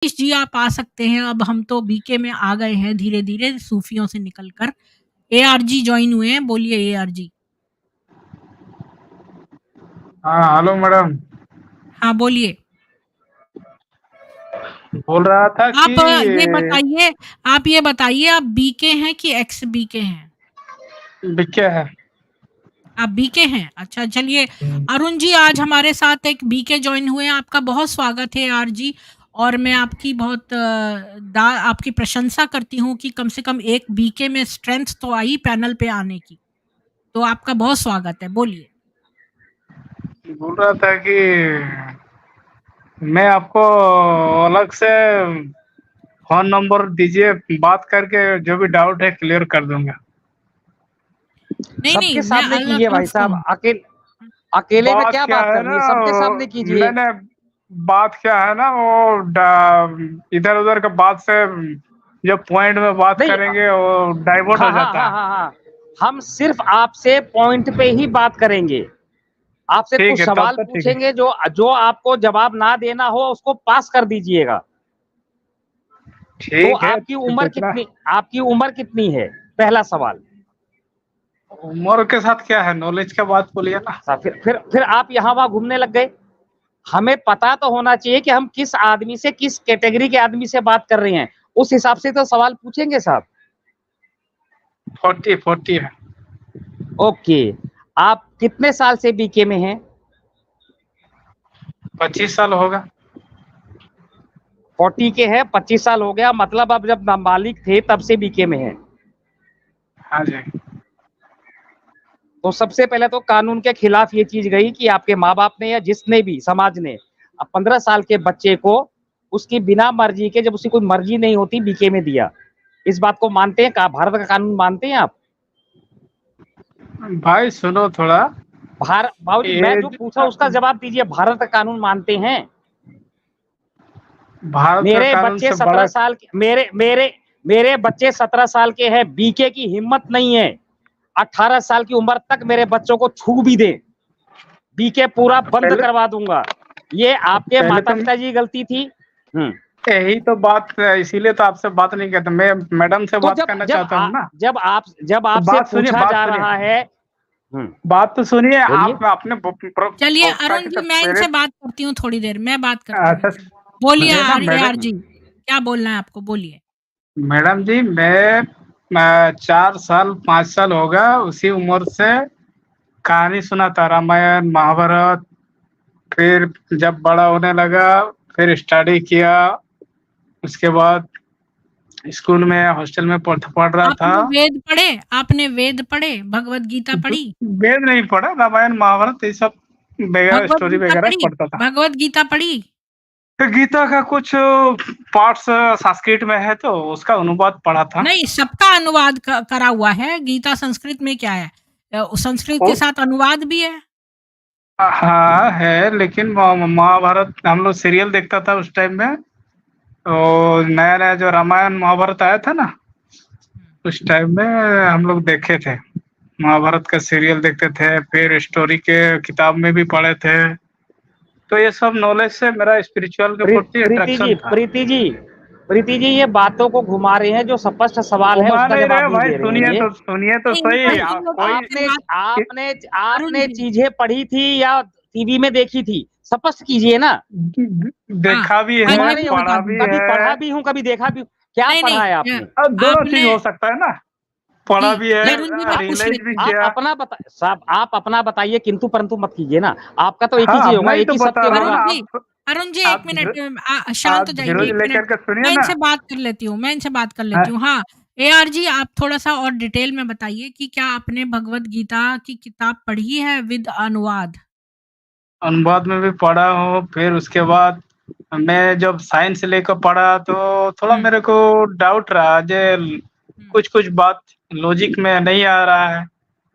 जी आप आ सकते हैं, अब हम तो बीके में आ गए हैं धीरे-धीरे सूफियों से निकल कर। एआरजी जॉइन हुए हैं, बोलिए एआरजी। हाँ, हेलो मैडम। हाँ, बोलिए। बोल रहा था कि आप ये बताइए आप बीके हैं कि एक्स बीके हैं? बिके है। आप बीके हैं, अच्छा चलिए अरुण जी आज हमारे साथ एक बीके जॉइन हुए हैं, आपका बहुत स्वागत है आरजी और मैं आपकी बहुत आपकी प्रशंसा करती हूँ कि कम से कम एक बीके में स्ट्रेंथ तो आई पैनल पे आने की। तो आपका बहुत स्वागत है, बोलिए। बोल रहा था कि मैं आपको अलग से फ़ोन नंबर दीजिए, बात करके जो भी डाउट है क्लियर कर दूँगा। नहीं, सबके मैं सामने कीजिए अलग भाई साहब, फ़ोन अकेले में बात क्या क्या बात है करनी ना, है, सबके सामने कीजिए। मैंने बात क्या है ना इधर-उधर का बात से जो पॉइंट में बात नहीं करेंगे वो डाइवर्ट हो हाँ, हाँ, जाता हाँ, है। हाँ, हाँ। हम सिर्फ आपसे पॉइंट पे ही बात करेंगे। आपसे ठीक कुछ है, तब सवाल तो ठीक है। पूछेंगे जो जो आपको जवाब ना देना हो उसको पास कर दीजिएगा। तो ठीक है, जितना आपकी उम्र कितनी है? पहला सवाल। उम्र के साथ क्या है, नॉलेज का बात बोलिए ना। फिर आप यहाँ-वहाँ घूमने लग गए। हमें पता तो होना चाहिए कि हम किस आदमी से, किस कैटेगरी के आदमी से बात कर रहे हैं। उस हिसाब से तो सवाल पूछेंगे साहब। 40 है। ओके, आप कितने साल से बीके में हैं? 25 साल होगा। 40 के हैं, 25 साल हो गया, मतलब अब जब नाबालिग थे तब से बीके में हैं। हाँ जी। तो सबसे पहले तो कानून के खिलाफ ये चीज गई कि आपके माँ-बाप ने या जिसने भी समाज ने 15 साल के बच्चे को उसकी बिना मर्जी के, जब उसकी कोई मर्जी नहीं होती, बीके में दिया। इस बात को मानते हैं? भारत का कानून मानते हैं आप? भाई सुनो थोड़ा। बाबूजी मैं जो एज पूछा उसका जवाब दीजिए, भारत का कानून मानते हैं? भारत का मेरे कानून बच्चे से 17 बड़ा। साल के मेरे बच्चे 17 साल के हैं, बीके की हिम्मत नहीं है 18 साल की उम्र तक मेरे बच्चों को छू भी दे, बीके पूरा बंद पहले करवा दूंगा। ये आपके पहले माता तो पिता की गलती थी। यही तो बात है, इसीलिए तो आपसे बात नहीं करता, मैं मैडम से तो बात करना चाहता हूँ ना। जब तो आपसे पूछा जा सुनिए, रहा है। बात तो सुनिए। बोलिए। आप अपने चलिए पोस्टा अरुण की जी तो मैं पहले। इनसे बात करती हूँ थोड़ी देर, मैं बात करती हूँ अच्छा इनसे। बोलिए सुनिए ना मैडम। आरजी, क्या बोलना है आपको, बोलिए। मैडम जी मैं 4 साल 5 साल होगा, उसी उम्र से कहानी सुनाता, रामायण महाभारत। फिर जब बड़ा होने लगा फिर स्टडी किया। उसके बाद स्कूल में हॉस्टल में पढ़ रहा था। आपने वेद पढ़े? आपने वेद पढ़े? भगवत गीता पढ़ी? वेद नहीं पढ़ा, रामायण महाभारत ये सब वगैरह भगवत स्टोरी गीता वगैरह पढ़ी? पढ़ता था। भगवत गीता पढ़ी? तो गीता का कुछ पार्ट्स संस्कृत में है तो उसका अनुवाद पढ़ा था। नहीं, सबका अनुवाद करा हुआ है। गीता संस्कृत में क्या है? संस्कृत ओ, के साथ अनुवाद भी है। हाँ है, लेकिन महाभारत हम लोग सीरियल देखता था उस टाइम में। तो नया नया जो रामायण महाभारत आया था ना, उस टाइम में हम लोग देखे थे, महाभारत का सीरियल देखते थे, फिर स्टोरी के किताब में भी पढ़े थे। तो ये सब नॉलेज से मेरा स्पिरिचुअल के प्रति अट्रैक्शन था। प्रीति जी ये बातों को घुमा रहे हैं, जो स्पष्ट सवाल है घुमा उसका नहीं जवाब रहे नहीं भाई, दे रहे हैं ये। सुनिए तो नहीं, सही। नहीं, हम लोग कोई आपसे बात अरुण आपने जी। चीजें पढ़ी थी या टीवी में देखी थी? स्पष्ट कीजिए ना। हाँ, देखा भी हाँ, है, ये नहीं भी हो, बता पढ़ा भी दीजिए। कभी पढ़ा है। भी हूँ, कभी देखा भी हूँ। क्या नहीं, पढ़ा है नहीं, आपने? अब दोनों चीज आपने हो सकता है ना, जी, पढ़ा भी है, अरुण जी आप पूछिए रियलाइज भी तो। किया। आप अपना बताइए, किंतु परंतु मत कीजिए ना। आपका तो एक हाँ ही चीज होगा, अपना ही एक तो ही बता सत्य रहा हूँ होगा। ना। अरुण जी 1 आप मिनट शांत आप हो जाइए धीरज 1 लेकर मिनट। के सुनिए मैं ना। इनसे बात कर लेती हूँ, हाँ, एआरजी आप थोड़ा-सा और डिटेल में बताइए कि क्या आपने भगवत गीता की किताब पढ़ी है विद अनुवाद? अनुवाद में भी पढ़ा हूँ। फिर उसके बाद मैं जब साइंस लेकर पढ़ा तो थोड़ा हुँ, मेरे को डाउट रहा, जे हुँ। कुछ-कुछ बात लॉजिक में नहीं आ रहा है,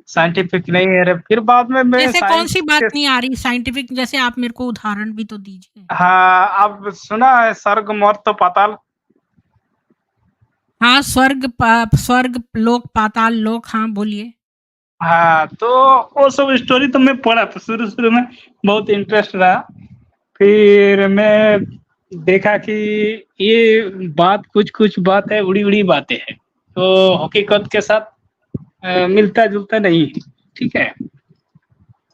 साइंटिफिक नहीं है रे। फिर बाद में मैं जैसे साइंस कौन-सी बात के। नहीं आ रही साइंटिफिक, जैसे आप मेरे को उदाहरण भी तो दीजिए? हाँ, आप सुना है स्वर्ग, मर्त्य, पाताल? हाँ, स्वर्ग लोक, पाताल लोक, हाँ, बोलिए। हाँ, तो वो सब स्टोरी तो मैं पढ़ा था शुरू-शुरू में, बहुत इंटरेस्ट रहा। फिर मैं देखा कि ये बात कुछ बात है, उड़ी-उड़ी बातें हैं, तो हकीकत के साथ मिलता-जुलता नहीं है, ठीक है?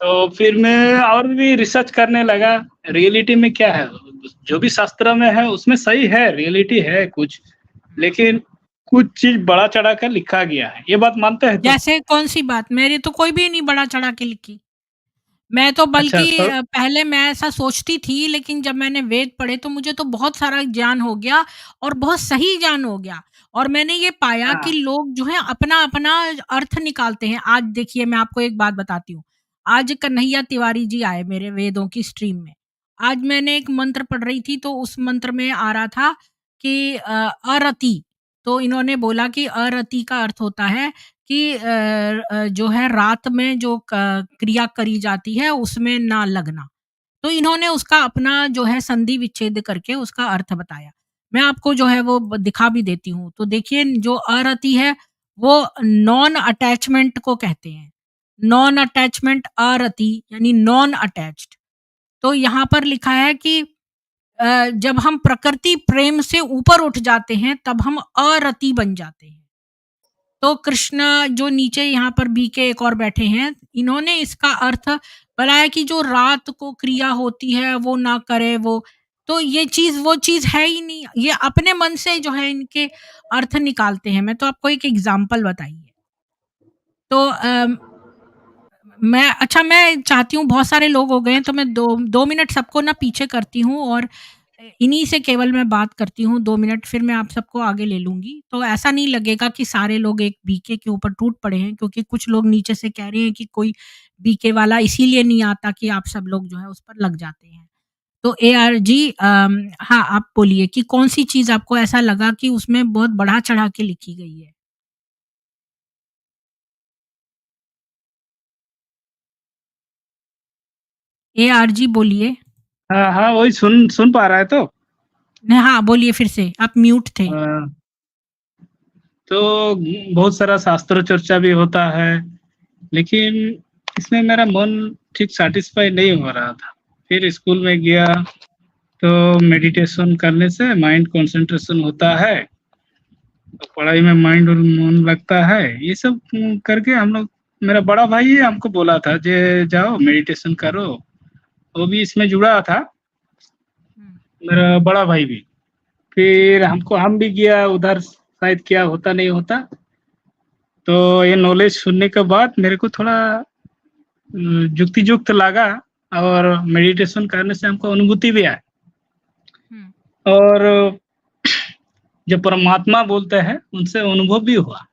तो फिर मैं और भी रिसर्च करने लगा, रियलिटी में क्या है? जो भी शास्त्र में है उसमें सही है, रियलिटी है कुछ, लेकिन कुछ चीज़ बढ़ा-चढ़ा कर लिखा गया है, ये बात मानते हैं तुम? जैसे कौन-सी बात? मेरी तो कोई भी नहीं बढ़ा-चढ़ा के लिखी। मैं तो अच्छा बल्कि तो पहले मैं ऐसा सोचती थी, लेकिन जब मैंने वेद पढ़े तो मुझे तो बहुत सारा ज्ञान हो गया और बहुत सही ज्ञान हो गया। और मैंने ये पाया कि हाँ, लोग जो है अपना-अपना अर्थ निकालते हैं। आज देखिए मैं आपको एक बात बताती हूँ। आज कन्हैया तिवारी जी आए मेरे वेदों की स्ट्रीम में। आज मैंने एक मंत्र पढ़ रही थी तो उस मंत्र में आ रहा था कि अरति। तो इन्होंने बोला कि अरति का अर्थ होता है कि जो है रात में जो क्रिया करी जाती है उसमें ना लगना। तो इन्होंने उसका अपना जो है संधि विच्छेद करके उसका अर्थ बताया। मैं आपको जो है वो दिखा भी देती हूँ। तो देखिए जो अरति है वो नॉन अटैचमेंट को कहते हैं। नॉन अटैचमेंट अरति यानी नॉन अटैच्ड। तो यहाँ पर लिखा है कि जब हम प्रकृति प्रेम से ऊपर उठ जाते हैं तब हम अरति बन जाते हैं। तो कृष्ण जो नीचे यहाँ पर बीके एक और बैठे हैं, इन्होंने इसका अर्थ बनाया कि जो रात को क्रिया होती है वो ना करे वो। तो ये चीज़ वो चीज़ है ही नहीं। ये अपने मन से जो है इनके अर्थ निकालते हैं। मैं तो आपको एक एग्ज़ाम्पल बताई है। तो मैं चाहती हूँ बहुत सारे लोग हो गए हैं तो मैं 2 मिनट सबको ना पीछे करती हूँ और इन्हीं से केवल मैं बात करती हूँ 2 मिनट फिर मैं आप सबको आगे ले लूँगी। तो ऐसा नहीं लगेगा कि सारे लोग एक बीके के ऊपर टूट पड़े हैं क्योंकि कुछ लोग नीचे से कह रहे हैं कि कोई बीके वाला इसीलिए नहीं आता कि आप सब लोग जो है उस पर लग जाते हैं। तो एआर जी हाँ, आप बोलिए कि कौन-सी चीज़ आपको ऐसा लगा कि उसमें बहुत बढ़ा-चढ़ा के लिखी गई है? एआर जी बोलिए। हाँ, हाँ, वही सुन सुन पा रहा है तो? न हाँ, बोलिए फिर से, आप म्यूट थे। हाँ, तो बहुत सारा शास्त्र चर्चा भी होता है, लेकिन इसमें मेरा मन ठीक सैटिस्फाई नहीं हो रहा था। फिर स्कूल में गया, तो मेडिटेशन करने से माइंड कंसंट्रेशन होता है, तो पढ़ाई में माइंड और मन लगता है। ये सब करके हम लोग मेरा बड़ा भाई ही हमको बोला था जे जाओ मेडिटेशन करो, वो भी इसमें जुड़ा था, हुँ, मेरा बड़ा भाई भी। फिर हमको हम भी गया उधर शायद क्या होता नहीं होता, तो ये नॉलेज सुनने के बाद मेरे को थोड़ा युक्ति-युक्त लगा और मेडिटेशन करने से हमको अनुभूति भी आई हुँ, और जब परमात्मा बोलते हैं, उनसे अनुभव भी हुआ।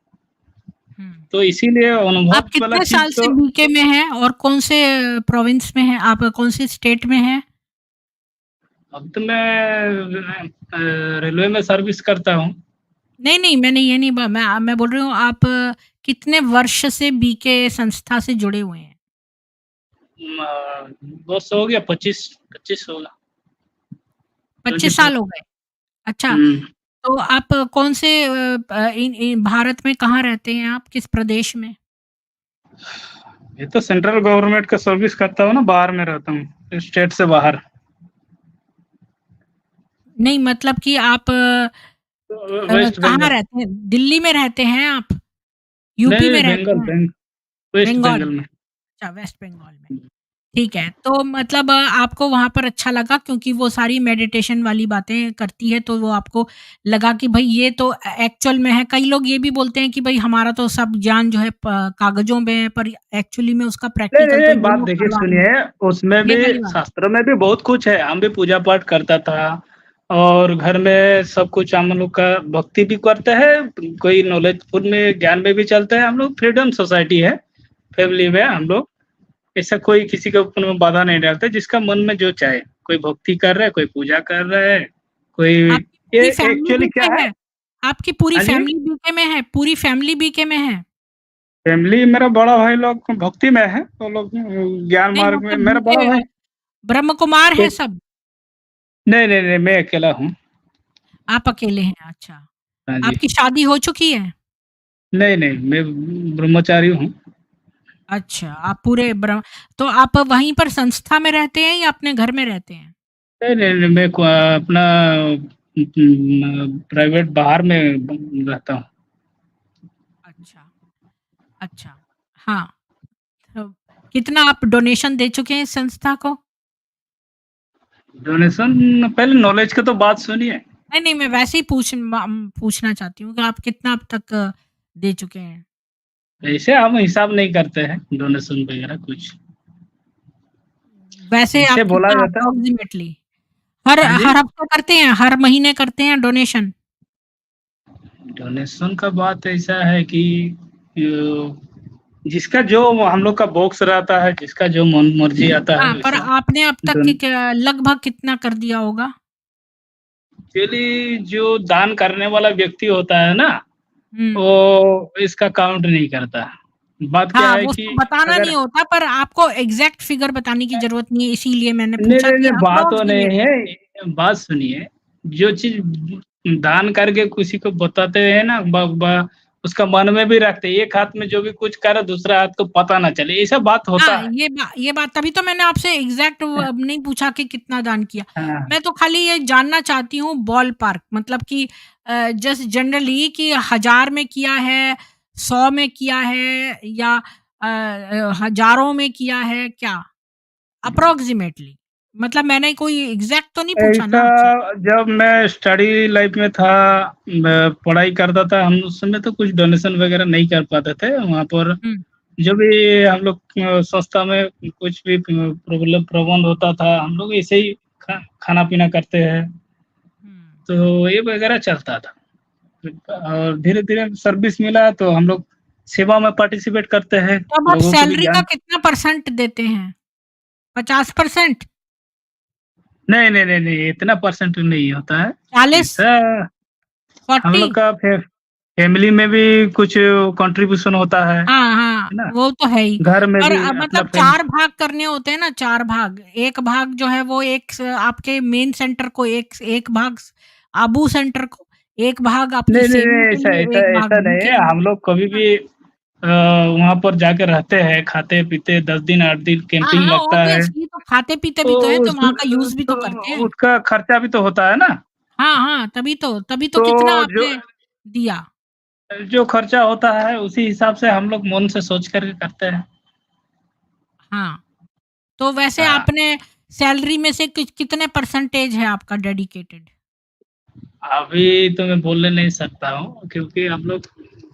हुँ। तो इसीलिए आप अनुभव वाला कितने चीज़ साल से तो बीके में हैं और कौन से प्रोविंस में हैं आप? कौन से स्टेट में हैं? अब तो मैं रेलवे में सर्विस करता हूँ। नहीं, मैंने ये नहीं ब मैं बोल रही हूँ आप कितने वर्ष से बीके संस्था से जुड़े हुए हैं? बस हो गया 25 होगा, 25 24 साल हो गए। अच्छा, हुँ। तो आप कौन से इन भारत में कहाँ रहते हैं आप? किस प्रदेश में? ये तो सेंट्रल गवर्नमेंट का सर्विस करता हूँ ना, बाहर में रहता हूँ, स्टेट से बाहर। नहीं मतलब कि आप वेस्ट कहाँ बंगाल। रहते हैं? दिल्ली में रहते हैं आप? नहीं, यूपी नहीं में रहते बंगाल हैं? वेस्ट बंगाल? बंगाल में। अच्छा, वेस्ट बंगाल में। ठीक है, तो मतलब आपको वहाँ पर अच्छा लगा क्योंकि वो सारी मेडिटेशन वाली बातें करती है, तो वो आपको लगा कि भई ये तो एक्चुअल में है। कई लोग ये भी बोलते हैं कि भई हमारा तो सब ज्ञान जो है प कागज़ों में है, पर एक्चुअली में उसका नहीं, प्रैक्टिकल नहीं, तो नहीं, ये बात लोग देखिए करवा रहे हैं। सुनिए, उसमें ये भी वाली बात। शास्त्र में भी बहुत कुछ है, हम भी पूजा-पाठ करता था और घर में सब कुछ हम लोग का भक्ति भी करते हैं, कोई नॉलेजफुल में ज्ञान में भी चलते हैं हम लोग, फ्रीडम सोसाइटी है, फैमिली में हम लोग, ऐसा कोई किसी के ऊपर में बाधा नहीं डालते, जिसका मन में जो चाहे, कोई भक्ति कर रहा है, कोई पूजा कर रहा है, कोई आपकी ये पूरी फैमिली एक्चुअली क्या बीके है है? आपकी पूरी हाँ जी, फैमिली बीके में है? पूरी फैमिली बीके में है? फैमिली मेरा बड़ा भाई लोग भक्ति में है, वो लोग ज्ञान नहीं मार्ग में मतलब मेरा बड़ा बीके भाई ब्रह्म कुमार हैं एक सब? नहीं, नहीं, नहीं, मैं अकेला हूँ। आप अकेले हैं, अच्छा। हाँ जी। आपकी शादी हो चुकी है? नहीं, नहीं, मैं ब्रह्मचारी हूँ। अच्छा, आप पूरे ब्र तो आप वहीं पर संस्था में रहते हैं या अपने घर में रहते हैं? नहीं, नहीं, नहीं, मैं अपना प्राइवेट बाहर में रहता हूँ। अच्छा, अच्छा। हाँ, तो कितना आप डोनेशन दे चुके हैं इस संस्था को? डोनेशन पहले नॉलेज की तो बात सुनिए। नहीं, नहीं, मैं वैसे ही पूछना चाहती हूँ कि आप कितना अब तक दे चुके हैं? ऐसे हम हिसाब नहीं करते हैं डोनेशन वगैरह कुछ। वैसे आप ऐसे बोला कितना जाता है। अप्रॉक्सिमेटली हर हाँ जी, हर हफ्ते करते हैं, हर महीने करते हैं डोनेशन? डोनेशन का बात ऐसा है कि जिसका जो हम लोग का बॉक्स रहता है, जिसका जो मन मर्जी आता है हाँ, पर वैसा आपने अब तक डोन लगभग कितना कर दिया होगा? एक्चुअली जो दान करने वाला व्यक्ति होता है ना, हुँ। वो इसका काउंट नहीं करता। बात क्या हाँ, है वो कि उसको बताना अगर नहीं होता, पर आपको एग्ज़ैक्ट फिगर बताने की ज़रूरत नहीं है, इसीलिए मैंने नहीं, पूछा नहीं, कि नहीं, बात वो नहीं अप्रॉक्सिमेटली। है, बात सुनिए, जो चीज़ दान करके किसी को बताते हैं ना ब ब उसका मन में भी रखते हैं, एक हाथ में जो भी कुछ करे दूसरा हाथ को पता ना चले, ऐसा बात होता हाँ, है। ये बात तभी तो मैंने आपसे एग्ज़ैक्ट नहीं पूछा कि कितना दान किया। हाँ, मैं तो खाली ये जानना चाहती हूँ बॉल पार्क, मतलब कि जस्ट जनरली कि 1000 में किया है, 100 में किया है या हज़ारों में किया है क्या? अप्रॉक्सिमेटली, मतलब मैंने कोई एग्ज़ैक्ट तो नहीं पूछा ना ऐसा आपसे? जब मैं स्टडी लाइफ में था, मैं पढ़ाई करता था, हम उस समय तो कुछ डोनेशन वगैरह नहीं कर पाते थे। वहाँ पर हुँ, जो भी हम लोग संस्था में कुछ भी प्रबंध होता था, हम लोग ऐसे ही खाना-पीना करते हैं, हुँ। तो ये वगैरह चलता था। और धीरे-धीरे सर्विस मिला तो हम लोग सेवा में पार्टिसिपेट करते हैं, तो अब आप लोगों को भी सैलरी का ज्ञान कितना परसेंट देते हैं? 50%? नहीं, नहीं, नहीं, नहीं, इतना परसेंट नहीं होता है। 40? ऐसा हम 40? लोग का फैमिली में भी कुछ कंट्रीब्यूशन होता है हाँ, हाँ, ना? वो तो है ही। घर में और भी अपना मतलब फैम 4 भाग करने होते हैं ना, 4 भाग। एक भाग जो है वो एक स आपके मेन सेंटर को, एक भाग आबू सेंटर को, एक भाग आपकी नहीं, नहीं, सेविंग नहीं, के ऐसा लिए, ऐसा एक भाग ऐसा नहीं बीके है। हम लिए। लोग कभी हाँ, भी वहाँ पर जाके रहते हैं, खाते-पीते 10 दिन, 8 दिन हाँ, कैंपिंग हाँ, लगता है, ऑब्वियसली तो खाते-पीते तो भी तो हैं, तो वहाँ उसमें का यूज़ भी तो करते तो हैं। उसका खर्चा भी तो होता है ना। हाँ, हाँ, तभी तो तो कितना जो आपने दिया? जो खर्चा होता है उसी हिसाब से हम लोग मन से सोच कर के करते हैं। हाँ, तो वैसे हाँ, आपने सैलरी में से कितने परसेंटेज है आपका डेडिकेटेड? अभी तो मैं बोलने नहीं सकता हूँ क्योंकि हम लोग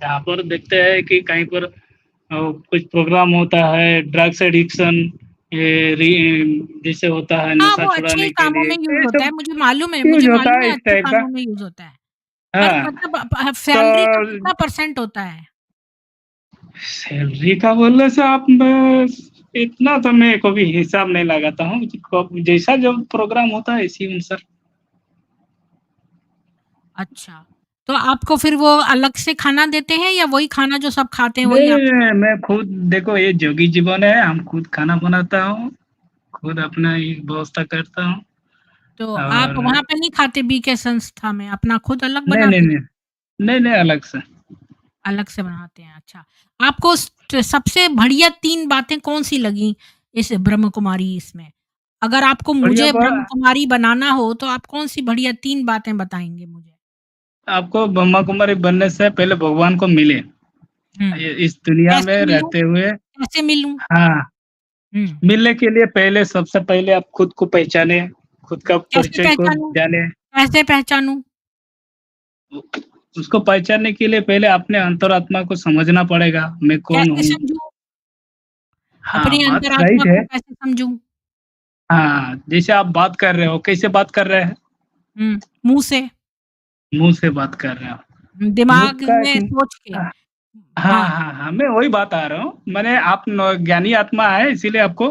यहाँ पर देखते हैं कि कहीं पर कुछ प्रोग्राम होता है, ड्रग्स एडिक्शन, ये री जैसे होता है हाँ, नशा वो अच्छे छुड़ाने के कामों लिए, में यूज़ ये होता सब है, यूज़ मुझे होता मालूम है है इस अच्छे टाइप का। कामों में यूज़ होता है। पर हाँ, मतलब सैलरी का तो कितना परसेंट होता है? सैलरी का बोलने से आप इतना तो मैं कभी हिसाब नहीं लगाता हूँ, कब जैसा जब प्रोग्राम होता है इसी अनुसार। अच्छा, तो आपको फिर वो अलग से खाना देते हैं या वही खाना जो सब खाते हैं वही आपको नहीं, देते हैं? मैं खुद देखो ये जोगी जीवन है, हम खुद खाना बनाता हूँ, खुद अपना ये व्यवस्था करता हूँ तो आप और वहाँ पे नहीं खाते बीके संस्था में, अपना खुद अलग नहीं, नहीं, बनाते हैं? नहीं, नहीं, नहीं अलग से। अलग से बनाते हैं, अच्छा। आपको सबसे बढ़िया 3 बातें कौन-सी लगी इस ब्रह्म कुमारी इसमें? अगर आपको बढ़िया मुझे बा ब्रह्म कुमारी बनाना हो तो आप कौन-सी बढ़िया 3 बातें बताएँगे मुझे? आपको ब्रह्मा कुमारी बनने से पहले भगवान को मिले। हुँ। ये इस दुनिया में कैसे मिलूँ? रहते हुए कैसे मिलूँ? हाँ, हुँ। मिलने के लिए पहले सबसे पहले आप खुद को पहचाने, खुद का कैसे परिचय को पहचानूँ? जाने। कैसे पहचानूँ? उसको पहचानने के लिए पहले अपने अंतरात्मा को समझना पड़ेगा, मैं कौन कैसे हूँ? समझूँ? हाँ, अपनी बात अंतरात्मा राइट को है। कैसे समझूँ? हाँ, जैसे आप बात कर रहे हो, कैसे बात कर रहे हैं? हुँ, मुँह से, मुँह से बात कर रहे हो। मुख दिमाग का एक में सोच के। हाँ, हाँ। हाँ, हाँ, मैं वही बात आ रहा हूँ। मैंने आप न ज्ञानी आत्मा है इसीलिए आपको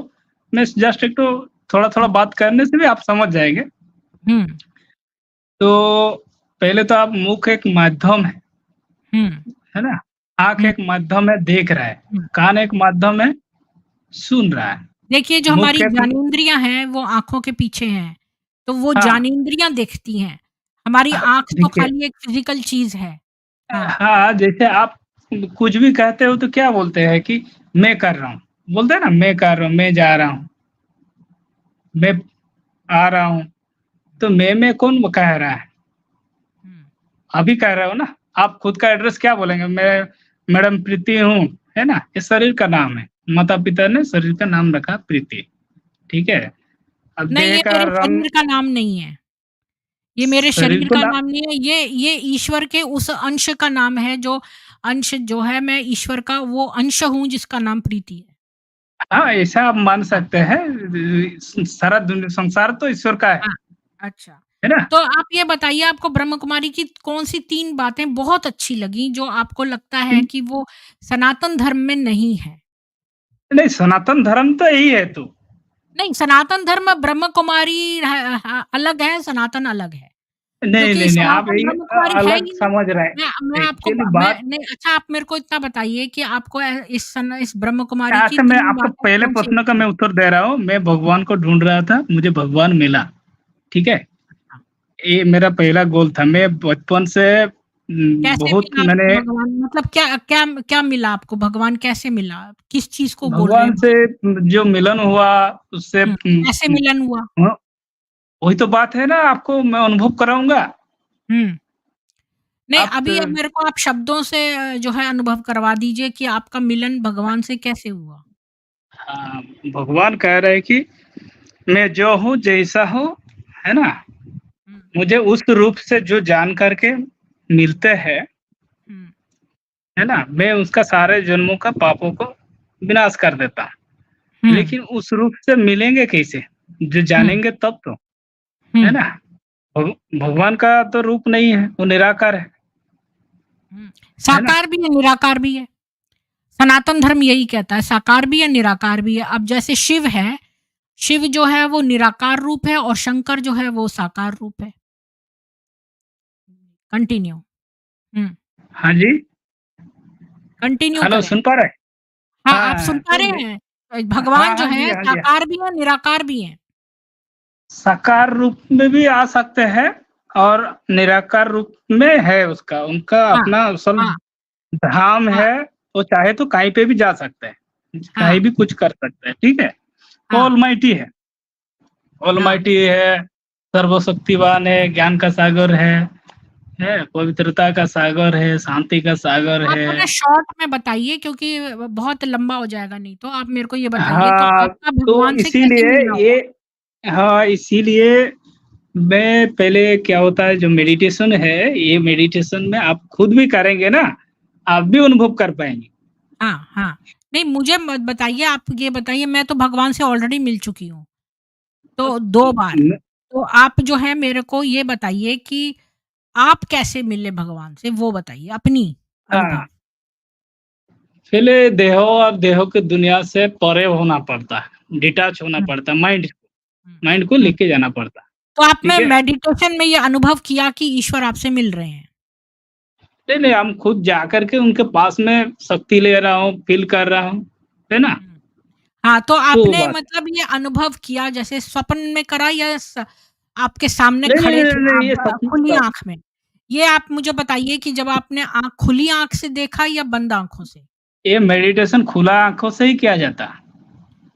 मैं जस्ट एक तो थोड़ा-थोड़ा बात करने से भी आप समझ जाएँगे। हुँ, तो पहले तो आप मुख एक माध्यम हुँ, है ना? आँख हुँ, एक माध्यम है, देख रहा है। हुँ। कान एक माध्यम है, सुन रहा है। देखिए, जो मुख हमारी एक ज्ञानेंद्रियाँ हैं, वो आँखों के पीछे हैं, तो वो हाँ, ज्ञानेंद्रियाँ देखती हैं। हमारी आँख तो देखिए खाली एक फ़िज़िकल चीज़ है। हाँ, हाँ, जैसे आप कुछ भी कहते हो तो क्या बोलते हैं कि मैं कर रहा हूँ। बोलते हैं ना मैं कर रहा हूँ, मैं जा रहा हूँ, मैं आ रहा हूँ। तो मैं कौन कह रहा है? अभी कह रहे हो ना, आप खुद का एड्रेस क्या बोलेंगे? मैं मैडम प्रीति हूँ, है ना? ये शरीर का नाम है, माता पिता ने शरीर का नाम रखा प्रीति, ठीक है? अब नहीं, देह ये का मेरे रंग शरीर का नाम नहीं है। ये मेरे शरीर शरीर को का ना नाम नहीं है, ये ईश्वर के उस अंश का नाम है, जो अंश जो है, मैं ईश्वर का वो अंश हूँ जिसका नाम प्रीति है। हाँ, ऐसा आप मान सकते हैं। सारा संसार तो ईश्वर का हाँ, अच्छा। है ना? तो आप ये बताइए, आपको ब्रह्म कुमारी की कौन-सी 3 बातें बहुत अच्छी लगी, जो आपको लगता है कि वो सनातन धर्म में नहीं है? नहीं, सनातन धर्म तो यही है तो। नहीं, सनातन धर्म ब्रह्म कुमारी अलग है, सनातन अलग है। नहीं, क्योंकि नहीं, नहीं, आप सनातन यही ब्रह्म कुमारी है अलग ही नहीं। समझ रहे हैं। मैं आपको एक्चुअली मैं बात नहीं, अच्छा, आप मेरे को इतना बताइए कि आपको इस ब्रह्म कुमारी की अच्छा, मैं 3 आपका बातें पहले कौन-सी प्रश्न का अच्छी मैं लगी? उत्तर दे रहा हूँ। मैं भगवान को ढूँढ रहा था, मुझे भगवान मिला, ठीक है? हाँ, ये मेरा पहला गोल था। मैं बचपन से कैसे बहुत मिला आपको मैंने भगवान? मतलब क्या क्या क्या मिला आपको? भगवान कैसे मिला? किस चीज़ को बोल रहे भगवान हैं से भगवान? जो मिलन हुआ, उससे कैसे मिलन हुआ? वही तो बात है ना, आपको मैं अनुभव कराऊँगा। हुँ। नहीं, आप अभी मेरे को आप शब्दों से जो है अनुभव करवा दीजिए कि आपका मिलन भगवान से कैसे हुआ? हाँ, भगवान कह रहे हैं कि मैं जो हूँ, जैसा हूँ, है ना? हुँ, मुझे उस रूप से जो जान कर के मिलते हैं, हुँ, है ना? मैं उसका सारे जन्मों का पापों को विनाश कर देता हूँ। हुँ, लेकिन उस रूप से मिलेंगे कैसे? जो हुँ, जानेंगे तब तो, हुँ, है ना? भगवान का तो रूप नहीं है, वो निराकार हुँ। है ना? साकार भी है, निराकार भी है। सनातन धर्म यही कहता है, साकार भी है, निराकार भी है। अब जैसे शिव है, शिव जो है वो निराकार रूप है और शंकर जो है वो साकार रूप है। कंटिन्यू। हुँ, हाँ जी, कंटिन्यू हेलो करें। सुन पा रहे हैं? हाँ, आप हाँ, सुन पा तो रहे मैं हैं? हाँ, भगवान जो हाँ जी, है हाँ जी। साकार भी है, निराकार भी है। साकार रूप में भी आ सकते हैं और निराकार रूप में है उसका, उनका हाँ, अपना असल हाँ, धाम हाँ, है। वो चाहे तो कहीं पे भी जा सकते हैं, हाँ, कहीं भी कुछ कर सकते हैं, ठीक है? वो हाँ, ऑलमाइटी है, हाँ। ऑलमाइटी है, सर्वशक्तिवान है, ज्ञान का सागर है, पवित्रता का सागर है, शांति का सागर आप है। मुझे शॉर्ट में बताइए, क्योंकि बहुत लंबा हो जाएगा नहीं तो। आप मेरे को ये बताइए, तो हाँ, आपका तो भगवान से कैसे इसीलिए मिलना ये हुआ? हाँ, इसीलिए मैं पहले क्या होता है जो मेडिटेशन है, ये मेडिटेशन में आप खुद भी करेंगे ना, आप भी अनुभव कर पाएँगे। हाँ, हाँ। नहीं, मुझे मत बताइए, आप ये बताइए, मैं तो भगवान से ऑलरेडी मिल चुकी हूँ, तो 2 बार। न तो आप जो है मेरे को ये बताइए कि आप कैसे मिले भगवान से, वो बताइए अपनी हाँ, अनुभव। पहले देहो और देहो की दुनिया से परे होना पड़ता है, डिटैच होना हुँ, पड़ता है, हुँ, माइंड को हुँ। लेके जाना पड़ता है, तो आपने ठीक है? मेडिटेशन में ये अनुभव किया कि ईश्वर आपसे मिल रहे हैं? नहीं, नहीं, हम खुद जाकर के उनके पास में शक्ति ले रहा हूँ, फ़ील कर रहा हूँ, है ना? हुँ। हाँ, तो तो वो आपने बात है। मतलब ये अनुभव किया जैसे स्वप्न में करा, या आपके सामने नहीं, नहीं, खड़े नहीं, थे नहीं, ये आप सपना खुली सप आँख में? ये आप मुझे बताइए कि जब आपने खुली आँख से देखा या बंद आँखों से? ये मेडिटेशन खुला आँखों से ही किया जाता है।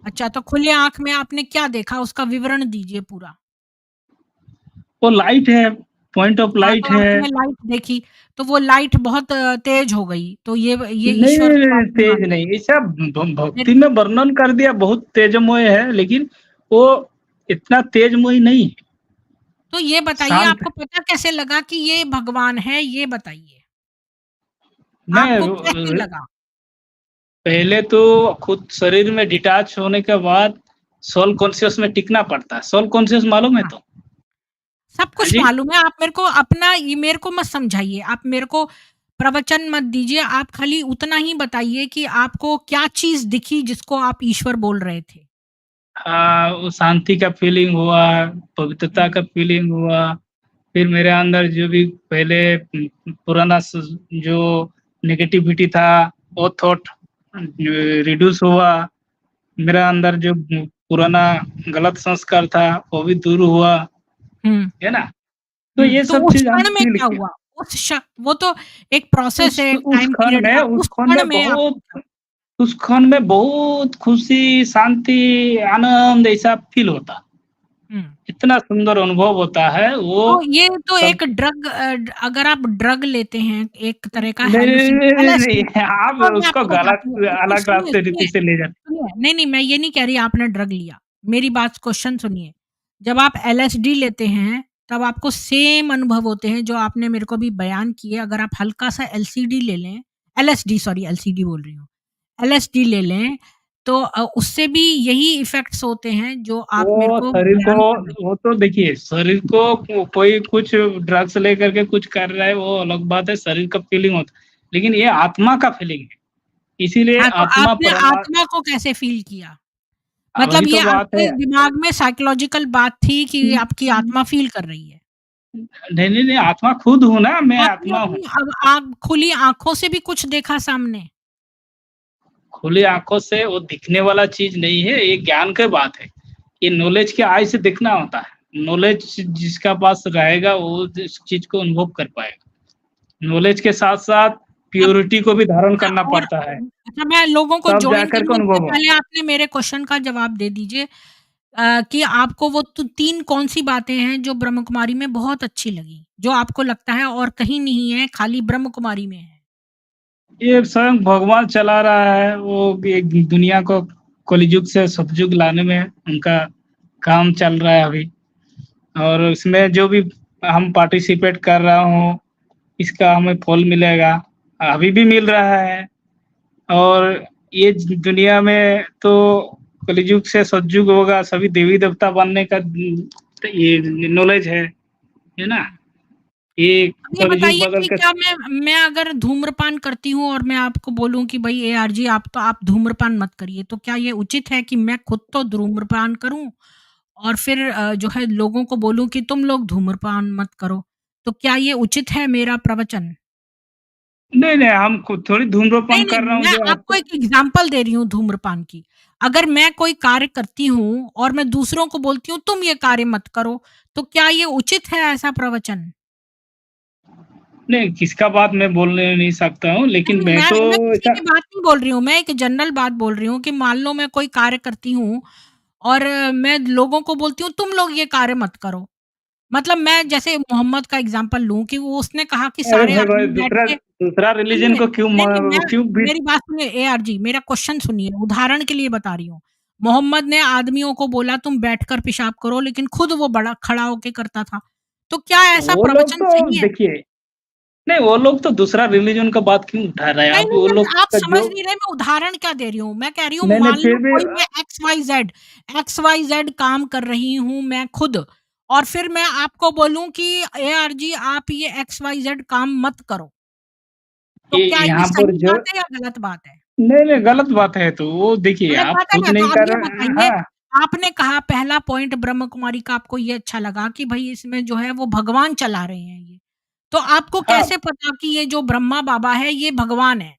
अच्छा, तो खुले आँख में आपने क्या देखा, उसका विवरण दीजिए पूरा। वो लाइट है, पॉइंट ऑफ हाँ, लाइट तो है। आपने लाइट देखी, तो वो लाइट बहुत तेज हो गई, तो ये नहीं, ईश्वर नहीं, तो नहीं, आपने मान तेज लिया। नहीं, ऐसा फिर भक्ति में वर्णन कर दिया, बहुत तेजमय है, लेकिन वो इतना तेजमय नहीं है, तो ये बताइए, शांत है। आपको पता कैसे लगा कि ये भगवान है, ये बताइए? मैं आपको कैसे लगा? पहले तो खुद शरीर में डिटैच होने के बाद सोल कॉन्शियस में टिकना पड़ता है। सोल कॉन्शियस मालूम है हाँ, तो? सब हाँ कुछ जी? मालूम है, आप मेरे को अपना ये मेरे को मत समझाइए, आप मेरे को प्रवचन मत दीजिए, आप खाली उतना ही बताइए कि आपको क्या चीज़ दिखी जिसको आप ईश्वर बोल रहे थे? हाँ, वो शांति का फीलिंग हुआ, पवित्रता हुँ, का फीलिंग हुआ, फिर मेरे अंदर जो भी पहले पुराना जो नेगेटिविटी था, वो थॉट रिड्यूस हुआ। मेरा अंदर जो पुराना गलत संस्कार था, वो भी दूर हुआ, हुँ, है ना? तो हुँ, ये तो सब उस चीज़ हम क्षण में फ़ील क्या किया। हुआ? वो तो एक प्रोसेस है, एक उस टाइम क्षण पीरियड में का, उस उस क्षण क्षण में में आपको बहुत क्या? खुशी, शांति, आनंद ऐसा फ़ील होता। हुँ। इतना सुंदर अनुभव होता है वो तो ये तो सब। एक ड्रग अगर आप ड्रग लेते हैं, एक तरह का नहीं, नहीं, नहीं, नहीं, एलएसडी। नहीं, आप देखो मैं उसको आपको गलत बताती हूँ, नहीं अलग सुनिए, रास्ते सुनिए, रीति से ले जाते। सुनिए, नहीं, मैं ये नहीं कह रही आपने ड्रग लिया। मेरी बात क्वेश्चन सुनिए। जब आप एलएसडी लेते हैं, तब आपको सेम अनुभव होते हैं जो आपने मेरे को अभी बयान किए। अगर आप हल्का-सा एलसीडी ले लें, एलएसडी सॉरी एलसीडी बोल रही हूँ। एलएसडी ले लें, तो उससे भी यही इफ़ेक्ट्स होते हैं जो आप मेरे वो को शरीर को, बयान कर रहे हैं। वो तो देखिए शरीर को कोई कुछ ड्रग्स लेकर के कुछ कर रहा है वो अलग बात है, शरीर का फीलिंग होता है, लेकिन ये आत्मा का फीलिंग है, इसीलिए हाँ, तो आत्मा आपने परमा। आत्मा को कैसे फ़ील किया? वही मतलब ये तो बात आपके है। दिमाग में साइकोलॉजिकल बात थी कि आपकी आत्मा फ़ील कर रही है। नहीं, नहीं, नहीं, आत्मा खुद हूँ ना, मैं आपने आत्मा हूँ। अपनी अब आप खुली आँखों से भी कुछ देखा सामने? खुली आँखों से वो दिखने वाला चीज़ नहीं है, ये ज्ञान की बात है। ये नॉलेज के आई से दिखना होता है। नॉलेज जिसका पास रहेगा वो इस चीज़ को अनुभव कर पाएगा। नॉलेज के साथ-साथ अब प्योरिटी को भी धारण अच्छा करना और पड़ता है, अच्छा मैं लोगों को तब जॉइन जाकर के करने से अनुभव हो। पहले आपने मेरे क्वेश्चन का जवाब दे दीजिए कि आपको वो 3 कौन-सी बातें हैं जो ब्रह्म कुमारी में बहुत अच्छी लगी? जो आपको लगता है और कहीं नहीं है, खाली ब्रह्म कुमारी में है? ये स्वयं भगवान चला रहा है, वो एक दुनिया को कलियुग से सतयुग लाने में उनका काम चल रहा है अभी। और इसमें जो भी हम पार्टिसिपेट कर रहा हूँ, इसका हमें फल मिलेगा, अभी भी मिल रहा है। और ये दुनिया में तो कलियुग से सतयुग होगा, सभी देवी-देवता बनने का ये नॉलेज है ना? ये अब ये कलियुग बताइए बदल कि के। क्या मैं अगर धूम्रपान करती हूँ और मैं आपको बोलूँ कि भई एआरजी आप धूम्रपान मत करिए, तो क्या ये उचित है कि मैं खुद तो धूम्रपान करूँ और फिर जो है लोगों को बोलूँ कि तुम लोग धूम्रपान मत करो? तो क्या ये उचित है मेरा प्रवचन? नहीं, नहीं, हम खुद थोड़ी नहीं, धूम्रपान कर रहा नहीं, हूँ मैं जो आपको आपको। एक एग्ज़ाम्पल दे रही हूँ धूम्रपान की। अगर मैं कोई कार्य करती हूँ और मैं दूसरों को बोलती हूँ तुम ये कार्य मत करो, तो क्या ये उचित है ऐसा प्रवचन? नहीं, किसका बात मैं बोलने नहीं सकता हूँ, लेकिन नहीं, मैं तो मैं किसी ऐसा। की बात नहीं बोल रही हूँ, मैं एक जनरल बात बोल रही हूँ कि मान लो मैं कोई कार्य करती हूँ और मैं लोगों को बोलती हूँ तुम लोग ये कार्य मत करो। मतलब मैं जैसे मोहम्मद का एग्ज़ाम्पल लूँ कि वो उसने कहा कि अरे सारे भाई, भाई, आदमी बैठ दूसरा के दूसरा रिलीजन सुनिए, को नहीं, नहीं, क्यों भी। मेरी बात सुनिए एआरजी मेरा क्वेश्चन सुनिए, उदाहरण के लिए बता रही हूँ। मोहम्मद ने आदमियों को बोला तुम बैठकर पेशाब करो लेकिन खुद वो बड़ा खड़ा होके करता था। तो क्या ऐसा वो लोग प्रवचन तो सही है? देखिए, नहीं, वो लोग तो दूसरा रिलीजन का बात क्यों उठा रहे हैं? नहीं, आप नहीं, वो लोग नहीं, आप का समझ जो। नहीं रहे मैं उदाहरण क्या दे रही हूँ। मैं कह रही हूँ नहीं, नहीं, मान लो फिर भी कोई मैं एक्स-वाई-ज़ेड काम कर रही हूँ मैं खुद और फिर मैं आपको बोलूँ कि एआरजी आप ये एक्स-वाई-ज़ेड काम मत करो। तो ये क्या ये यहाँ पर सही जो। बात है या गलत बात है? नहीं, नहीं, गलत बात है, तो वो देखिए गलत आप बात है खुद ना? तो नहीं अब कर ये रहे हैं। बताइए हाँ, आपने कहा पहला पॉइंट ब्रह्म कुमारी का आपको ये अच्छा लगा कि भई इसमें जो है वो भगवान चला रहे हैं ये। तो आपको हाँ। कैसे पता कि ये जो ब्रह्मा बाबा है ये भगवान है?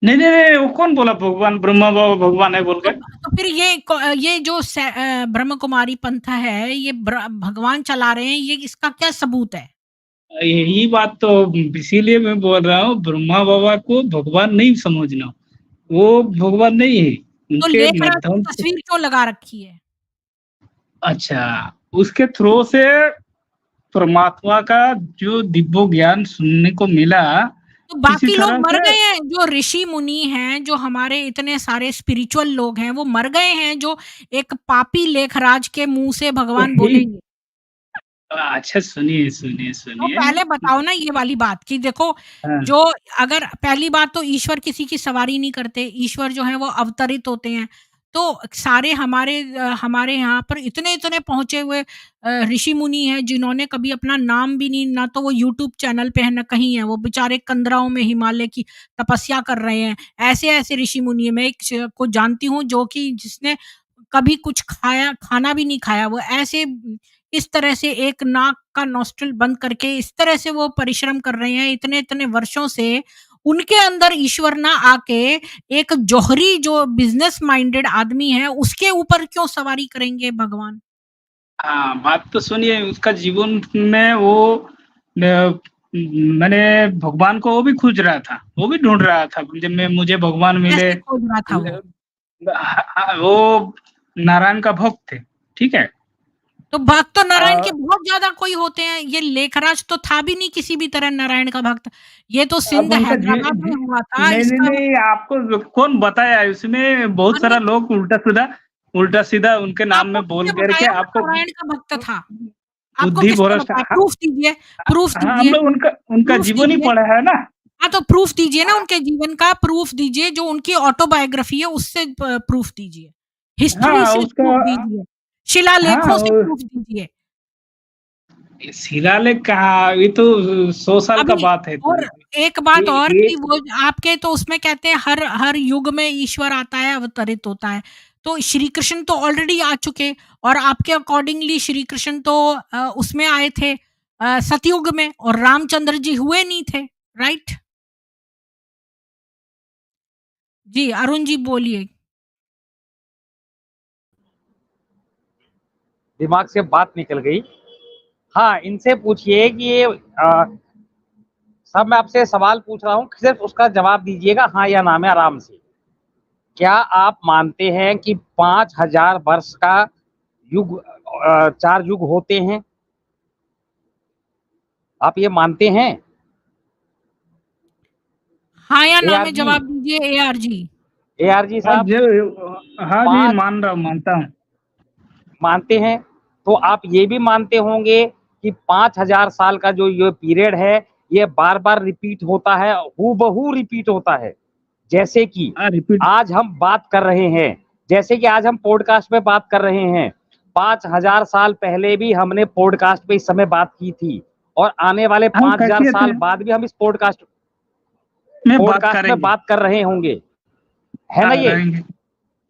नहीं, नहीं, नहीं, वो कौन बोला भगवान ब्रह्मा बाबा भगवान है बोल के? तो फिर ये जो ब्रह्म कुमारी पंथ है ये भगवान चला रहे हैं ये इसका क्या सबूत है? यही बात तो इसीलिए मैं बोल रहा हूँ, ब्रह्मा बाबा को भगवान नहीं समझना, वो भगवान नहीं है, तो उनके लेखराज की माध्यम से। तस्वीर क्यों लगा रखी है? अच्छा, उसके थ्रू से परमात्मा का जो दिव्य ज्ञान सुनने को मिला, तो इसी बाकी लोग तरह मर से। गए हैं, जो ऋषि मुनि हैं, जो हमारे इतने सारे स्पिरिचुअल लोग हैं, वो मर गए हैं, जो एक पापी लेखराज के मुँह से भगवान यही। बोलेंगे। अच्छा, सुनिए, सुनिए, तो सुनिए। पहले बताओ ना ये वाली बात कि देखो, हाँ, जो अगर पहली बात तो ईश्वर किसी की सवारी नहीं करते, ईश्वर जो है वो अवतरित होते हैं। तो सारे हमारे यहाँ पर इतने-इतने पहुँचे हुए ऋषि मुनि हैं जिन्होंने कभी अपना नाम भी नहीं ना तो वो यूट्यूब चैनल पे है ना कहीं है, वो बेचारे कंदराओं में हिमालय की तपस्या कर रहे हैं। ऐसे-ऐसे ऋषि मुनि हैं, मैं एक को जानती हूँ जो कि जिसने कभी कुछ खाना भी नहीं खाया, वो ऐसे इस तरह से एक नाक का नॉस्ट्रिल बंद करके इस तरह से वो परिश्रम कर रहे हैं इतने-इतने वर्षों से, उनके अंदर ईश्वर ना आके एक जौहरी जो बिज़नेस माइंडेड आदमी है, उसके ऊपर क्यों सवारी करेंगे भगवान? हाँ, बात तो सुनिए, उसका जीवन में वो मैंने भगवान को वो भी खोज रहा था, वो भी ढूँढ रहा था, जब मैं मुझे भगवान मिले। कैसे खोज रहा था वो? वो नारायण का भक्त थे, ठीक है? तो भक्त तो नारायण के और बहुत ज्यादा कोई होते हैं, ये लेखराज तो था भी नहीं किसी भी तरह नारायण का भक्त, ये तो अब सिंध उनका हैदराबाद में हुआ था नहीं नहीं इसका। नहीं, आपको कौन बताया? इसमें बहुत अन्य सारा लोग उल्टा सीधा उनके नाम आपको में बोल किसने करके बताया वो आपको नारायण का भक्त था? आपको बुद्धि किसने भ्रष्ट। बताया? हाँ, प्रूफ दीजिए, प्रूफ हाँ, हम दीजिए, लोग उनका उनका प्रूफ जीवन ही दीजिए। पढ़ा है ना। हाँ, तो प्रूफ दीजिए ना, उनके जीवन का प्रूफ दीजिए, जो उनकी ऑटोबायोग्राफी है उससे प्रूफ दीजिए, हिस्ट्री हाँ से उसका। प्रूफ दीजिए, हाँ शिलालेखों से प्रूफ दीजिए। शिलालेख कहाँ, ये तो 100 साल का अभी बात है। तो और एक बात और ये कि वो आपके तो उसमें कहते हैं हर हर युग में ईश्वर आता है, अवतरित होता है। तो श्री कृष्ण तो ऑलरेडी आ चुके, और आपके अकॉर्डिंगली श्री कृष्ण तो उसमें आए थे सतयुग में, और रामचंद्र जी हुए नहीं थे, राइट? जी, अरुण जी बोलिए। दिमाग से बात निकल गई। हाँ, इनसे पूछिए कि ये सब मैं आपसे सवाल पूछ रहा हूँ, सिर्फ उसका जवाब दीजिएगा हाँ या ना में, आराम से। क्या आप मानते हैं कि 5000 वर्ष का युग 4 युग होते हैं? आप ये मानते हैं? हाँ या ना AR में जी, जवाब दीजिए, AR जी। AR जी हाँ साहब, हाँ जी, 5 मानता हूँ। मानते हैं? तो आप ये भी मानते होंगे कि 5000 साल का जो ये पीरियड है, ये बार-बार रिपीट होता है, हूबहू रिपीट होता है। जैसे कि हाँ, रिपीट। आज हम बात कर रहे हैं, जैसे कि आज हम पॉडकास्ट पे बात कर रहे हैं, 5000 साल पहले भी हमने पॉडकास्ट पे इस समय बात की थी, और आने वाले हम 5000 कैसे साल थे बाद भी हम इस पॉडकास्ट में बात पॉडकास्ट में करेंगे। बात कर रहे होंगे, है ना हाँ, ये? रहेंगे।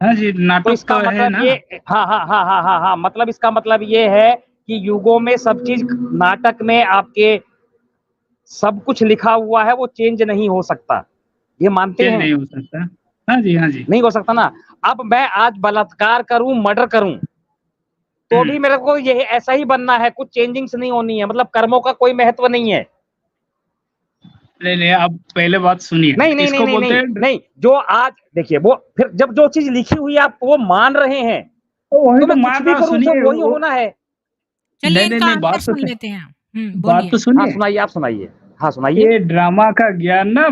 हाँ जी, तो नाटक इसका तो है मतलब ना। ये, हाँ हाँ हाँ हाँ हाँ हाँ, मतलब इसका मतलब ये है कि युगों में सब चीज, नाटक में आपके सब कुछ लिखा हुआ है, वो चेंज नहीं हो सकता, ये मानते चेंज हैं? नहीं हो सकता। हाँ जी, हाँ जी। नहीं हो सकता ना। अब मैं आज बलात्कार करूं, मर्डर करूं, तो भी मेरे को ये ऐसा ही बनना है, कुछ चेंजिंग्स नहीं होनी है, मतलब कर्मों का कोई महत्व नहीं है। नहीं नहीं, आप पहले बात सुनिए, नहीं नहीं नहीं इसको नहीं बोलते नहीं हैं। नहीं, जो आज देखिए, वो फिर जब जो चीज लिखी हुई है आप वो मान रहे हैं, तो वही तो तो मैं कुछ मान भी रहा हूँ, करूं तो सुनिए वही होना है। चलिए नहीं नहीं इनका नहीं, आंसर सुन लेते हैं। बात तो बोलिए। हाँ सुनिए। सुनाइए, आप सुनाइए, हाँ सुनाइए। ये ड्रामा का ज्ञान ना,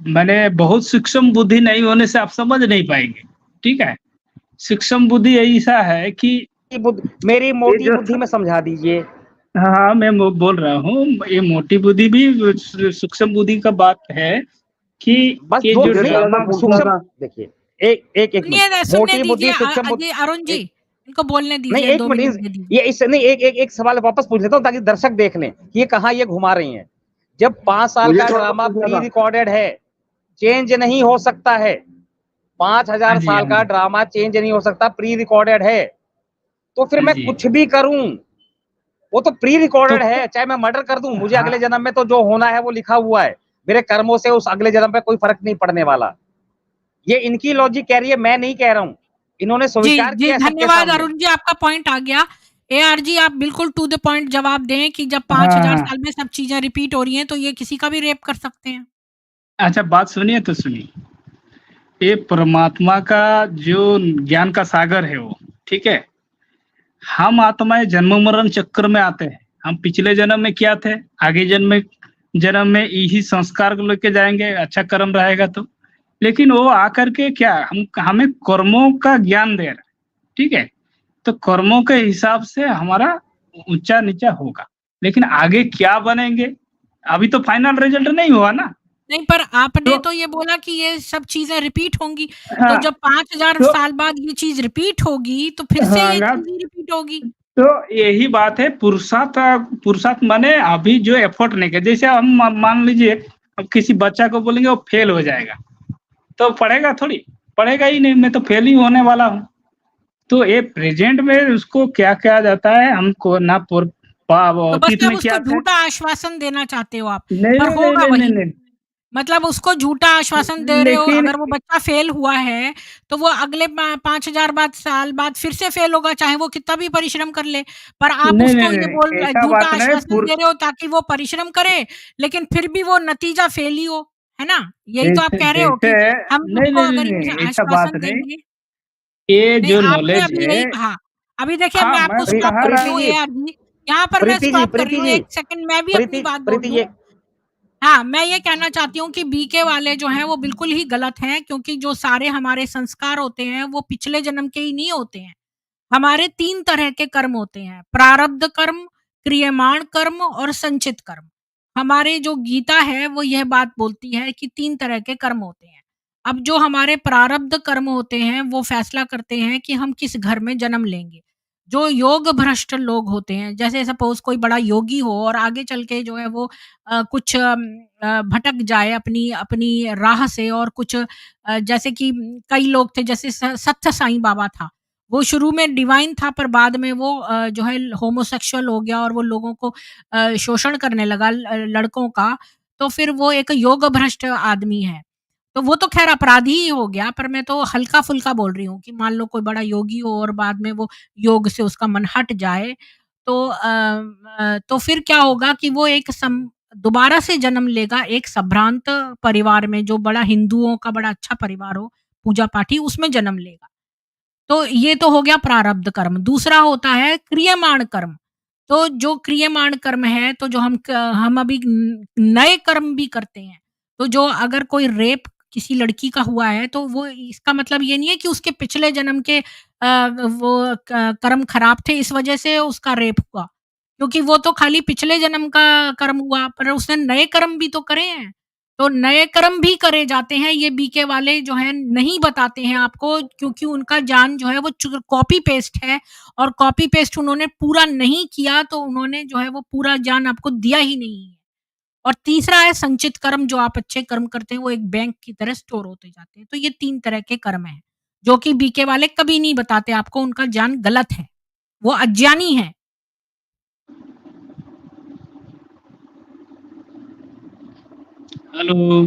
मैंने बहुत सूक्ष्म बुद्धि नहीं होने से आप समझ नहीं पाएंगे। ठीक है, सूक्ष्म बुद्धि ऐसा है कि मेरी ये मोटी जो बुद्धि में समझा दीजिए। हाँ, मैं बोल रहा हूँ, ये मोटी बुद्धि भी सूक्ष्म बुद्धि का बात है कि बस ये जो जो ड्रामा सूक्ष्म, देखिए, एक मिनट, सुनने मोटी दीजिए बुद्धि, सूक्ष्म बुद्धि। अजय अरुण जी, एक, इनको बोलने नहीं दीजिए, एक 2 मिनट, मिनट दे दीजिए। ये इस नहीं, एक सवाल वापस पूछ लेता हूँ ताकि दर्शक देख लें कि ये कहाँ ये घुमा रही हैं। जब 5 साल का ड्रामा प्री रिकॉर्डेड है, चेंज नहीं हो सकता है। हाँ 5000 जी, साल हाँ का जी, ड्रामा चेंज नहीं हो सकता, प्री रिकॉर्डेड है। तो फिर हाँ मैं जी। कुछ भी करूं, वो तो प्री तो रिकॉर्डेड है, चाहे मैं मर्डर कर दूं, मुझे हाँ, अगले जन्म में तो जो होना है वो लिखा हुआ है। मेरे कर्मों से उस अगले जन्म पे कोई फर्क नहीं पड़ने वाला। ये इनकी लॉजिक कह रही है, मैं नहीं कह रहा हूं, इन्होंने जी, स्वीकार जी, किया है सबके धन्यवाद सामने। अरुण जी, आपका पॉइंट आ गया। एआर जी, आप बिल्कुल टू द पॉइंट जवाब दें कि जब हाँ 5000 हाँ। साल में सब चीज़ें रिपीट हो रही हैं, तो ये किसी का भी रेप कर सकते हैं। अच्छा, बात सुनिए तो सुनिए। ये परमात्मा का जो ज्ञान का सागर है वो, ठीक है। हम आत्माएं जन्म मरण चक्र में आते हैं। हम पिछले जन्म में क्या थे, आगे जन्म में यही संस्कार को लेके जाएंगे, अच्छा कर्म रहेगा तो। लेकिन वो आकर के क्या, हम हमें कर्मों का ज्ञान दे रहा है। ठीक है, तो कर्मों के हिसाब से हमारा ऊंचा नीचा होगा, लेकिन आगे क्या बनेंगे अभी तो फाइनल रिजल्ट नहीं हुआ ना। नहीं, पर आपने तो तो ये बोला कि ये सब चीज़ें रिपीट होंगी, तो हाँ, जब 5000 तो साल बाद ये चीज़ रिपीट होगी, तो फिर से ये हाँ, चीज़ ही रिपीट होगी। तो यही बात है, पुरुषार्थ माने अभी जो एफर्ट नहीं किया। जैसे हम मान लीजिए, अब किसी बच्चा को बोलेंगे वो फेल हो जाएगा, तो पढ़ेगा थोड़ी, पढ़ेगा ही नहीं, मैं तो फेल ही होने वाला हूँ। तो ये प्रेजेंट में उसको क्या कहा जाता है, हमको ना तो बस अतीत आप में उसको क्या थे। झूठा आश्वासन देना चाहते हो आप, नहीं पर नहीं नहीं होगा नहीं नहीं वही। नहीं। मतलब उसको झूठा आश्वासन दे रहे हो, लेकिन अगर वो बच्चा फेल हुआ है, तो वो अगले 5000 साल बाद फिर से फेल होगा, चाहे वो कितना भी परिश्रम कर ले। पर आप नहीं नहीं उसको ये नहीं, ऐसा झूठा बात नहीं। आश्वासन दे रहे हो ताकि वो परिश्रम करे, लेकिन फिर भी वो नतीजा फेल ही हो, है ना? यही तो आप जैसे कह रहे हो जैसे कि हम नहीं तुमको नहीं नहीं अगर ये नहीं, ऐसा बात आश्वासन नहीं। देंगे। ये नहीं, जो आपने नॉलेज अभी है। यही कहा। अभी देखिए हाँ मैं मैं आपको तो प्री- स्टॉप कह कर रहा रही हूँ प्रीति जी, AR जी, यहाँ पर मैं प्रीति जी, स्टॉप कर रही प्रीति हूँ, जी, 1 सेकंड मैं भी अपनी बात बोल प्रीति दूँ। ये, हाँ, मैं ये कहना चाहती हूँ कि बीके वाले जो हैं वो बिल्कुल ही गलत हैं, क्योंकि जो सारे हमारे संस्कार होते हैं वो पिछले जन्म के ही नहीं होते हैं। हमारे 3 तरह के कर्म होते हैं, प्रारब्ध कर्म, क्रियमाण कर्म और संचित कर्म। हमारे जो गीता है वो यह बात बोलती है कि 3 तरह के कर्म होते हैं। अब जो हमारे प्रारब्ध कर्म होते हैं वो फैसला करते हैं कि हम किस घर में जन्म लेंगे। जो योग भ्रष्ट लोग होते हैं, जैसे सपोज़ कोई बड़ा योगी हो और आगे चल के जो है वो कुछ भटक जाए अपनी अपनी राह से, और कुछ जैसे कि कई लोग थे, जैसे सत्य साईं बाबा था। वो शुरू में डिवाइन था, पर बाद में वो जो है होमोसेक्सुअल हो गया और वो लोगों को शोषण करने लगा लड़कों का, तो फिर वो एक योग भ्रष्ट आदमी है। तो वो तो ख़ैर अपराधी ही हो गया, पर मैं तो हल्का-फुल्का बोल रही हूँ कि मान लो कोई बड़ा योगी हो और बाद में वो योग से उसका मन हट जाए, तो तो फिर क्या होगा कि वो एक दोबारा से जन्म लेगा एक संभ्रांत परिवार में, जो बड़ा हिंदुओं का बड़ा अच्छा परिवार हो, पूजा-पाठी, उसमें जन्म लेगा। तो ये तो हो गया प्रारब्ध कर्म। दूसरा होता है क्रियमाण कर्म। तो जो क्रियमाण कर्म है, तो जो हम अभी नए कर्म भी करते हैं। तो जो अगर कोई रेप किसी लड़की का हुआ है, तो वो इसका मतलब ये नहीं है कि उसके पिछले जन्म के वो कर्म खराब थे, इस वजह से उसका रेप हुआ। क्योंकि वो तो खाली पिछले जन्म का कर्म हुआ, पर उसने नए कर्म भी तो करे हैं। तो नए कर्म भी करे जाते हैं, ये बीके वाले जो हैं नहीं बताते हैं आपको, क्योंकि उनका ज्ञान जो है वो कॉपी पेस्ट है, और कॉपी पेस्ट उन्होंने पूरा नहीं किया, तो उन्होंने जो है वो पूरा ज्ञान आपको दिया ही नहीं है। और तीसरा है संचित कर्म, जो आप अच्छे कर्म करते हैं वो एक बैंक की तरह स्टोर होते जाते हैं। तो ये 3 तरह के कर्म हैं, जो कि बीके वाले कभी नहीं बताते आपको, उनका ज्ञान गलत है, वो अज्ञानी हैं। हेलो।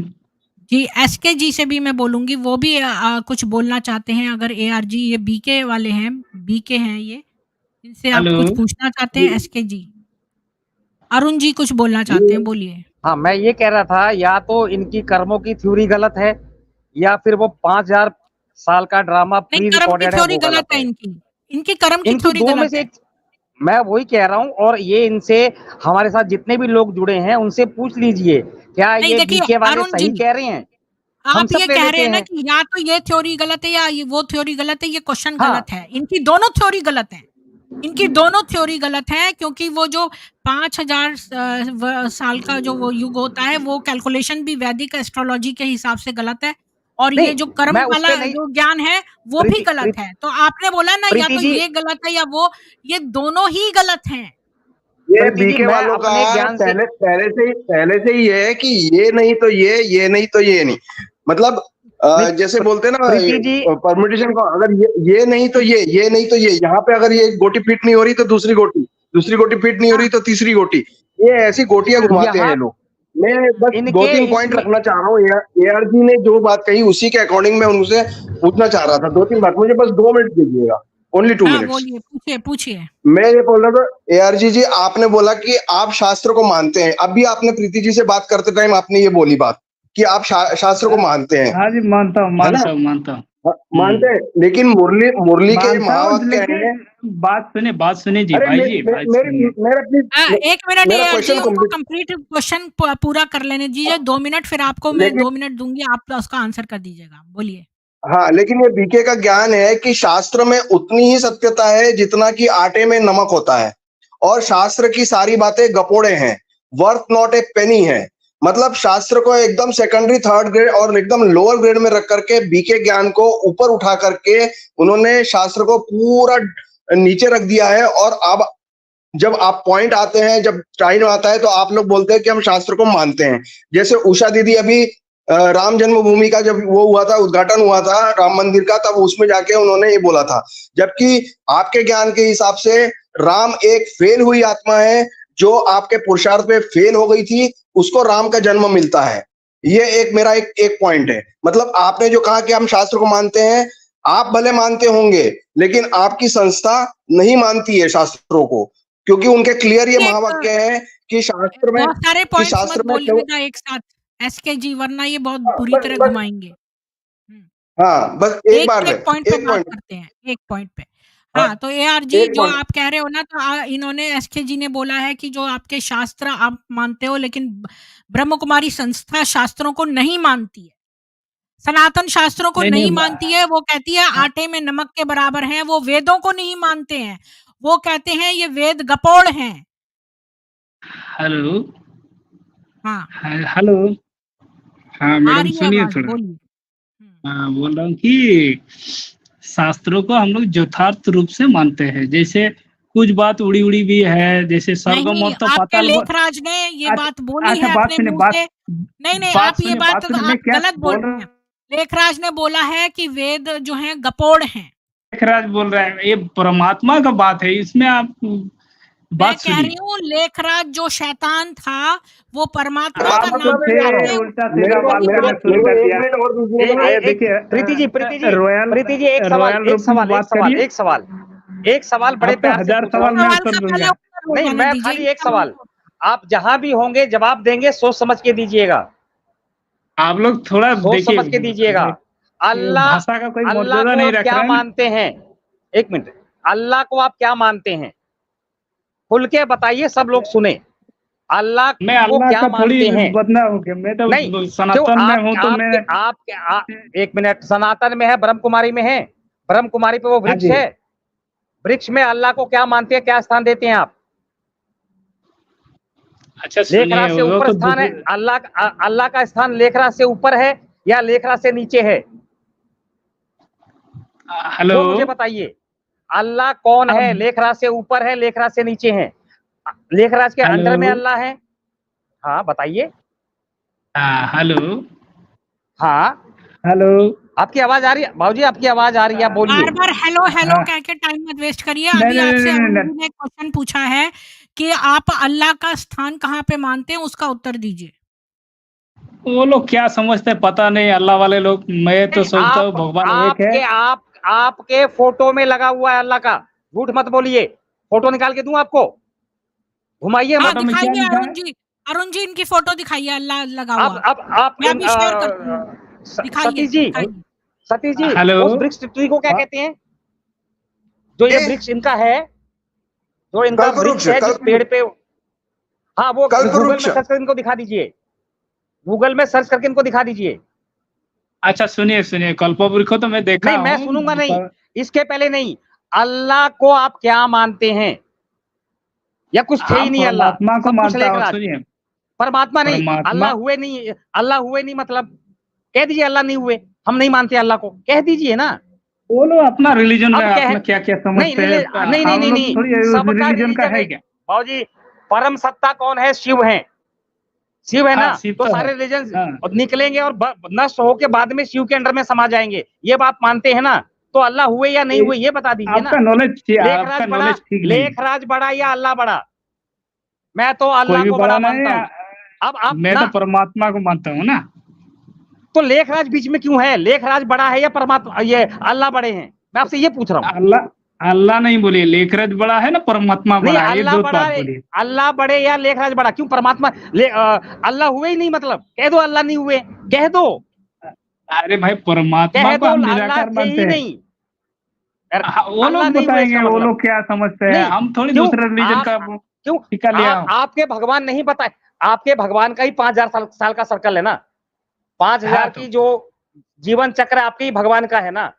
जी, एसके जी से भी मैं बोलूँगी, वो भी कुछ बोलना चाहते हैं, अगर एआर जी, ये बीके वाले हैं, बीके हैं ये, इनसे आप हेलो। कुछ पूछना चाहते हैं एसके जी? अरुण जी कुछ बोलना चाहते हैं, जी। बोलिए। हाँ, मैं ये कह रहा था, या तो इनकी कर्मों की थ्योरी गलत है, या फिर वो 5000 साल का ड्रामा नहीं, प्री कर्म की रिकॉर्डेड है, थ्योरी वो गलत गलत है है। इनकी। इनकी कर्म की इनकी थ्योरी 2 में गलत से है। एक, मैं वही कह रहा हूँ, और ये इनसे हमारे साथ जितने भी लोग जुड़े हैं, उनसे पूछ लीजिए, क्या नहीं ये देखिए बीके वाले अरुण जी, सही कह रहे हैं? हम आप सब ये ले कह रहे लेते हैं ना हैं। कि या तो ये थ्योरी गलत है या ये वो थ्योरी गलत है, ये क्वेश्चन हाँ, गलत है। इनकी दोनों थ्योरी गलत है। इनकी दोनों थ्योरी गलत है, क्योंकि वो जो 5000 साल का जो वो युग होता है, वो कैलकुलेशन भी वैदिक एस्ट्रोलॉजी के हिसाब से गलत है, और ये नहीं, जो कर्म मैं उस वाला पे नहीं, जो ज्ञान है वो भी प्रीति गलत है। तो आपने बोला ना या प्रीति तो जी, ये गलत है या वो, ये दोनों ही गलत हैं। ये प्रीति जी, बीके मैं वालों का अपने ज्ञान से, पहले से ही ये है कि ये नहीं तो ये नहीं तो ये नहीं। मतलब जैसे बोलते हैं प्रीति जी, ना परमुटेशन का, अगर ये नहीं तो ये नहीं तो ये, यहाँ पे अगर ये गोटी फिट नहीं हो रही तो दूसरी गोटी फिट नहीं हो हाँ, रही तो तीसरी गोटी, ये ऐसी गोटियां हाँ, घुमाते हैं यहाँ ये लोग। मैं बस दो इनके तीन पॉइंट इसमें, रखना चाह रहा हूँ। एआर जी ने जो बात कही उसी के अकॉर्डिंग मैं उनसे पूछना चाह रहा था, 2-3 बात। मुझे बस 2 मिनट दीजिएगा, ओनली 2 हाँ, मिनट्स। बोलिए, पूछिए, पूछिए। मैं ये बोल रहा था एआरजी जी, आपने बोला कि आप शास्त्र को मानते हैं। अभी आपने प्रीति जी से बात करते टाइम आपने ये बोली बात कि आप शास्त्र को मानते हैं, हाँ जी, मानता हूँ है ना? मानता हूँ। मानता हूँ। हाँ, मानते हैं, लेकिन मुरली के मानता हूँ, महावाक्य है। लेकिन बात सुने जी, अरे भाई जी, बात सुनिए। मेरा प्लीज, 1 मिनट मेरा एआर जी, क्वेश्चन उनको कंप्लीट। कंप्लीट क्वेश्चन पूरा कर लेने दीजिए। 2 मिनट, फिर आपको मैं लेकिन 2 मिनट दूँगी, आप उसका आंसर कर दीजिएगा। बोलिए। हाँ, लेकिन ये बीके का ज्ञान है कि शास्त्र में उतनी ही सत्यता है जितना कि आटे में नमक होता है, और शास्त्र की सारी बातें गपोड़े हैं, वर्थ नॉट ए पेनी है। मतलब शास्त्र को एकदम सेकेंडरी, थर्ड ग्रेड और एकदम लोअर ग्रेड में रख करके बीके ज्ञान को ऊपर उठा करके उन्होंने शास्त्र को पूरा नीचे रख दिया है। और अब जब आप पॉइंट आते हैं, जब टाइम आता है, तो आप लोग बोलते हैं कि हम शास्त्र को मानते हैं। जैसे उषा दीदी अभी राम जन्मभूमि का जब वो हुआ था, उद्घाटन हुआ था राम मंदिर का, तब उसमें जाके उन्होंने ये बोला था। जबकि आपके ज्ञान के हिसाब से राम एक फेल हुई आत्मा है, जो आपके पुरुषार्थ पे फेल हो गई थी, उसको राम का जन्म मिलता है। ये एक मेरा एक पॉइंट है। मतलब आपने जो कहा कि हम शास्त्र को मानते हैं, आप भले मानते होंगे, लेकिन आपकी संस्था नहीं मानती है शास्त्रों को, क्योंकि उनके क्लियर ये एक महावाक्य है कि शास्त्र में, बहुत सारे कि पॉइंट्स मत शास्त्र में केवल, बोलिएगा एक साथ एसके जी, वरना ये बहुत हाँ, बुरी बस तरह बस घुमाएँगे। हुँ। हाँ, बस एक बार एक में एक पॉइंट पे एक बात पॉइंट। करते हैं, एक पॉइंट पे। हाँ, तो AR जी एक जो मिनट। आप कह रहे हो ना, तो इन्होंने SK जी ने बोला है कि जो आपके शास्त्र आप मानते हो, लेकिन ब्रह्म कुमारी संस्था शास्त्रों को नहीं मानती है, सनातन शास्त्रों को नहीं नहीं नहीं मानती है। वो कहती है आटे में नमक के बराबर हैं, वो वेदों को नहीं मानते हैं। वो कहते हैं ये वेद गपोड़ हैं। हेलो हाँ, हेलो। हाँ आ मैडम रही है सुनिए आवाज़, थोड़ा। बोलिए। हाँ बोल रहा हूँ कि शास्त्रों को हम लोग यथार्थ रूप से मानते हैं। जैसे कुछ बात उड़ी उड़ी भी है, जैसे स्वर्गम नहीं, और तो आपके पाताल। लेखराज ने ये अच्छा बात बोली अच्छा, है बात अपने सुनिए, मुँह बात से। नहीं, नहीं, बात आप ये सुनिए, बात बात सुनिए। आप मैं क्या गलत बोल बोल रहा रही हूँ? हैं। लेखराज ने बोला है कि वेद जो हैं गपोड़ हैं। लेखराज बोल रहे हैं, ये परमात्मा का बात है, इसमें आप मैं बात कह सुनिए। रही हूँ लेखराज जो शैतान था, वो परमात्मा आप का तो नाम मतलब है यार, लेके उल्टा मेरे सीधा को बात मेरे करना को शुरू मेरे को कर एक दिया। मिनट और दूसरे को आया देखिए, प्रीति जी एक सवाल, रॉयल रूप में बात करिए। एक सवाल बड़े आप तो प्यार से 1000 पूछ रहा सवाल हूँ। में सवाल उत्तर का पहले दूंगा। उत्तर हो नहीं, जाने मैं दीजिए। खाली एक सवाल, आप जहां भी होंगे जवाब देंगे सोच समझ के दीजिएगा, आप लोग थोड़ा सोच देखिए, समझ के दीजिएगा। अल्लाह, भाषा का कोई अल्लाह मर्यादा को नहीं आप रख क्या रहे हैं ना। मानते हैं? एक मिनट, अल्लाह को आप क्या मानते हैं? खुल के बताइए, सब लोग सुने। अल्लाह मैं को अल्लाह क्या का थोड़ी मानते हैं? बदनाम हो गया, मैं नहीं, तो क्यों सनातन में हूँ, तो मैं। एक मिनट, सनातन में है, ब्रह्म कुमारी में है, ब्रह्म कुमारी पे वो हाँ वृक्ष जी। है, वृक्ष में अल्लाह को क्या मानते हैं, क्या स्थान देते हैं आप? अच्छा सुनिए, लेखराज से वो ऊपर तो स्थान है, अल्लाह का स्थान लेखराज से ऊपर है या लेखराज से नीचे है? हेलो। वो मुझे बताइए। अल्लाह कौन है? अब लेखराज से ऊपर है, लेखराज से नीचे है? लेखराज के अंडर में हेलो। अल्लाह है? हाँ बताइए। हेलो। हाँ, हेलो। आपकी आवाज आ रही है बाबूजी, आपकी आवाज आ रही है, आप बोलिए। बार-बार हेलो, हेलो हाँ, कह के टाइम मत वेस्ट करिए। नहीं अभी नहीं नहीं आपसे नहीं अरुण नहीं, जी ने एक क्वेश्चन पूछा है कि आप अल्लाह का स्थान कहाँ पे मानते हैं, उसका उत्तर दीजिए। वो लोग क्या समझते हैं पता नहीं, अल्लाह वाले लोग। मैं तो नहीं, सोचता हूँ भगवान एक है। आपके फोटो में लगा हुआ है अल्लाह का, झूठ मत बोलिए। फोटो निकाल के दूं आपको? घुमाइए हाँ, मत। फोटो में क्या दिखाइए लिखा है? अरुण जी। अरुण जी इनकी फ़ोटो दिखाइए अल्लाह लगा अब हुआ। अब आप मैं अभी शेयर करती हूँ। दिखाइए, सतीश जी, दिखाइए। सतीश जी, हेलो। उस वृक्ष ट्री को क्या हाँ, कहते हैं? जो ये ये वृक्ष इनका है, जो इनका कल्प वृक्ष वृक्ष, है जिस पेड़ पे, हाँ वो कल्प गूगल में वृक्ष। सर्च करके इनको दिखा दीजिए, गूगल में सर्च करके इनको दिखा दीजिए। अच्छा सुनिए सुनिए, कल्पवृक्ष को तो मैं देखा नहीं, मैं हूँ सुनूंगा नहीं, इसके पहले नहीं। अल्लाह को आप क्या मानते हैं? या कुछ थे ही हम नहीं अल्लाह, परमात्मा को सब कुछ मानता हूँ। लेखराज? सुनिए, परमात्मा नहीं, परमात्मा। अल्लाह हुए नहीं, अल्लाह हुए नहीं मतलब कह दीजिए अल्लाह नहीं हुए, हम नहीं मानते अल्लाह को, कह दीजिए ना। वो लोग अपना रिलीजन में अब कह अपना क्या क्या नहीं, समझते हैं, नहीं नहीं हम नहीं लोग नहीं, थोड़ी उस सबका रिलीजन का रिलीजन है है क्या? बाबूजी। परम सत्ता कौन है? शिव है, शिव है हाँ, ना, शिव तो तो है। सारे रिलीजन हाँ, निकलेंगे और नष्ट होके बाद में शिव के अंडर में समा जाएंगे, ये बात मानते हैं ना? तो अल्लाह हुए या नहीं हुए ये बता दीजिए ना। आपका नॉलेज ठीक नहीं। लेखराज बड़ा या अल्लाह बड़ा? मैं तो कोई अल्लाह भी को बड़ा बड़ा नहीं। मानता हूं। अब आप मैं ना, तो परमात्मा को मानता हूँ ना। तो लेखराज बीच में क्यों है? लेखराज बड़ा है या परमात्मा, ये अल्लाह बड़े हैं? मैं आपसे ये पूछ रहा हूँ। अल्लाह अल्लाह नहीं बोलिए, लेखराज बड़ा है ना, परमात्मा नहीं, बड़ा है, ये अल्लाह दो बड़ा, बात बोलिए। अल्लाह बड़े या लेखराज बड़ा? क्यों परमात्मा अल्लाह हुए ही नहीं मतलब कह दो, अल्लाह नहीं हुए कह दो, अरे भाई, परमात्मा कह को दो हम अल्लाह निराकार थे मानते ही हैं। नहीं। यार, हाँ, वो अल्लाह लोग नहीं हुए बताएंगे इसका वो मतलब लोग क्या समझते हैं, नहीं। हम थोड़ी क्यों? दूसरे रिलीजन का क्यों टीका लिया हूं। आपके भगवान नहीं बताए? आपके भगवान का ही 5000 साल का सर्कल है ना, 5000 हाँ की तो जो जीवन चक्र आपके ही भगवान का है ना,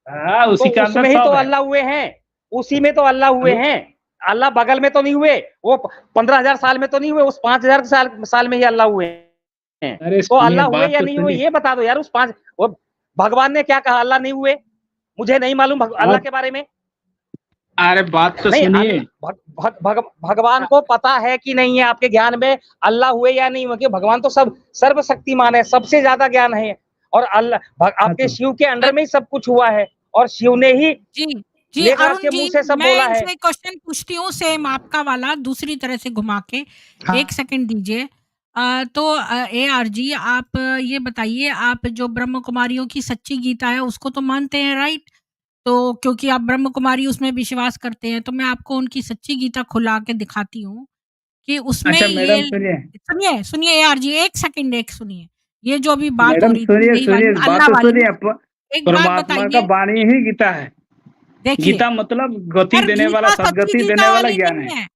हाँ, तो उसी के अंदर उसमें ही तो सब है। अल्लाह हुए हैं, उसी में तो अल्लाह हुए वो- हैं। अल्लाह बगल में तो नहीं हुए, वो 15,000 साल में तो नहीं हुए, उस 5000 साल में ही अल्लाह हुए हैं। अरे तो सुनिए, अल्लाह हुए बात या तो नहीं हुए सुनिए। ये बता दो यार। उस पांच, वो भगवान ने क्या कहा? अल्लाह नहीं हुए? मुझे नहीं मालूम अल्लाह बात के बारे में। अरे बात तो नहीं, सुनिए। भगवान को पता है कि नहीं है आपके ज्ञान में अल्लाह हुए या नहीं हुए? क्योंकि भगवान तो सब सर्वशक्तिमान है, सबसे ज्यादा ज्ञान है, और अल्लाह हाँ आपके तो शिव के अंडर में ही सब कुछ हुआ है, और शिव ने ही जी, जी, लेखराज अरुण के जी, मुंह से सब मैं बोला है। इनसे क्वेश्चन पूछती हूँ सेम आपका वाला दूसरी तरह से घुमा के। हाँ। 1 सेकंड दीजिए। तो AR जी आप ये बताइए, आप जो ब्रह्म कुमारियों की सच्ची गीता है उसको तो मानते हैं, राइट? तो क्योंकि आप ब्रह्म कुमारी उसमें विश्वास करते हैं, तो मैं आपको उनकी सच्ची गीता खुला के दिखाती हूँ कि उसमें अच्छा ये मैडम सुनिए, सुनिए, सुनिए AR जी 1 सेकंड एक सुनिए। ये जो अभी बात हो मैडम रही थी सुनिए यही सुनिए, वाली बात अल्लाह तो वाली, सुनिए। एक बात परमात्मा का बताइए। वाणी ही गीता है। देखिए गीता मतलब गति पर देने वाला, गीता सच्ची सदगति देने गीता वाला वाली ज्ञान नहीं है। है।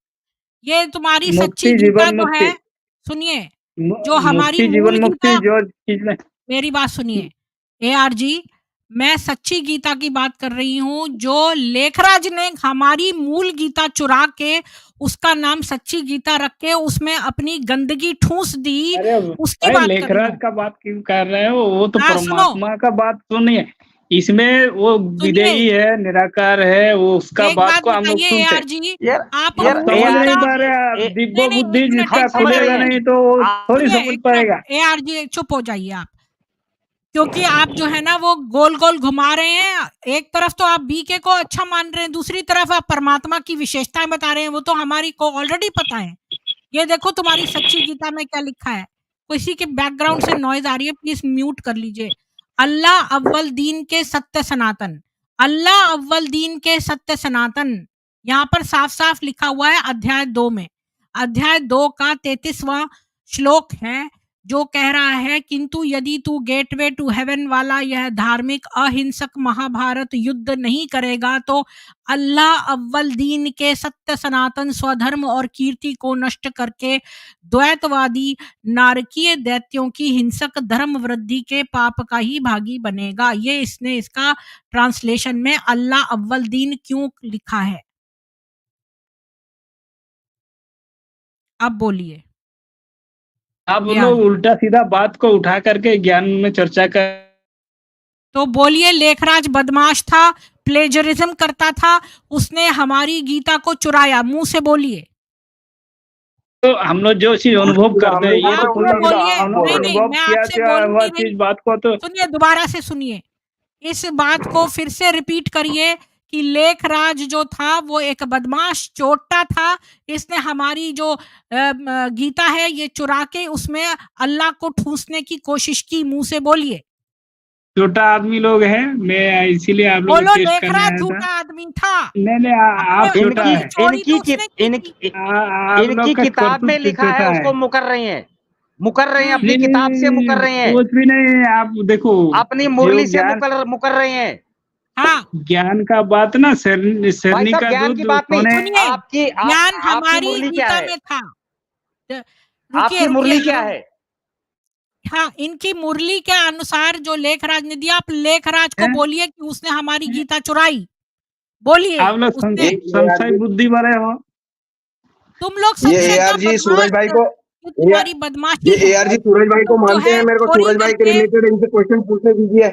ये तुम्हारी सच्ची मुक्ति गीता जीवन जो है, मुक्ति, सुनिए, जो हमारी मुक्ति मूल जीवन मुक्ति गीता, जो चीज में मेरी बात सुनिए AR जी, मैं सच्ची गीता की बात कर रही हूँ, जो लेखराज ने हमारी मूल गीता चुरा के उसका नाम सच्ची गीता रख के उसमें अपनी गंदगी ठूस दी, अरे उसकी भाई बात कर रही लेखराज हूँ। का बात क्यों कर रहे हो? वो तो हाँ, सुनो, परमात्मा का बात सुनिए, इसमें वो सुनिए, विदेही है, निराकार है, वो उसका एक बात बात को हम लोग बताइए सुनते AR हैं। जी, यार आप यार आप मूल समझ AR नहीं गीता, पा रहे, आप ए- दिव्य नहीं, बुद्धि 1 मिनट, जिसका हम समझ खुलेगा रहे हैं। नहीं तो वो थोड़ी सुनिए, समझ 1 पाएगा। मिनट AR जी, चुप हो जाइए आप। क्योंकि आप जो है ना वो गोल-गोल घुमा रहे हैं। एक तरफ तो आप बीके को अच्छा मान रहे हैं, दूसरी तरफ आप परमात्मा की विशेषताएँ बता रहे हैं, वो तो हमारी को ऑलरेडी पता है। ये देखो तुम्हारी सच्ची गीता में क्या लिखा है। किसी के बैकग्राउंड से नॉइज़ आ रही है, प्लीज़ म्यूट कर लीजिए। अल्लाह अव्वल दीन के सत्य सनातन, अल्लाह अव्वल दीन के सत्य सनातन, यहाँ पर साफ-साफ लिखा हुआ है अध्याय 2 में। अध्याय 2 का 33वां श्लोक है, जो कह रहा है, किंतु यदि तू गेटवे टू हेवन वाला यह धार्मिक अहिंसक महाभारत युद्ध नहीं करेगा तो अल्लाह अव्वल दीन के सत्य सनातन स्वधर्म और कीर्ति को नष्ट करके द्वैतवादी नारकीय दैत्यों की हिंसक धर्म वृद्धि के पाप का ही भागी बनेगा। ये इसने इसका ट्रांसलेशन में अल्लाह अव्वल दीन क्यों लिखा है? अब बोलिए। आप यार लोग उल्टा सीधा बात को उठा करके ज्ञान में चर्चा कर, तो बोलिए, लेखराज बदमाश था, प्लेजरिज्म करता था, उसने हमारी गीता को चुराया, मुंह से बोलिए। तो हम लोग जो चीज अनुभव करते हैं, ये आप तो वो बोलिए, हम लोग नहीं, अनुभव मैं किया आपसे क्या बोल हुआ नहीं रही। चीज बात को तो सुनिए, दोबारा से सुनिए। इस बात को फिर से रिपीट करिए कि लेखराज जो था वो एक बदमाश चोट्टा था। इसने हमारी जो गीता है ये चुरा के उसमें अल्लाह को ठूसने की कोशिश की, मुंह से बोलिए। छोटा आदमी लोग हैं, मैं इसीलिए आप लोग को बोलो, टेस्ट करने लेखराज आया था। झूठा आदमी था। नहीं, आप अपने छोटा अपनी है, चोरी तो इनकी उसने की थी। इनकी आप इनकी लोग का किताब में करतूत लिखा है, छोटा उसको मुकर रहे हैं, अपनी नहीं किताब से मुकर रहे हैं, कुछ भी नहीं। आप देखो, अपनी जो मुरली से ज्ञान मुकर रहे हैं। हाँ, ज्ञान का बात ना, भाई शेरनी साहब का ज्ञान दूध की बात नहीं, सोने सुनिए, ज्ञान आपकी हमारी मुरली क्या गीता है? में था। आपकी रुकिए, मुरली क्या रुकिए। है? हाँ, इनकी मुरली के अनुसार जो लेखराज ने दिया, आप लेखराज को हैं? बोलिए कि उसने हमारी गीता चुराई। बोलिए, आप लोग उसने, संशय बुद्धि वाले हो। तुम लोग ये संशय का AR जी सूरज भाई को, ये तुम्हारी बदमाशी ये है। AR जी सूरज भाई को तुम जो मानते है हैं, मेरे को चोरी सूरज भाई के करके रिलेटेड इनसे क्वेश्चन पूछने दीजिए।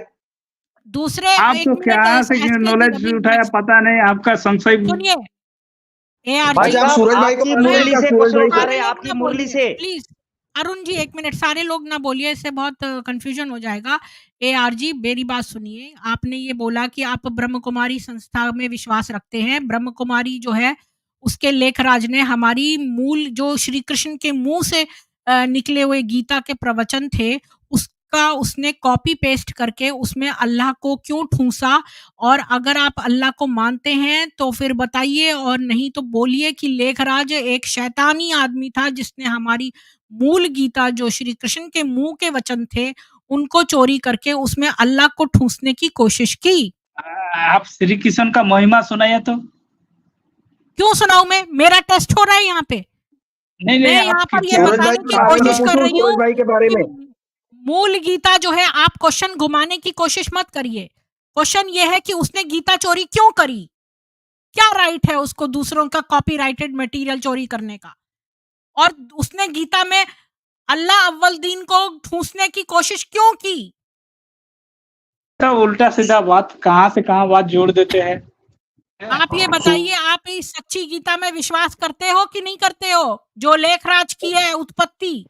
दूसरे, आप एक तो मिनट क्या से SK जी, नॉलेज अभी उठाया पता नहीं, आपका संशय सुनिए AR भाई जी, अच्छा, आप साहब सूरज भाई को आपकी मानते हैं मुरली क्या? से सूरज क्वेश्चन भाई उठा को रहे सारे हैं, लोग आपकी ना मुरली बोलिए से। प्लीज। अरुण जी, 1 मिनट, सारे लोग ना बोलिए, इससे बहुत कंफ्यूजन हो जाएगा। AR जी, मेरी बात सुनिए। आपने ये बोला कि आप ब्रह्म कुमारी संस्था में विश्वास रखते हैं। ब्रह्म कुमारी जो है उसके लेखराज ने हमारी मूल जो श्री कृष्ण के मुंह से निकले हुए गीता के प्रवचन थे, उसका उसने कॉपी पेस्ट करके उसमें अल्लाह को क्यों ठूसा? और अगर आप अल्लाह को मानते हैं तो फिर बताइए, और नहीं तो बोलिए कि लेखराज एक शैतानी आदमी था जिसने हमारी मूल गीता जो श्री कृष्ण के मुंह के वचन थे उनको चोरी करके उसमें अल्लाह को ठूसने की कोशिश की। आप श्री कृष्ण का महिमा सुनाइए तो। क्यों सुनाऊं मैं? मेरा टेस्ट हो रहा है यहाँ पे। नहीं मैं नहीं, यहाँ आपकी पर ये सूरज भाई बताने के की बारे में कोशिश कर पूछूं, रही सूरज हूँ भाई के बारे कि में। मूल गीता जो है, आप क्वेश्चन घुमाने की कोशिश मत करिए। क्वेश्चन ये है कि उसने गीता चोरी क्यों करी? क्या राइट है उसको दूसरों का कॉपीराइटेड मटेरियल चोरी करने का? और उसने गीता में अल्लाह अव्वल दीन को ठूसने की कोशिश क्यों की? तो उल्टा सीधा बात कहाँ से कहाँ बात जोड़ देते हैं। आप ये बताइए, आप इस सच्ची गीता में विश्वास करते हो कि नहीं करते हो, जो लेखराज की है उत्पत्ति?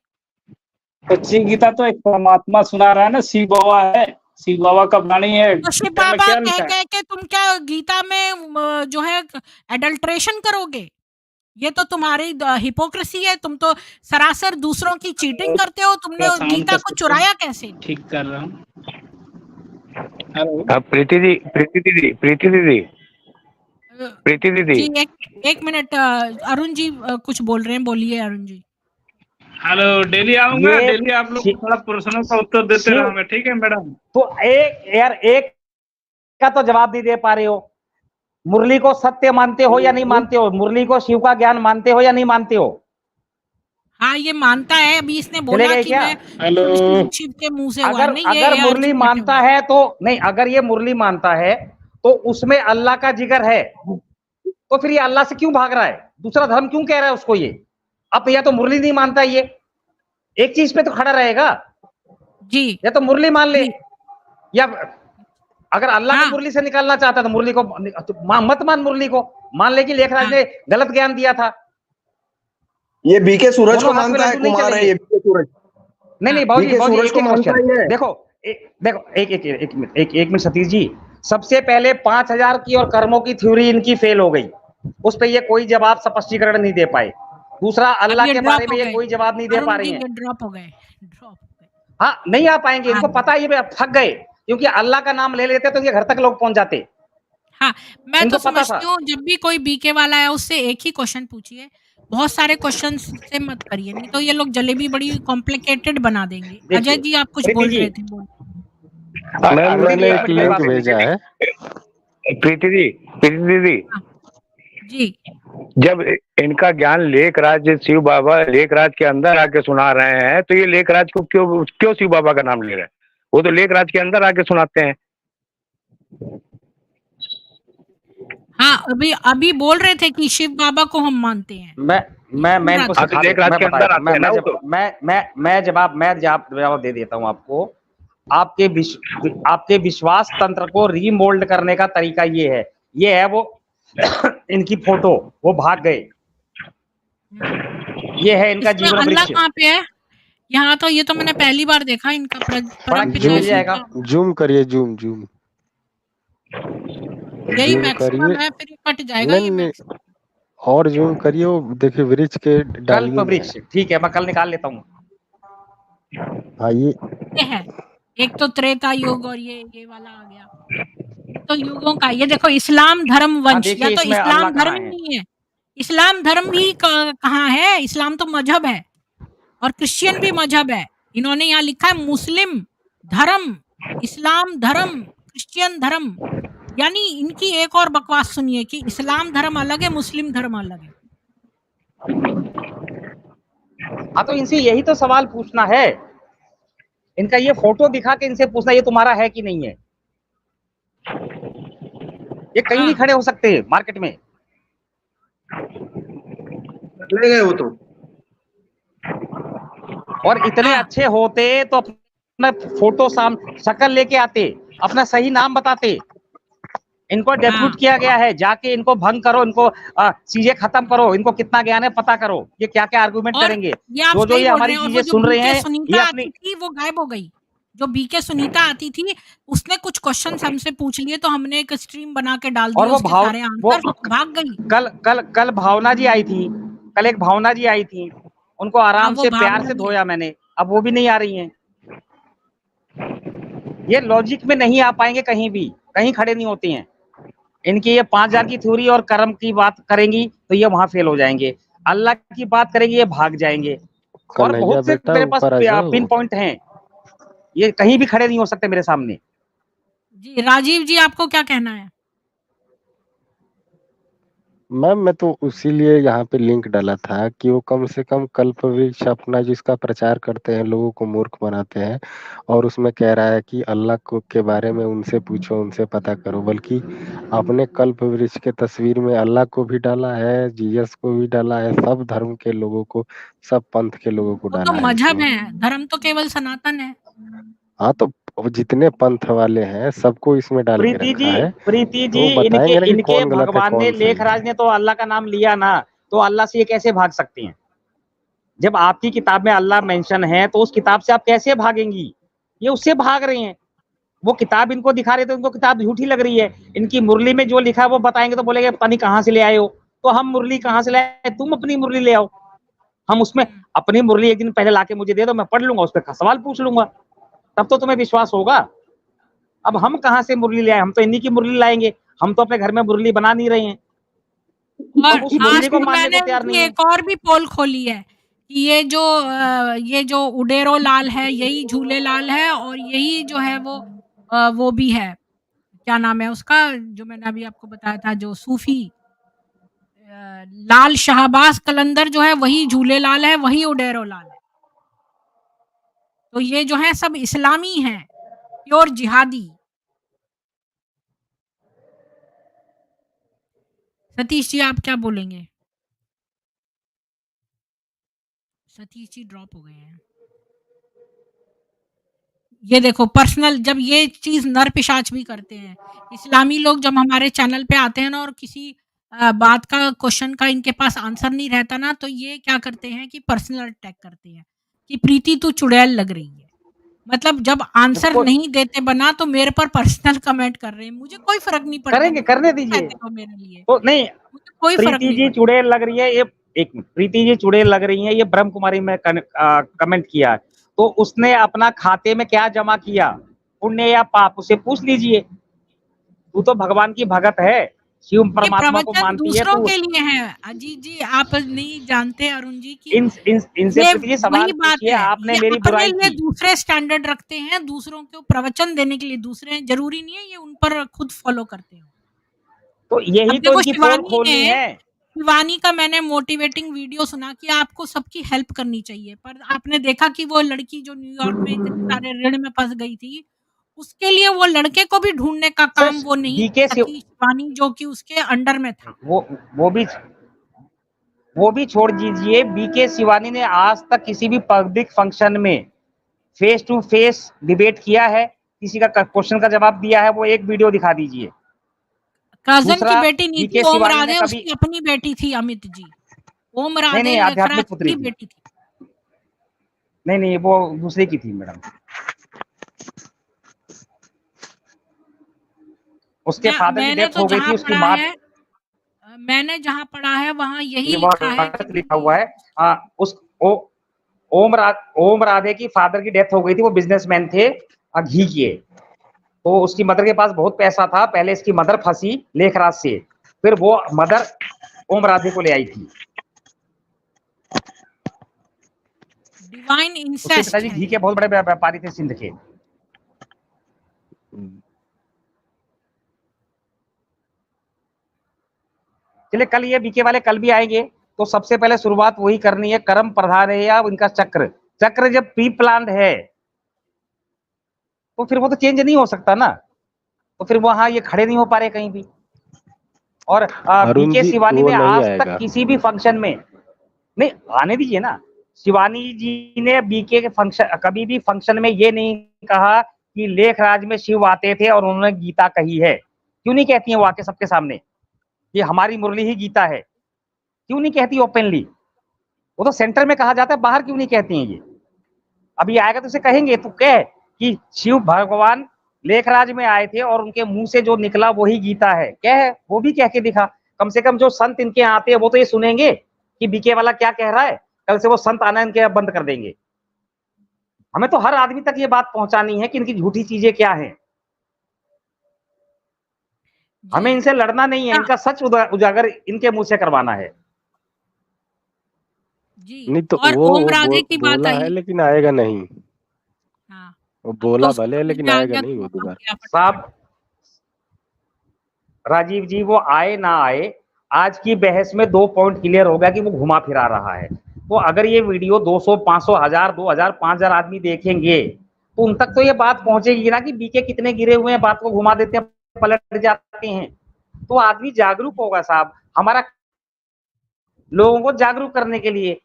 सच्ची गीता तो एक परमात्मा सुना रहा है ना, शिव बाबा है, शिव बाबा का वाणी है। तो शिव गीता में बाबा क्या कह लिखा है? कह के तुम क्या गीता में जो है एडल्ट्रेशन करोगे? ये तो तुम्हारी हिपोक्रेसी है। तुम तो सरासर दूसरों की चीटिंग करते हो। तुमने साउंड गीता का को सिस्टम चुराया कैसे? ठीक कर रहा हूँ। हेलो, प्रीति दीदी जी, एक मिनट, अरुण जी कुछ बोल रहे हैं, बोलिए अरुण जी। हेलो, डेली आऊंगा, ये डेली आप लोग को थोड़ा प्रश्नों का उत्तर देते रहूंगा, ठीक है मैडम? तो एक का तो जवाब नहीं दे पा रहे हो। मुरली को सत्य मानते हो या नहीं मानते हो? मुरली को शिव का ज्ञान मानते हो या नहीं मानते हो? हाँ, ये मानता है। अभी इसने चले बोला गए कि क्या? मैं हेलो। शिव के मुंह से हुआ अगर नहीं, ये अगर मुरली अर्जुन बैठे मानता हुए हैं। है तो नहीं, अगर ये मुरली मानता है तो उसमें अल्लाह का जिगर है, तो फिर ये अल्लाह से क्यों भाग रहा है? दूसरा धर्म क्यों कह रहा है उसको ये? अब या तो मुरली नहीं मानता ये, एक चीज पे तो खड़ा रहेगा, जी या तो मुरली मान ले, जी या अगर अल्लाह को हाँ मुरली से निकालना चाहता है तो मुरली को मत मान, मुरली को मान ले कि लेखराज हाँ ने गलत ज्ञान दिया था। ये बीके सूरज दोनों को हाथ में मानता है, लड्डू नहीं कुमार है चलेंगे। ये बीके सूरज। नहीं नहीं हाँ भाजी बीके भाजी सूरज एक को एक मानता क्वेश्चन ही है। देखो, देखो एक मिनट सतीश जी, सबसे पहले 5000 की और कर्मों की थ्योरी इनकी फेल हो गई, उस पे ये कोई जवाब स्पष्टीकरण नहीं दे पाए। दूसरा, अब अल्लाह ये के ड्रॉप बारे में हो ये गए, कोई जवाब नहीं दे पा अरुण रही जी हैं। ये ड्रॉप हो गए। हाँ, नहीं आ पाएंगे, इनको हाँ पता है ये थक गए, क्योंकि अल्लाह का नाम ले लेते तो ये घर तक लोग पहुंच जाते। हाँ, मैं इनको तो पता था। समझती हूँ जब भी कोई बीके वाला है उससे एक ही क्वेश्चन पूछिए, बहुत सारे क्वेश्चन से मत करिए, नहीं तो ये लोग जलेबी बड़ी कॉम्प्लिकेटेड बना देंगे। अजय देखिए जी आप कुछ प्रीति बोल जी, रहे थे, बोल। अरुण मैम जी मैंने एक एक लिंक बात भेजा है। प्रीति दीदी, हाँ, जी जब इनका ज्ञान लेखराज शिव बाबा लेखराज के अंदर आके सुना रहे हैं, तो ये लेखराज को क्यों क्यों शिव बाबा का नाम ले रहे हैं? वो तो लेखराज के अंदर आके सुनाते हैं। हाँ, अभी बोल रहे थे कि शिव बाबा को हम मानते हैं। मैं इनको हाँ, सिखा लेखराज मैं के बता अंदर देता हूं, आते हैं ना वो तो। मैं जवाब दे देता हूं आपको। आपके विश्वास तंत्र को रीमोल्ड करने का तरीका ये है वो इनकी फोटो, वो भाग गए, ये है इनका इसमें जीवन अल्लाह वृक्ष। कहाँ पे है? यहाँ तो ये तो मैंने पहली बार देखा इनका बड़ा परम खींच पिता मिल शिव जाएगा। का। जूम करिए, जूम जूम यही जूम मैक्सिमम करिए। है, फिर ये कट जाएगा नहीं ये नहीं, मैक्सिमम। और जूम करिए, वो देखिए वृक्ष के कल्प डालिए में है। वृक्ष, ठीक है, मैं कल निकाल लेता हूँ। हाँ ये ये है, एक तो त्रेता युग और ये वाला आ गया। ये तो युगों का, ये देखो इस्लाम धर्म हाँ वंश, देखिए या तो इसमें इस्लाम अल्लाह धर्म कहाँ ही है। नहीं है, इस्लाम धर्म भी कहाँ है? इस्लाम तो मजहब है और क्रिश्चियन भी मजहब है। इन्होंने यहाँ लिखा है मुस्लिम धर्म, इस्लाम धर्म, क्रिश्चियन धर्म। यानी इनकी एक और बकवास सुनिए कि इस्लाम धर्म अलग है, मुस्लिम धर्म अलग है। हाँ तो इनसे यही तो सवाल पूछना है, इनका ये फोटो दिखा के इनसे पूछना ये तुम्हारा है कि नहीं है। ये कहीं नहीं खड़े हो सकते मार्केट में। ले गए वो तो। और इतने अच्छे होते तो अपना फोटो शक्ल लेके आते, अपना सही नाम बताते। इनको डेप्यूट किया गया है, जाके इनको भंग करो, इनको चीजें खत्म करो, इनको कितना ज्ञान है पता करो, ये क्या क्या आर्गुमेंट करेंगे। ये आप जो सही ये बोल हमारी रहे हैं। और चीजें वो जो सुन रहे बीके हैं, ये सुनीता अपनी आती थी वो गायब हो गई। जो बीके सुनीता आती थी उसने कुछ क्वेश्चंस हमसे पूछ लिए तो हमने एक स्ट्रीम बना के डाल और दिए उसके सारे आंसर, भाग गई। कल भावना जी आई थी, कल एक भावना जी आई थी, उनको आराम वो से भाग प्यार से गई। धोया मैंने, अब वो भी नहीं आ रही हैं। ये लॉजिक में नहीं आ पाएंगे, कहीं भी कहीं खड़े नहीं होते हैं। इनकी ये 5000 की थ्योरी और कर्म की बात करेंगी तो ये वहां फेल हो जाएंगे, अल्लाह की बात करेंगे ये भाग जाएंगे। और कन्हैया बहुत से बेटा मेरे पास ऊपर आ जाओ। पिन पॉइंट हैं, ये कहीं भी खड़े नहीं हो सकते मेरे सामने। जी राजीव जी आपको क्या कहना है? मैम मैं तो उसीलिए यहाँ पे लिंक डाला था कि वो कम से कम कल्प वृक्ष अपना जिसका प्रचार करते हैं, लोगों को मूर्ख बनाते हैं, और उसमें कह रहा है कि अल्लाह को के बारे में उनसे पूछो, उनसे पता करो, बल्कि आपने कल्प वृक्ष के तस्वीर में अल्लाह को भी डाला है, जीसस को भी डाला है, सब धर्म के लोगों को, सब पंथ के लोगों को वो तो डाला है मजहब इसमें। है, धर्म तो केवल सनातन है। हाँ तो वो जितने पंथ वाले हैं सबको इसमें डाल के रखा है, प्रीति तो जी वो बताएंगे ना कि इनके कौन गलत है भगवान ने, कौन सही है। लेखराज ने तो अल्लाह का नाम लिया ना, तो अल्लाह से ये कैसे भाग सकती हैं? जब आपकी किताब में अल्लाह मेंशन है तो उस किताब से आप कैसे भागेंगी? ये उससे भाग रही हैं। वो किताब इनको दिखा रहे थे, उनको किताब झूठी लग रही है। इनकी मुरली में जो लिखा है वो बताएंगे तो बोलेंगे पता नहीं कहाँ से ले आए हो। तो हम मुरली कहाँ से ले आए? तुम अपनी मुरली ले आओ, हम उसमें अपनी मुरली एक दिन पहले लाके मुझे दे दो, मैं पढ़ लूंगा, उस पर सवाल पूछ लूंगा, तब तो तुम्हें विश्वास होगा। अब हम कहाँ से मुरली ले आए? हम तो इन्हीं की मुरली लाएंगे, हम तो अपने घर में मुरली बना नहीं रहे हैं। और उस मुरली आज को तो मानने मैंने को तैयार उनकी नहीं है। एक और भी पोल खोली है कि ये जो उडेरो लाल है यही झूले लाल है, और यही जो है वो भी है, क्या नाम है उसका, जो मैंने अभी आपको बताया था, जो सूफी लाल शाहबाज कलंदर जो है वही झूलेलाल है, वही उडेरो लाल है। तो ये जो है सब इस्लामी हैं, प्योर जिहादी। सतीश जी आप क्या बोलेंगे? सतीश जी ड्रॉप हो गए हैं। ये देखो पर्सनल, जब ये चीज़ नर पिशाच भी करते हैं। इस्लामी लोग जब हमारे चैनल पे आते हैं ना और किसी बात का क्वेश्चन का इनके पास आंसर नहीं रहता ना, तो ये क्या करते हैं कि पर्सनल अटैक करते हैं कि प्रीति तू चुड़ैल लग रही है। मतलब जब आंसर देखो, नहीं देते बना तो मेरे पर पर्सनल कमेंट कर रहे हैं। मुझे कोई फ़र्क नहीं पड़ता, करेंगे, तुम करने कुछ दीजिए। कहते हो मेरे लिए, तो नहीं, मुझे कोई फ़र्क प्रीति नहीं जी पड़ता। चुड़ैल लग रही है, ये एक मिनट, प्रीति जी चुड़ैल लग रही हैं, ये ब्रह्म कुमारी में कमेंट किया है। तो उसने अपना खाते में क्या जमा किया, पुण्य या पाप, उसे पूछ लीजिए। तू तो भगवान की भगत है, शिव ये परमात्मा को प्रवचन मानती है दूसरों तू। के लिए है। अजीत जी आप नहीं जानते अरुण जी कि इनसे ये प्रीति जी वही सवाल बात पूछिए, है, आपने ये मेरी अपने बुराई लिए की। दूसरे स्टैंडर्ड रखते हैं, दूसरों को प्रवचन देने के लिए दूसरे, ज़रूरी नहीं है ये उन पर खुद फ़ॉलो करते हो। तो अब यही तो देखो इनकी पोल खोलनी है। शिवानी का मैंने मोटिवेटिंग वीडियो सुना कि आपको सबकी हेल्प करनी चाहिए, पर आपने देखा कि वो लड़की जो न्यूयॉर्क में इतने सारे ऋण में फँस गई थी, उसके लिए वो लड़के को भी ढूँढने का सर, काम वो नहीं बीके कर से सकी, शिवानी जो कि उसके अंडर में था। वो भी वो भी छोड़ दीजिए। बीके शिवानी ने आज तक किसी भी पब्लिक फंक्शन में फेस टू फेस डिबेट किया है, किसी का क्वेश्चन का जवाब दिया है? वो एक वीडियो दिखा दीजिए। कज़न की दूसरा, बेटी नहीं थी बीके ओम शिवानी ने राधे, कभी, उसकी अपनी बेटी थी अमित जी। ओम नहीं राधे नहीं, लेखराज आध्यात्मिक पुत्री की थी। बेटी थी। नहीं नहीं, वो दूसरे की थी मैडम। उसके फादर की मैंने डेथ तो हो गई जहाँ थी, उसकी पढ़ा माँ, है, मैंने जहाँ पढ़ा है वहाँ यही ये लिखा है वहाँ कि लिखा हुआ है। उस ओम राधे की फादर की डेथ हो गई थी, वो बिजनेसमैन थे, घी के। तो उसकी मदर के पास बहुत पैसा था, पहले इसकी मदर फंसी लेखराज से, फिर वो मदर ओम राधे को ले आई थी। डिवाइन उसके इंसेस्ट पिताजी है घी के ये। बहुत बड़े व्यापारी थे सिंध के। चलिए, कल ये बीके वाले कल भी आएंगे, तो सबसे पहले शुरुआत वही करनी है, कर्म प्रधान है या इनका चक्र। चक्र जब प्री प्लान्ड है तो फिर वो तो चेंज नहीं हो सकता ना, तो फिर वहां ये खड़े नहीं हो पा रहे कहीं भी। और अरुण बीके जी शिवानी वो ने नहीं आज तक आएगा। किसी भी फंक्शन में, नहीं आने दीजिए ना, शिवानी जी ने बीके के फंक्शन, कभी भी फंक्शन में ये नहीं कहा कि लेखराज में शिव आते थे और उन्होंने गीता कही है। क्यों नहीं कहती है वो आके सबके सामने कि हमारी मुरली ही गीता है? क्यों नहीं कहती ओपनली? वो तो सेंटर में कहा जाता है, बाहर क्यों नहीं कहती हैं ये? अभी आएगा तो उसे कहेंगे, तू कह कि शिव भगवान लेखराज में आए थे और उनके मुंह से जो निकला वही गीता है, कह, वो भी कह के दिखा। कम से कम जो संत इनके आते हैं वो तो ये सुनेंगे कि बीके वाला क्या कह रहा है, कल से वो संत आना इनके बंद कर देंगे। हमें तो हर आदमी तक ये बात पहुंचानी है कि इनकी झूठी चीजें क्या हैं। हमें जी इनसे लड़ना नहीं है, हाँ, इनका सच उजागर इनके मुंह से करवाना है। जी नहीं तो और ओम वो राधे की बात बोला है आई। लेकिन आएगा नहीं। हाँ, वो अब तो बोला उसको भले समझ लेकिन में आ आएगा गया नहीं तो वो वो भाग दोबारा। गया फटाफट। साहब, राजीव जी, वो आए ना आए, आज की बहस में 2 पॉइंट क्लियर हो गया कि वो घुमा फिरा रहा है। तो अगर ये वीडियो 200, 500, 1000, 2000, 5000 आदमी देखेंगे तो उन तक तो ये बात पहुंचेगी ना कि बीके कितने गिरे हुए हैं, बात को घुमा देते हैं, पलट जाते हैं। तो आदमी जागरूक होगा साहब, हमारा लोगों को जागरूक करने के लिए।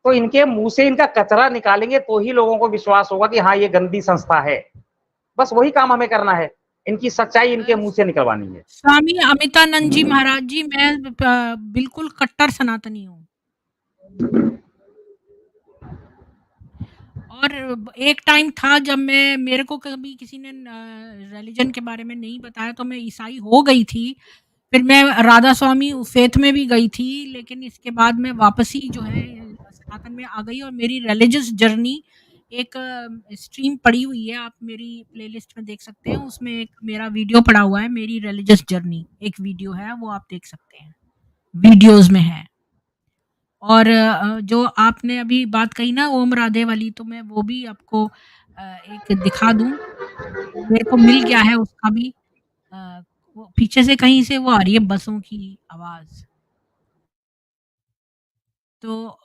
तो इनके मुंह से इनका कचरा निकालेंगे तो ही लोगों को विश्वास होगा कि हाँ ये गंदी संस्था है। बस वही काम हमें करना है, इनकी सच्चाई इनके मुंह से निकलवानी है। स्वामी अमितानंद जी महाराज जी, मैं बिल्कुल कट्टर सनातनी हूँ। और एक टाइम था जब मेरे को कभी किसी ने रिलीजन के बारे में नहीं बताया तो मैं ईसाई हो गई थी। फिर मैं राधा स्वामी फेथ में भी गई थी, लेकिन इसके बाद मैं वापसी जो है सनातन में आ गई और मेरी रिलीजियस जर्नी एक स्ट्रीम पड़ी हुई है, आप मेरी प्लेलिस्ट में देख सकते हैं, उसमें एक मेरा वीडियो पड़ा हुआ है, मेरी रिलीजियस जर्नी एक वीडियो है, वो आप देख सकते हैं, वीडियोज़ में है। और जो आपने अभी बात कही ना ओम राधे वाली, तो मैं वो भी आपको एक दिखा दूँ, मेरे को मिल गया है उसका भी। वो पीछे से कहीं से वो आ रही है बसों की आवाज़। तो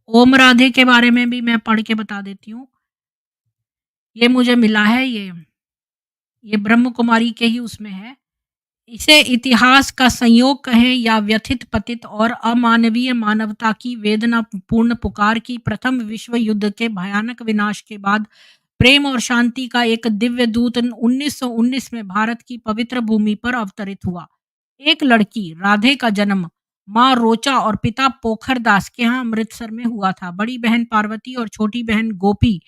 ओम राधे के बारे में भी मैं पढ़ के बता देती हूँ। ये मुझे मिला है ये ब्रह्म कुमारी के ही उसमें है। इसे इतिहास का संयोग कहें या व्यथित पतित और अमानवीय मानवता की वेदना पूर्ण पुकार की प्रथम विश्व युद्ध के भयानक विनाश के बाद प्रेम और शांति का एक दिव्य दूत 1919 में भारत की पवित्र भूमि पर अवतरित हुआ। एक लड़की राधे का जन्म माँ रोचा और पिता पोखर दास के यहाँ अमृतसर में हुआ था। बड़ी बहन पार्वती और छोटी बहन गोपी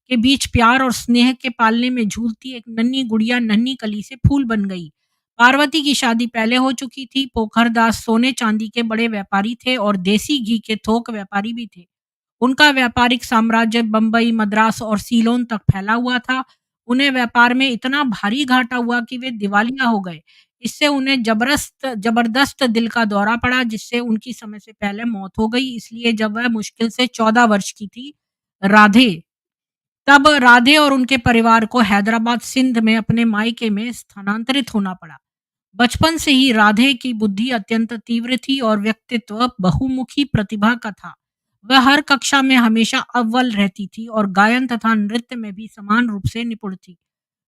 के बीच प्यार और स्नेह के पालने में झूलती एक नन्ही गुड़िया नन्ही कली से फूल बन गई। पार्वती की शादी पहले हो चुकी थी। पोखर दास सोने चांदी के बड़े व्यापारी थे और देसी घी के थोक व्यापारी भी थे। उनका व्यापारिक साम्राज्य बंबई, मद्रास और सीलोन तक फैला हुआ था। उन्हें व्यापार में इतना भारी घाटा हुआ कि वे दिवालिया हो गए। इससे उन्हें जबरदस्त दिल का दौरा पड़ा, जिससे उनकी समय से पहले मौत हो गई। इसलिए जब वह मुश्किल से 14 वर्ष की थी, राधे तब राधे और उनके परिवार को हैदराबाद, सिंध में अपने मायके में स्थानांतरित होना पड़ा। बचपन से ही राधे की बुद्धि अत्यंत तीव्र थी और व्यक्तित्व बहुमुखी प्रतिभा का था। वह हर कक्षा में हमेशा अव्वल रहती थी और गायन तथा नृत्य में भी समान रूप से निपुण थी।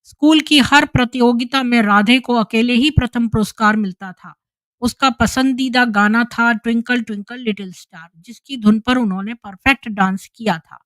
स्कूल की हर प्रतियोगिता में राधे को अकेले ही प्रथम पुरस्कार मिलता था। उसका पसंदीदा गाना था ट्विंकल ट्विंकल लिटिल स्टार, जिसकी धुन पर उन्होंने परफेक्ट डांस किया था।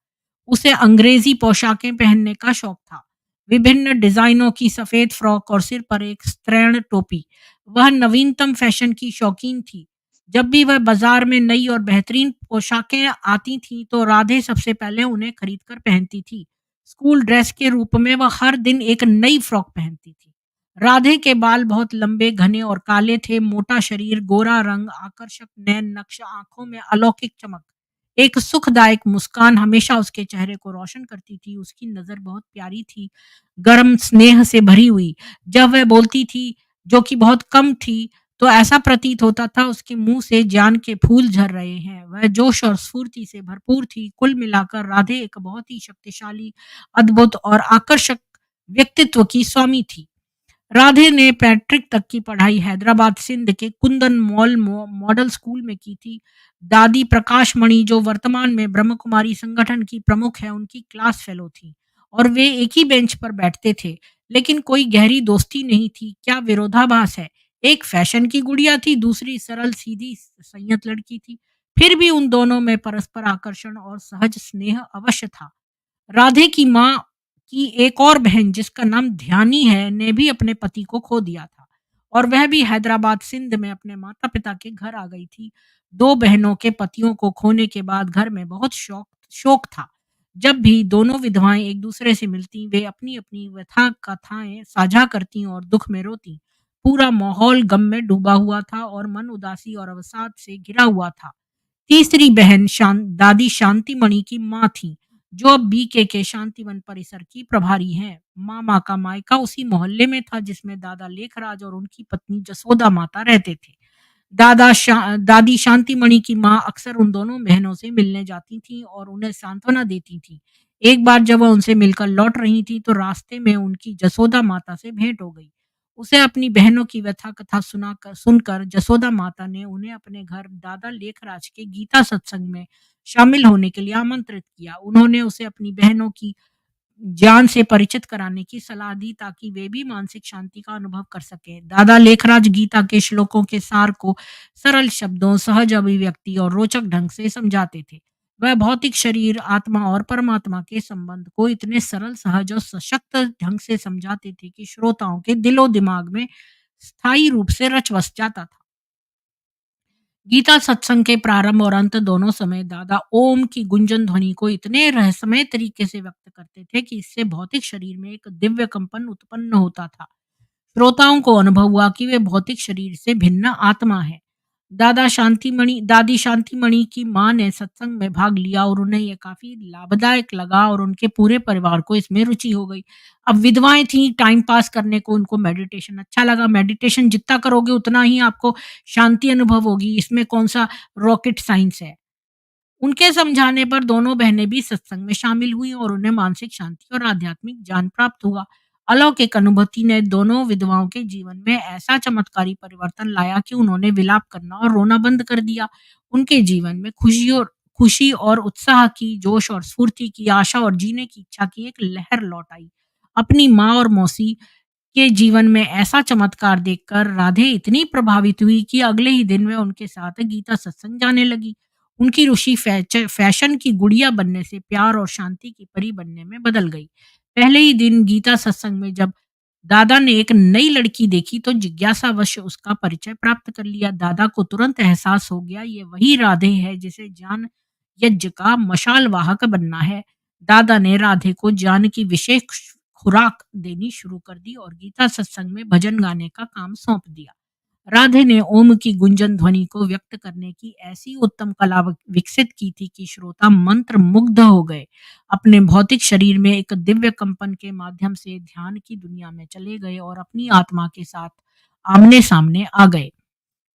उसे अंग्रेजी पोशाकें पहनने का शौक था, विभिन्न डिजाइनों की सफेद फ्रॉक और सिर पर एक स्त्रैण टोपी। वह नवीनतम फैशन की शौकीन थी। जब भी वह बाजार में नई और बेहतरीन पोशाकें आती थीं, तो राधे सबसे पहले उन्हें खरीद कर पहनती थी। स्कूल ड्रेस के रूप में वह हर दिन एक नई फ्रॉक पहनती थी। राधे के बाल बहुत लंबे, घने और काले थे। मोटा शरीर, गोरा रंग, आकर्षक नैन नक्श, आंखों में अलौकिक चमक। एक सुखदायक मुस्कान हमेशा उसके चेहरे को रोशन करती थी। उसकी नज़र बहुत प्यारी थी, गर्म स्नेह से भरी हुई। जब वह बोलती थी, जो कि बहुत कम थी, तो ऐसा प्रतीत होता था उसके मुँह से जान के फूल झर रहे हैं। वह जोश और स्फूर्ति से भरपूर थी। कुल मिलाकर राधे एक बहुत ही शक्तिशाली, अद्भुत और आकर्षक व्यक्तित्व की स्वामी थी। राधे ने पैट्रिक तक की पढ़ाई हैदराबाद, सिंध के कुंदन मॉडल स्कूल में की थी। दादी प्रकाश मणि, जो वर्तमान में ब्रह्म कुमारी संगठन की प्रमुख है, उनकी क्लास फेलो थी और वे एक ही बेंच पर बैठते थे, लेकिन कोई गहरी दोस्ती नहीं थी। क्या विरोधाभास है! एक फैशन की गुड़िया थी, दूसरी सरल सीधी संयत लड़की थी। फिर भी उन दोनों में परस्पर आकर्षण और सहज स्नेह अवश्य था। राधे की माँ की एक और बहन, जिसका नाम ध्यानी है, ने भी अपने पति को खो दिया था और वह भी हैदराबाद, सिंध में अपने माता-पिता के घर आ गई थी। 2 बहनों के पतियों को खोने के बाद घर में बहुत शोक था। जब भी दोनों विधवाएं एक दूसरे से मिलती, वे अपनी-अपनी व्यथा कथाएं साझा करती और दुख में रोती। पूरा माहौल गम में डूबा हुआ था और मन उदासी और अवसाद से घिरा हुआ था। तीसरी बहन दादी शांतिमणि की माँ थीं, जो अब बीके के शांतिवन परिसर की प्रभारी हैं। मामा का मायका उसी मोहल्ले में था, जिसमें दादा लेखराज और उनकी पत्नी जसोदा माता रहते थे। दादी शांतिमणि की माँ अक्सर उन दोनों बहनों से मिलने जाती थीं और उन्हें सांत्वना देती थीं। एक बार जब वह उनसे मिलकर लौट रही थीं, तो रास्ते में उनकी जसोदा माता से भेंट हो गई। उसे अपनी बहनों की व्यथा कथा सुनकर जसोदा माता ने उन्हें अपने घर दादा लेखराज के गीता सत्संग में शामिल होने के लिए आमंत्रित किया। उन्होंने उसे अपनी बहनों की ज्ञान से परिचित कराने की सलाह दी, ताकि वे भी मानसिक शांति का अनुभव कर सकें। दादा लेखराज गीता के श्लोकों के सार को सरल शब्दों, सहज अभिव्यक्ति और रोचक ढंग से समझाते थे। वह भौतिक शरीर, आत्मा और परमात्मा के संबंध को इतने सरल, सहज और सशक्त ढंग से समझाते थे कि श्रोताओं के दिलो दिमाग में स्थायी रूप से रच बस जाता था। गीता सत्संग के प्रारंभ और अंत दोनों समय दादा ओम की गुंजन ध्वनि को इतने रहस्यमय तरीके से व्यक्त करते थे कि इससे भौतिक शरीर में एक दिव्य कंपन उत्पन्न होता था। श्रोताओं को अनुभव हुआ कि वे भौतिक शरीर से भिन्न आत्मा है। दादी शांतिमणि की मां ने सत्संग में भाग लिया और उन्हें यह काफी लाभदायक लगा और उनके पूरे परिवार को इसमें रुचि हो गई। अब विधवाएं थीं, टाइम पास करने को उनको मेडिटेशन अच्छा लगा। मेडिटेशन जितना करोगे उतना ही आपको शांति अनुभव होगी, इसमें कौन सा रॉकेट साइंस है। उनके समझाने पर दोनों बहनें भी सत्संग में शामिल हुई और उन्हें मानसिक शांति और आध्यात्मिक ज्ञान प्राप्त हुआ। अलौकिक अनुभूति ने दोनों विधवाओं के जीवन में ऐसा चमत्कारी परिवर्तन लाया कि उन्होंने विलाप करना और रोना बंद कर दिया। उनके जीवन में खुशी और उत्साह की, जोश और स्फूर्ति की, आशा और जीने की इच्छा की एक लहर लौट आई। अपनी माँ और मौसी के जीवन में ऐसा चमत्कार देखकर राधे इतनी प्रभावित हुई कि अगले ही दिन वे उनके साथ गीता सत्संग जाने लगी। उनकी रुचि फैशन की गुड़िया बनने से प्यार और शांति की परी बनने में बदल गई। पहले ही दिन गीता सत्संग में जब दादा ने एक नई लड़की देखी तो जिज्ञासावश उसका परिचय प्राप्त कर लिया। दादा को तुरंत एहसास हो गया, ये वही राधे है जिसे ज्ञान यज्ञ का मशाल वाहक बनना है। दादा ने राधे को ज्ञान की विशेष खुराक देनी शुरू कर दी और गीता सत्संग में भजन गाने का काम सौंप दिया। राधे ने ओम की गुंजन ध्वनि को व्यक्त करने की ऐसी उत्तम कला विकसित की थी कि श्रोता मंत्र मुग्ध हो गए। अपने भौतिक शरीर में एक दिव्य कंपन के माध्यम से ध्यान की दुनिया में चले गए और अपनी आत्मा के साथ आमने सामने आ गए।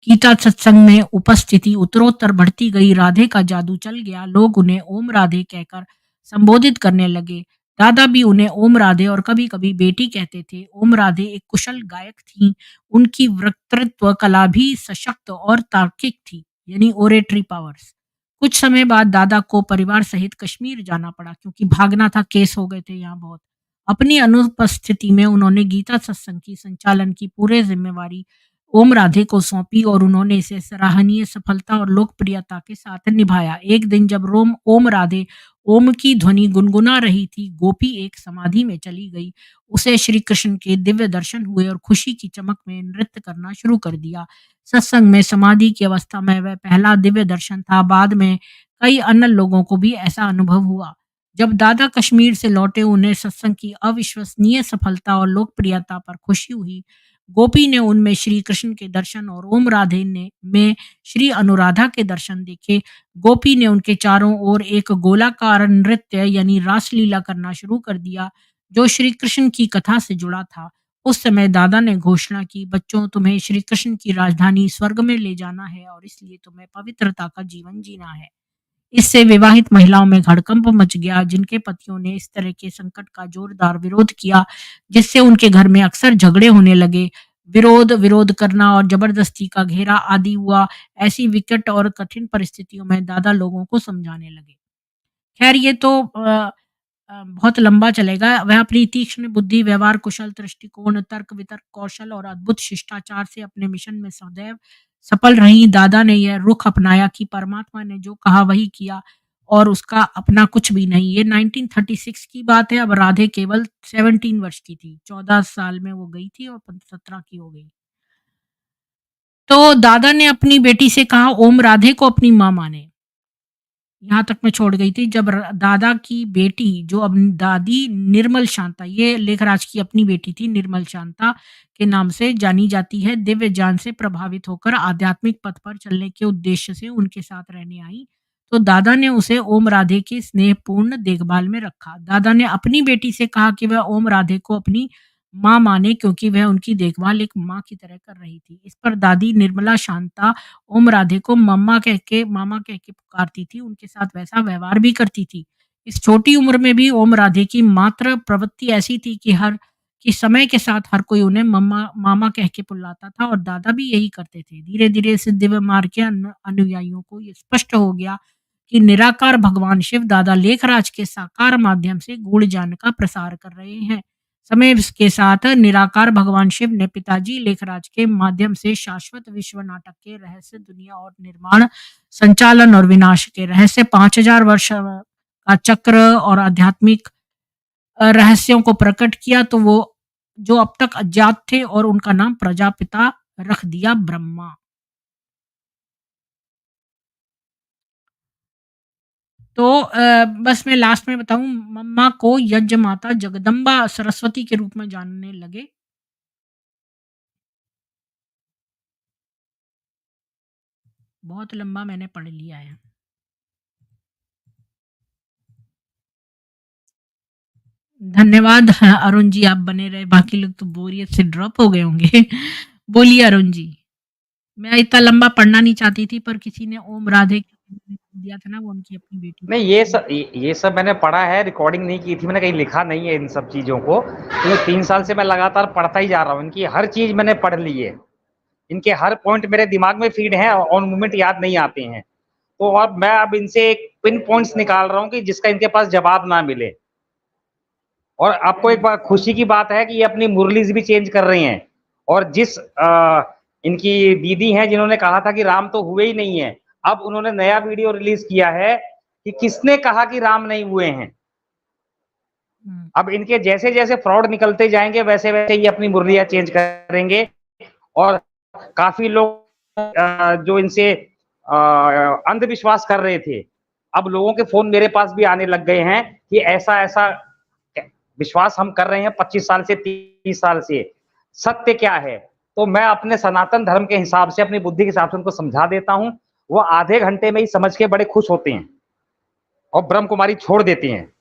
गीता सत्संग में उपस्थिति उत्तरोत्तर बढ़ती गई। राधे का जादू चल गया। लोग उन्हें ओम राधे कहकर संबोधित करने लगे। दादा भी उन्हें ओम राधे और कभी-कभी बेटी कहते थे। ओम राधे एक कुशल गायक थीं। उनकी वक्तृत्व कला भी सशक्त और तार्किक थी, यानी ओरेटरी पावर्स। कुछ समय बाद दादा को परिवार सहित कश्मीर जाना पड़ा क्योंकि भागना था, केस हो गए थे यहाँ बहुत। अपनी अनुपस्थिति में उन्होंने गीता सत्संग की संचालन की पूरी जिम्मेवारी ओम राधे को सौंपी और उन्होंने इसे सराहनीय सफलता और लोकप्रियता के साथ निभाया। एक दिन जब ओम राधे ओम की ध्वनि गुनगुना रही थी, गोपी एक समाधि में चली गई। उसे श्री कृष्ण के दिव्य दर्शन हुए और खुशी की चमक में नृत्य करना शुरू कर दिया। सत्संग में समाधि की अवस्था में वह पहला दिव्य दर्शन था। बाद में कई अन्य लोगों को भी ऐसा अनुभव हुआ। जब दादा कश्मीर से लौटे, उन्हें सत्संग की अविश्वसनीय सफलता और लोकप्रियता पर खुशी हुई। गोपी ने उनमें श्री कृष्ण के दर्शन और ओम राधे ने में श्री अनुराधा के दर्शन देखे। गोपी ने उनके चारों ओर एक गोलाकार नृत्य यानी रासलीला करना शुरू कर दिया, जो श्री कृष्ण की कथा से जुड़ा था। उस समय दादा ने घोषणा की, बच्चों, तुम्हें श्री कृष्ण की राजधानी स्वर्ग में ले जाना है और इसलिए तुम्हें पवित्रता का जीवन जीना है। इससे विवाहित महिलाओं में हड़कंप मच गया, जिनके पतियों ने इस तरह के संकट का जोरदार विरोध किया, जिससे उनके घर में अक्सर झगड़े होने लगे। विरोध करना और जबरदस्ती का घेरा आदि हुआ। ऐसी विकट और कठिन परिस्थितियों में दादा लोगों को समझाने लगे। खैर, ये तो बहुत लंबा चलेगा। वह अपनी तीक्ष्ण बुद्धि, व्यवहार कुशल दृष्टिकोण, तर्क वितर्क कौशल और अद्भुत शिष्टाचार से अपने मिशन में सदैव सफल रही। दादा ने यह रुख अपनाया कि परमात्मा ने जो कहा वही किया और उसका अपना कुछ भी नहीं। ये 1936 की बात है। अब राधे केवल 17 वर्ष की थी। 14 साल में वो गई थी और 17 की हो गई। तो दादा ने अपनी बेटी से कहा, ओम राधे को अपनी माँ माने। यहाँ तक मैं छोड़ गई थी। जब दादा की बेटी, जो अब दादी निर्मल शांता, ये लेखराज की अपनी बेटी थी, निर्मल शांता के नाम से जानी जाती है, दिव्य ज्ञान से प्रभावित होकर आध्यात्मिक पथ पर चलने के उद्देश्य से उनके साथ रहने आई, तो दादा ने उसे ओम राधे की स्नेहपूर्ण देखभाल में रखा। दादा ने अपनी बेटी से कहा कि वह ओम राधे को अपनी माँ माने, क्योंकि वह उनकी देखभाल एक माँ की तरह कर रही थी। इस पर दादी निर्मला शांता ओम राधे को मामा कह के पुकारती थी। उनके साथ वैसा व्यवहार भी करती थी। इस छोटी उम्र में भी ओम राधे की मात्र प्रवृत्ति ऐसी थी कि समय के साथ हर कोई उन्हें मामा कह के बुलाता था और दादा भी यही करते थे। धीरे-धीरे इस दिव्य मार्ग के अनुयायियों को ये स्पष्ट हो गया कि निराकार भगवान शिव दादा लेखराज के साकार माध्यम से गूढ़ ज्ञान का प्रसार कर रहे हैं। समय के साथ निराकार भगवान शिव ने पिताजी लेखराज के माध्यम से शाश्वत विश्व नाटक के रहस्य, दुनिया और निर्माण, संचालन और विनाश के रहस्य, 5000 वर्ष का चक्र और आध्यात्मिक रहस्यों को प्रकट किया, तो वो जो अब तक अज्ञात थे, और उनका नाम प्रजापिता रख दिया, ब्रह्मा। तो बस मैं लास्ट में बताऊं, मम्मा को यज्ञ माता जगदम्बा सरस्वती के रूप में जानने लगे। बहुत लंबा मैंने पढ़ लिया है। धन्यवाद अरुण जी, आप बने रहे। बाकी लोग तो बोरियत से ड्रॉप हो गए होंगे। बोलिए अरुण जी। मैं इतना लंबा पढ़ना नहीं चाहती थी, पर किसी ने ओम राधे दिया था ना वो उनकी अपनी बेटी नहीं, ये सब मैंने पढ़ा है, रिकॉर्डिंग नहीं की थी मैंने, कहीं लिखा नहीं है इन सब चीज़ों को। तो 3 साल से मैं लगातार पढ़ता ही जा रहा हूँ, इनकी हर चीज़ मैंने पढ़ ली है। इनके हर पॉइंट मेरे दिमाग में फीड हैं, ऑन मोमेंट याद नहीं आते हैं। तो अब मैं इनसे एक पिन पॉइंट्स निकाल रहा हूँ कि जिसका इनके पास जवाब ना मिले। और आपको एक बात खुशी की बात है कि ये अपनी मुरलीज़ भी चेंज कर रही हैं। और जिस इनकी दीदी हैं जिन्होंने कहा था कि राम तो हुए ही नहीं है, अब उन्होंने नया वीडियो रिलीज़ किया है कि किसने कहा कि राम नहीं हुए हैं। अब इनके जैसे-जैसे फ्रॉड निकलते जाएँगे वैसे-वैसे ये अपनी मुरलियाँ चेंज करेंगे। और काफ़ी लोग जो इनसे अंधविश्वास कर रहे थे, अब लोगों के फ़ोन मेरे पास भी आने लग गए हैं कि ऐसा-ऐसा विश्वास हम कर रहे हैं 25 साल से 30 साल से, सत्य क्या है? तो मैं अपने सनातन धर्म के हिसाब से, अपनी बुद्धि के हिसाब से उनको समझा देता हूँ, वो आधे घंटे में ही समझ के बड़े खुश होते हैं और ब्रह्म कुमारी छोड़ देते हैं।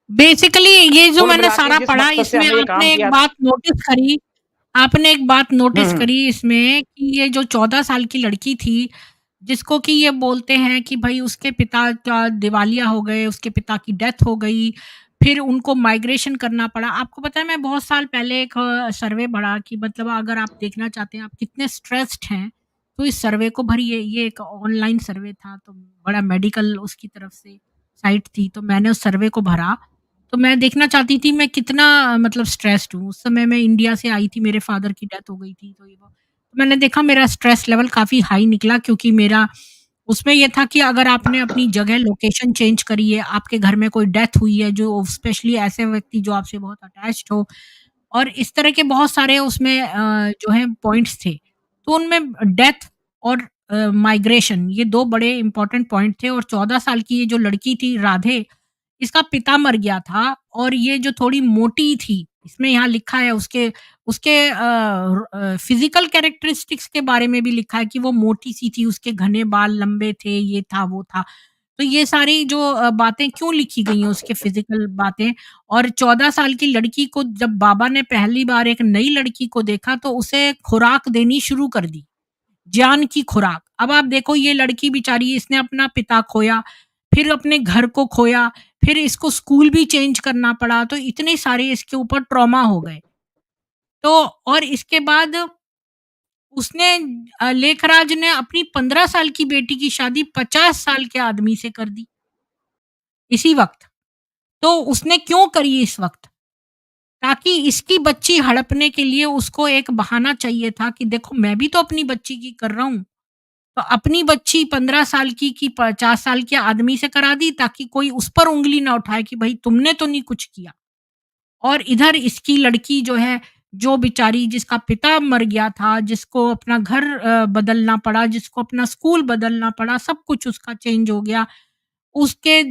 बेसिकली ये जो कुल मैंने मिला के सारा जिस पढ़ा मकसद से इसमें हमने ये काम आपने एक किया बात नोटिस करी आपने एक बात नोटिस हुँ। करी इसमें कि ये जो 14 साल की लड़की थी, जिसको कि ये बोलते हैं कि भई उसके पिता का दिवालिया हो गए, उसके पिता की डेथ हो गई, फिर उनको माइग्रेशन करना पड़ा। आपको पता है मैं बहुत साल पहले एक सर्वे पढ़ा कि मतलब अगर आप देखना चाहते हैं आप कितने स्ट्रेस्ड हैं, तो इस सर्वे को भरिए। ये एक ऑनलाइन सर्वे था, तो बड़ा मेडिकल उसकी तरफ से साइट थी, तो मैंने उस सर्वे को भरा। तो मैं देखना चाहती थी मैं कितना मतलब स्ट्रेस्ड हूँ। उस समय मैं इंडिया से आई थी, मेरे फादर की डेथ हो गई थी, तो ये वो मैंने देखा मेरा स्ट्रेस लेवल काफ़ी हाई निकला क्योंकि मेरा उसमें ये था कि अगर आपने अपनी जगह लोकेशन चेंज करी है, आपके घर में कोई डेथ हुई है, जो स्पेशली ऐसे व्यक्ति जो आपसे बहुत अटैच्ड हो और इस तरह के बहुत सारे उसमें जो है पॉइंट्स थे। तो उनमें डेथ और माइग्रेशन ये 2 बड़े इम्पोर्टेंट पॉइंट थे और 14 साल की ये जो लड़की थी राधे इसका पिता मर गया था और ये जो थोड़ी मोटी थी, इसमें यहाँ लिखा है उसके उसके फिज़िकल कैरेक्टरिस्टिक्स के बारे में भी लिखा है कि वो मोटी-सी थी, उसके घने बाल लंबे थे, ये था, वो था। तो ये सारी जो बातें क्यों लिखी गई हैं उसके फिज़िकल बातें और 14 साल की लड़की को जब बाबा ने पहली बार एक नई लड़की को देखा तो उसे खुराक देनी शुरू कर दी, ज्ञान की खुराक। अब आप देखो ये लड़की बेचारी इसने अपना पिता खोया, फिर अपने घर को खोया, फिर इसको स्कूल भी चेंज करना पड़ा, तो इतने सारे इसके ऊपर ट्रॉमा हो गए। तो और इसके बाद उसने लेखराज ने अपनी 15 साल की बेटी की शादी 50 साल के आदमी से कर दी, इसी वक़्त। तो उसने क्यों करी इस वक़्त? ताकि इसकी बच्ची हड़पने के लिए उसको एक बहाना चाहिए था कि देखो मैं भी तो अपनी बच्ची की कर रहा हूँ। तो अपनी बच्ची 15 साल की 50 साल के आदमी से करा दी ताकि कोई उस पर उँगली ना उठाए कि भई तुमने तो नहीं कुछ किया। और इधर इसकी लड़की जो है, जो बेचारी जिसका पिता मर गया था, जिसको अपना घर बदलना पड़ा, जिसको अपना स्कूल बदलना पड़ा, सब कुछ उसका चेंज हो गया। उसके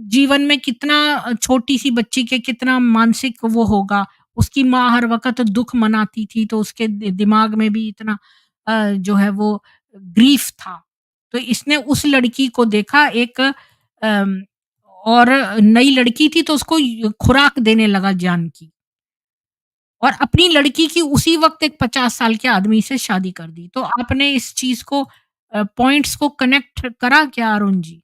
जीवन में कितना छोटी-सी बच्ची के कितना मानसिक वो होगा। उसकी माँ हर वक़्त दुःख मनाती थी, तो उसके दिमाग में भी इतना जो है वो ग्रीफ़ था। तो इसने उस लड़की को देखा एक और नई लड़की थी तो उसको खुराक देने लगा ज्ञान की और अपनी लड़की की उसी वक़्त एक 50 साल के आदमी से शादी कर दी। तो आपने इस चीज़ को पॉइंट्स को कनेक्ट करा क्या अरुण जी?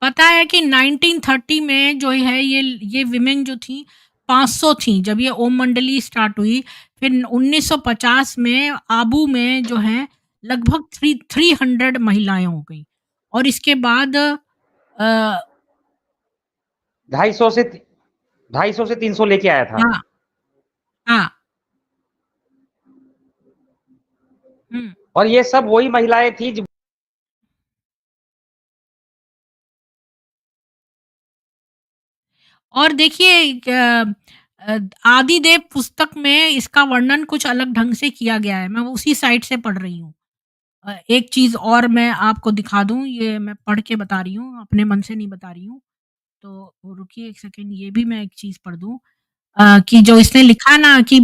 पता है कि 1930 में जो है ये विमेन जो थी 500 थी जब ये ओम मंडली स्टार्ट हुई। फिर 1950 में आबू में जो है लगभग 300 महिलाएँ हो गईं और इसके बाद 250 से 300 लेके आया था। हाँ, हाँ। हुँ। और ये सब वही महिलाएँ थी ज और देखिए आदिदेव पुस्तक में इसका वर्णन कुछ अलग ढंग से किया गया है। मैं उसी साइट से पढ़ रही हूँ। एक चीज़ और मैं आपको दिखा दूँ, ये मैं पढ़ के बता रही हूँ, अपने मन से नहीं बता रही हूँ। तो रुकिए 1 सेकंड, ये भी मैं एक चीज़ पढ़ दूँ। कि जो इसने लिखा ना कि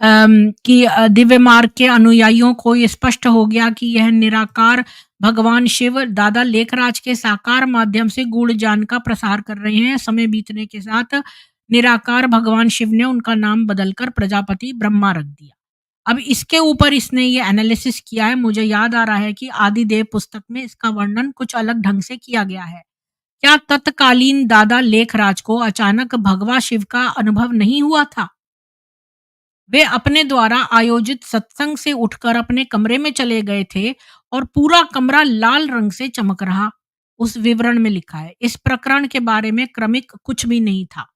कि दिव्य मार्ग के अनुयायियों को ये स्पष्ट हो गया कि यह निराकार भगवान शिव दादा लेखराज के साकार माध्यम से गूढ़ ज्ञान का प्रसार कर रहे हैं। समय बीतने के साथ निराकार भगवान शिव ने उनका नाम बदलकर प्रजापति ब्रह्मा रख दिया। अब इसके ऊपर इसने ये एनालिसिस किया है। मुझे याद आ रहा है कि आदिदेव पुस्तक में इसका वर्णन कुछ अलग ढंग से किया गया है। क्या तत्कालीन दादा लेखराज को अचानक भगवा शिव का अनुभव नहीं हुआ था? वे अपने द्वारा आयोजित सत्संग से उठकर अपने कमरे में चले गए थे और पूरा कमरा लाल रंग से चमक रहा। उस विवरण में लिखा है। इस प्रकरण के बारे में क्रमिक कुछ भी नहीं था।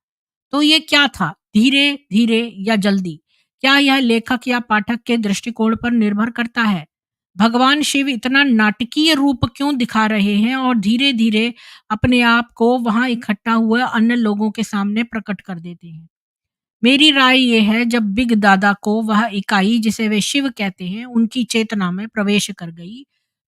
तो ये क्या था? धीरे धीरे या जल्दी? क्या यह लेखक या पाठक के दृष्टिकोण पर निर्भर करता है? भगवान शिव इतना नाटकीय रूप क्यों दिखा रहे हैं और धीरे धीरे अपने आप को वहां इकट्ठा हुए अन्य लोगों के सामने प्रकट कर देते हैं? मेरी राय ये है, जब बिग दादा को वह इकाई जिसे वे शिव कहते हैं उनकी चेतना में प्रवेश कर गई,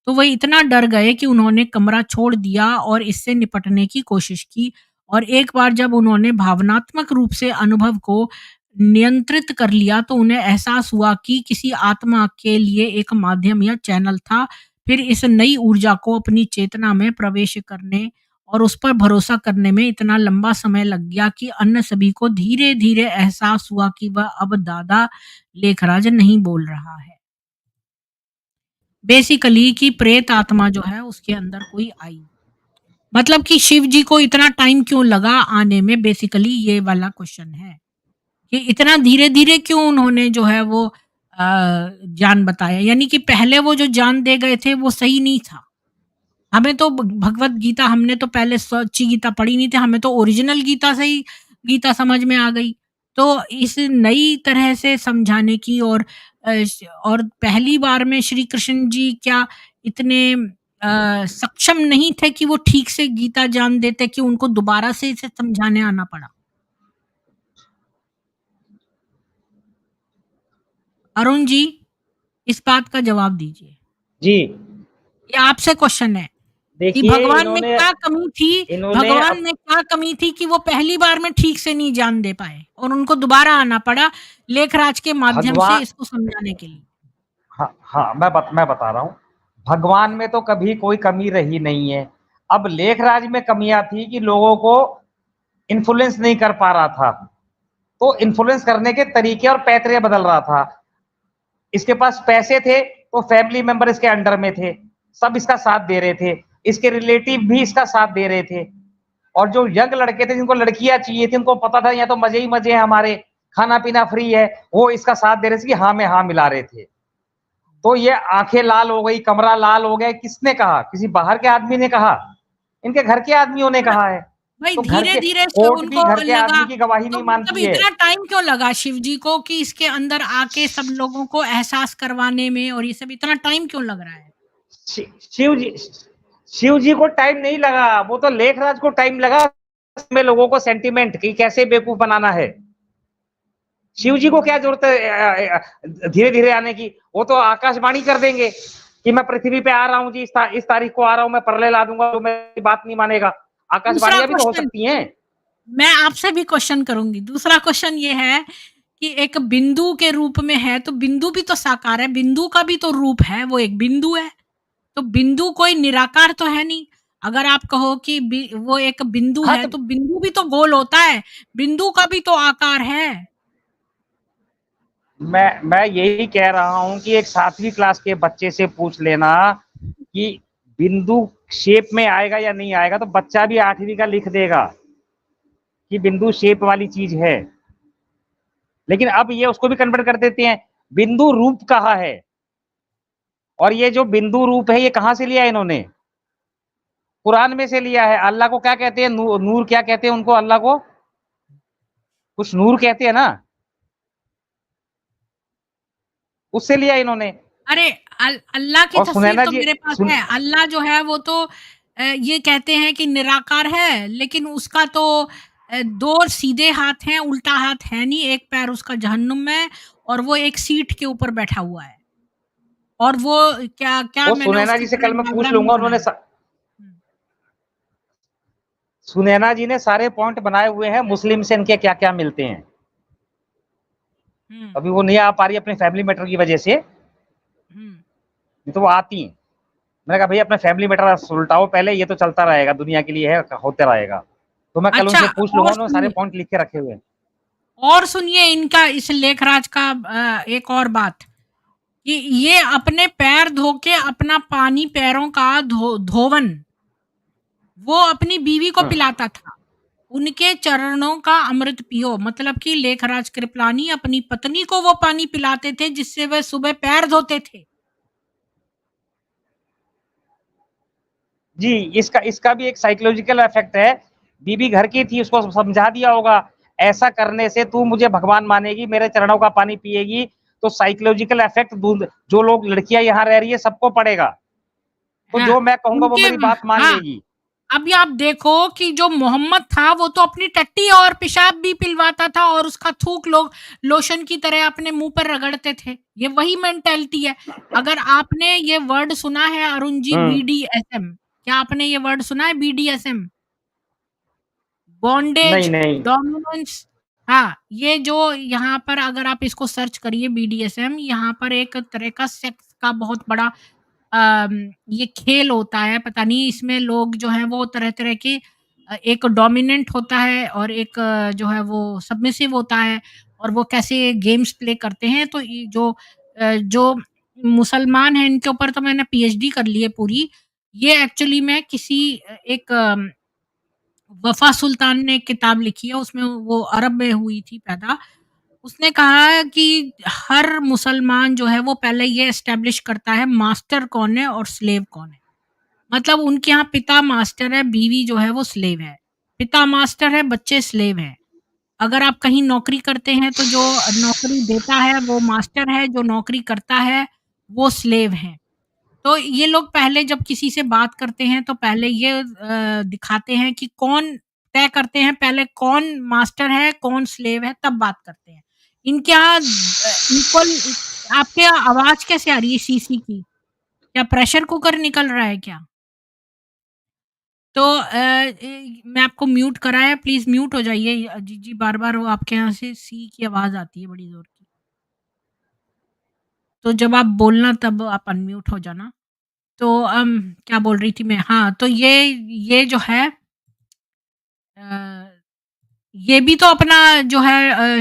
तो वे इतना डर गए कि उन्होंने कमरा छोड़ दिया और इससे निपटने की कोशिश की। और एक बार जब उन्होंने भावनात्मक रूप से अनुभव को नियंत्रित कर लिया तो उन्हें एहसास हुआ कि किसी आत्मा के लिए एक माध्यम या चैनल था। फिर इस नई ऊर्जा को अपनी चेतना में प्रवेश करने और उस पर भरोसा करने में इतना लंबा समय लग गया कि अन्य सभी को धीरे-धीरे एहसास हुआ कि वह अब दादा लेखराज नहीं बोल रहा है। बेसिकली कि प्रेत आत्मा जो है उसके अंदर कोई आई। मतलब कि शिव जी को इतना टाइम क्यों लगा आने में, बेसिकली ये वाला क्वेश्चन है। कि इतना धीरे-धीरे क्यों उन्होंने जो है वो ज्ञान बताया? यानी कि पहले वो जो ज्ञान दे गए थे वो सही नहीं था। हमें तो भगवत गीता, हमने तो पहले सच्ची गीता पढ़ी नहीं थी, हमें तो ओरिजिनल गीता से ही गीता समझ में आ गई। तो इस नई तरह से समझाने की और पहली बार में श्री कृष्ण जी क्या इतने सक्षम नहीं थे कि वो ठीक से गीता जान देते कि उनको दोबारा से इसे समझाने आना पड़ा? अरुण जी, इस बात का जवाब दीजिए। जी ये आपसे क्वेश्चन है कि देखिए, भगवान में इन्होंने क्या कमी थी? इन्होंने भगवान में क्या कमी थी कि वो पहली बार में ठीक से नहीं जान दे पाए और उनको दोबारा आना पड़ा लेखराज के माध्यम से भगवान इसको समझाने के लिए? हाँ, मैं बता रहा हूँ। भगवान में तो कभी कोई कमी रही नहीं है। अब लेखराज में कमियां थी कि लोगों को इन्फ्लुएंस नहीं कर पा रहा था, तो इन्फ्लुएंस करने के तरीके और पैतरे बदल रहा था। इसके पास पैसे थे तो फैमिली मेंबर इसके अंडर में थे, सब इसका साथ दे रहे थे, इसके रिलेटिव भी इसका साथ दे रहे थे। और जो यंग लड़के थे जिनको लड़कियां चाहिए थी, उनको पता था यहाँ तो मजे ही मजे हैं हमारे, खाना पीना फ्री है, वो इसका साथ दे रहे थे कि हाँ में हाँ मिला रहे थे। तो ये आंखें लाल हो गई, कमरा लाल हो गया। किसने कहा? किसी बाहर के आदमी ने कहा? इनके घर के आदमियों ने कहा है। भाई तो घर के धीरे-धीरे से कोर्ट भी उनको घर के लगा, आदमी की गवाही तो नहीं मतलब मानती है। इतना टाइम क्यों लगा शिव जी को कि इसके अंदर आके सब लोगों को एहसास करवाने में, और ये सब इतना टाइम क्यों लग रहा है? शिव जी को टाइम नहीं लगा, वो तो लेखराज को टाइम लगा में लोगों को सेंटिमेंट कि कैसे बेवकूफ बनाना है। शिव जी को क्या जरूरत है धीरे धीरे आने की? वो तो आकाशवाणी कर देंगे कि मैं पृथ्वी पे आ रहा हूँ जी, इस तारीख को आ रहा हूँ, मैं प्रलय ला दूंगा, तो मेरी बात नहीं मानेगा। दूसरा आकाशवाणियां भी तो हो क्वेश्चन, सकती हैं। मैं आपसे भी क्वेश्चन करूंगी। दूसरा क्वेश्चन ये है कि एक बिंदु के रूप में है, तो बिंदु भी तो साकार है, बिंदु का भी तो रूप है, वो एक बिंदु है। तो बिंदु कोई निराकार तो है नहीं। अगर आप कहो कि वो एक बिंदु हाँ है तो तो बिंदु भी तो गोल होता है, बिंदु का भी तो आकार है। मैं यही कह रहा हूं कि एक 7वीं क्लास के बच्चे से पूछ लेना कि बिंदु शेप में आएगा या नहीं आएगा, तो बच्चा भी 8वीं का लिख देगा कि बिंदु शेप वाली चीज है। लेकिन अब ये उसको भी कन्वर्ट कर देते हैं, बिंदु रूप कहा है। और ये जो बिंदु रूप है ये कहां से लिया इन्होंने? कुरान में से लिया है। अल्लाह को क्या कहते हैं? नूर क्या कहते हैं उनको? अल्लाह को कुछ नूर कहते हैं ना, उससे लिया इन्होंने। अरे अल्लाह की और तस्वीर सुनैना तो जी मेरे पास है। अल्लाह जो है वो तो ये कहते हैं कि निराकार है, लेकिन उसका तो 2 सीधे हाथ हैं, उल्टा हाथ है नहीं, एक पैर उसका जहन्नुम में और वो एक सीट के ऊपर बैठा हुआ है। और वो क्या क्या वो मैंने सुनैना उसके जी से पूरा कल मैं पूछ डायग्राम लूंगा, बनाया। उन्होंने सुनैना जी ने सारे पॉइंट बनाए हुए हैं मुस्लिम से इनके क्या क्या मिलते हैं। अभी वो नहीं आ पा रही अपने फैमिली मैटर की वजह से, नहीं तो वो आती हैं। मैंने कहा भैया अपना फैमिली मैटर सुलटाओ पहले, ये तो चलता रहेगा, दुनिया के लिए है, होते रहेगा। तो मैं कल अच्छा, उनसे पूछ लूंगा, और उन्होंने सारे सुनिए पॉइंट लिख के रखे हुए हैं। और सुनिए इनका इस लेखराज का एक और बात कि ये अपने पैर धो के अपना पानी पैरों का धोवन वो अपनी बीवी को पिलाता था। उनके चरणों का अमृत पियो, मतलब कि लेखराज कृपलानी अपनी पत्नी को वो पानी पिलाते थे जिससे वह सुबह पैर धोते थे। जी, इसका इसका भी एक साइकोलॉजिकल इफेक्ट है। बीबी घर की थी, उसको समझा दिया होगा, ऐसा करने से तू मुझे भगवान मानेगी, मेरे चरणों का पानी पिएगी, तो साइकोलॉजिकल इफेक्ट जो लोग लड़कियां यहाँ रह रही है सबको पड़ेगा। तो हाँ, जो मैं कहूंगा वो उनके मेरी बात मान हाँ, लेगी। अभी आप देखो कि जो मोहम्मद था वो तो अपनी टट्टी और पेशाब भी पिलवाता था और उसका थूक लोग लोशन की तरह अपने मुंह पर रगड़ते थे। ये वही मेंटेलिटी है। अगर आपने ये वर्ड सुना है अरुण जी, बीडीएसएम, क्या आपने ये वर्ड सुना है बीडीएसएम? नहीं बॉन्डेज, नहीं। डोमिनेंस। हाँ, ये जो यहाँ पर अगर आप इसको सर्च करिए बीडीएसएम, यहाँ पर एक तरह का सेक्स का बहुत बड़ा ये खेल होता है। पता नहीं इसमें लोग जो हैं वो तरह-तरह के एक डोमिनेंट होता है और एक जो है वो सबमिसिव होता है और वो कैसे गेम्स प्ले करते हैं। तो ये जो मुसलमान हैं इनके ऊपर तो मैंने पीएचडी कर ली है पूरी। ये एक्चुअली में किसी एक वफ़ा सुल्तान ने एक किताब लिखी है, उसमें वो अरब में हुई थी पैदा। उसने कहा कि हर मुसलमान जो है वो पहले ये एस्टेब्लिश करता है मास्टर कौन है और स्लेव कौन है। मतलब उनके यहाँ पिता मास्टर है, बीवी जो है वो स्लेव है। पिता मास्टर है, बच्चे स्लेव हैं। अगर आप कहीं नौकरी करते हैं तो जो नौकरी देता है वो मास्टर है, जो नौकरी करता है वो स्लेव है। तो ये लोग पहले जब किसी से बात करते हैं तो पहले ये दिखाते हैं कि कौन तय करते हैं पहले कौन मास्टर है, कौन स्लेव है, तब बात करते हैं। इनके यहाँ इक्वल आपके यहाँ आवाज़ कैसे आ रही है शीशी की? क्या प्रेशर कुकर निकल रहा है क्या? तो मैं आपको म्यूट करा है, प्लीज़ म्यूट हो जाइए। जी, बार-बार वो आपके यहाँ से सी की आवाज़ आती है बड़ी ज़ोर की। तो जब आप बोलना तब आप अनम्यूट हो जाना। तो क्या बोल रही थी मैं? हाँ, तो ये जो है अ, ये भी तो अपना जो है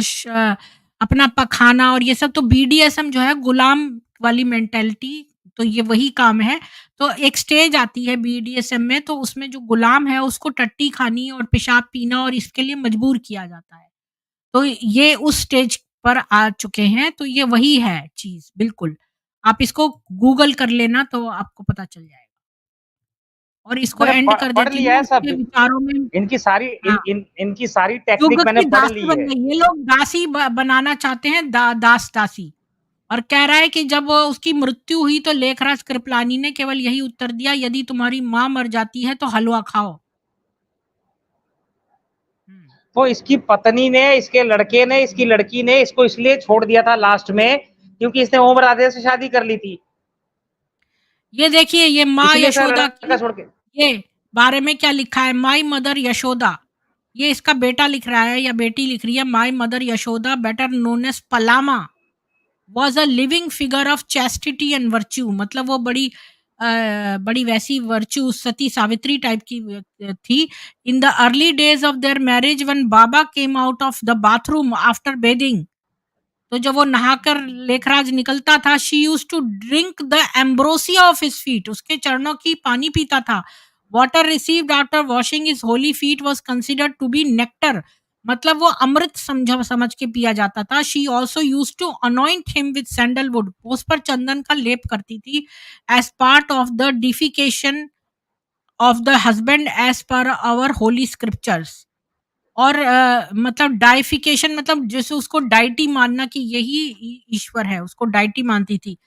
अपना पखाना और ये सब तो बीडीएसएम जो है गुलाम वाली मेंटालिटी, तो ये वही काम है। तो एक स्टेज आती है बीडीएसएम में तो उसमें जो गुलाम है उसको टट्टी खानी और पेशाब पीना और इसके लिए मजबूर किया जाता है। तो ये उस स्टेज पर आ चुके हैं, तो ये वही है चीज़, बिल्कुल। आप इसको गूगल कर लेना तो आपको पता चल जाएगा। और इसको मैंने एंड कर पढ़ देती लिया हूँ है सब। उसके विचारों में। इनकी सारी हाँ, इनकी सारी टेक्निक जुग मैंने की पढ़ दासी ली बन है। गई। ये लोग दासी बनाना चाहते हैं, दास-दासी। और कह रहा है कि जब उसकी मृत्यु हुई तो लेखराज कृपलानी ने केवल यही उत्तर दिया, यदि तुम्हारी माँ मर जाती है तो हलवा खाओ। हुँ। तो इसकी पत्नी ने, इसके लड़के ने, इसकी लड़की ने इसको इसलिए छोड़ दिया था लास्ट में क्योंकि इसने ओम राधे से शादी कर ली थी। ये देखिए ये माँ इसलिए सर यशोदा लड़का की छोड़ के। ये बारे में क्या लिखा है, माय मदर यशोदा। ये इसका बेटा लिख रहा है या बेटी लिख रही है, my mother Yashoda better known as Palama was a living figure of chastity and virtue. मतलब वो बड़ी वैसी वर्च्यू सती सावित्री टाइप की थी। In the early days of their marriage when Baba came out of the bathroom after bathing, तो जब वो नहाकर लेखराज निकलता था, she used to drink the ambrosia of his feet, उसके चरणों की पानी पीता था। Water received after washing his holy feet was considered to be nectar, मतलब वो अमृत समझ के पिया जाता था। She also used to anoint him with sandalwood, उस पर चंदन का लेप करती थी। As part of the deification of the husband as per our holy scriptures. और मतलब डाइफिकेशन, मतलब जैसे उसको डाइटी मानना कि यही ईश्वर है, उसको डाइटी मानती थी।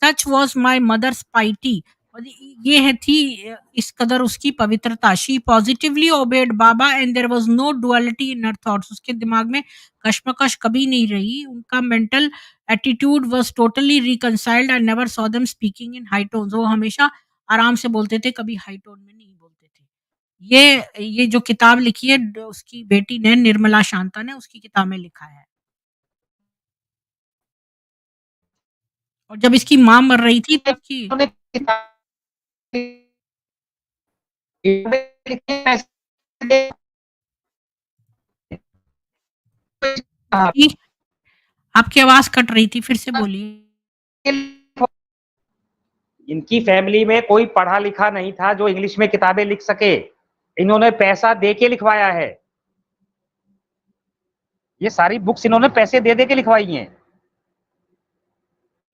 Such was my mother's piety, और ये है थी इस कदर उसकी पवित्रता। She positively obeyed Baba and there was no duality in her thoughts. उसके दिमाग में कश्मकश कभी नहीं रही। उनका mental attitude was totally reconciled. I never saw them speaking in high tones. वो हमेशा आराम से बोलते थे, कभी हाई टोन में नहीं बोलते थे। ये जो किताब लिखी है उसकी बेटी ने, निर्मला शांता ने, उसकी किताब में लिखा है। और जब इसकी माँ मर रही थी तो उसकी उन्होंने जी, आपकी आवाज़ कट रही थी, फिर से बोलिए। इनकी फैमिली में कोई पढ़ा लिखा नहीं था जो इंग्लिश में किताबें लिख सके। इन्होंने पैसा दे के लिखवाया है। ये सारी बुक्स इन्होंने पैसे दे दे के लिखवाई हैं।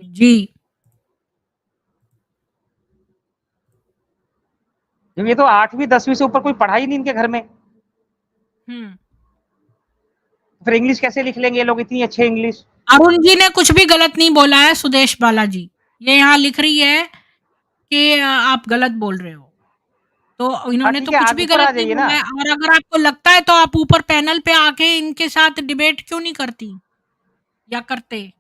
जी। ये तो 8वीं 10वीं से ऊपर कोई पढ़ाई नहीं इनके घर में। हुँ। फिर इंग्लिश कैसे लिख लेंगे ये लोग, इतनी अच्छी इंग्लिश? अरुण जी ने कुछ भी गलत नहीं बोला है, सुदेश बालाजी। ये यहाँ लिख रही है कि आप गलत बोल रहे हो। तो हाँ इन्होंने ठीक तो है, कुछ आज भी ऊपर गलत आ नहीं जाइए ना। बोला है, और अगर आपको लगता है तो आप ऊपर पैनल पे आके इनके साथ डिबेट क्यों नहीं करती या करते?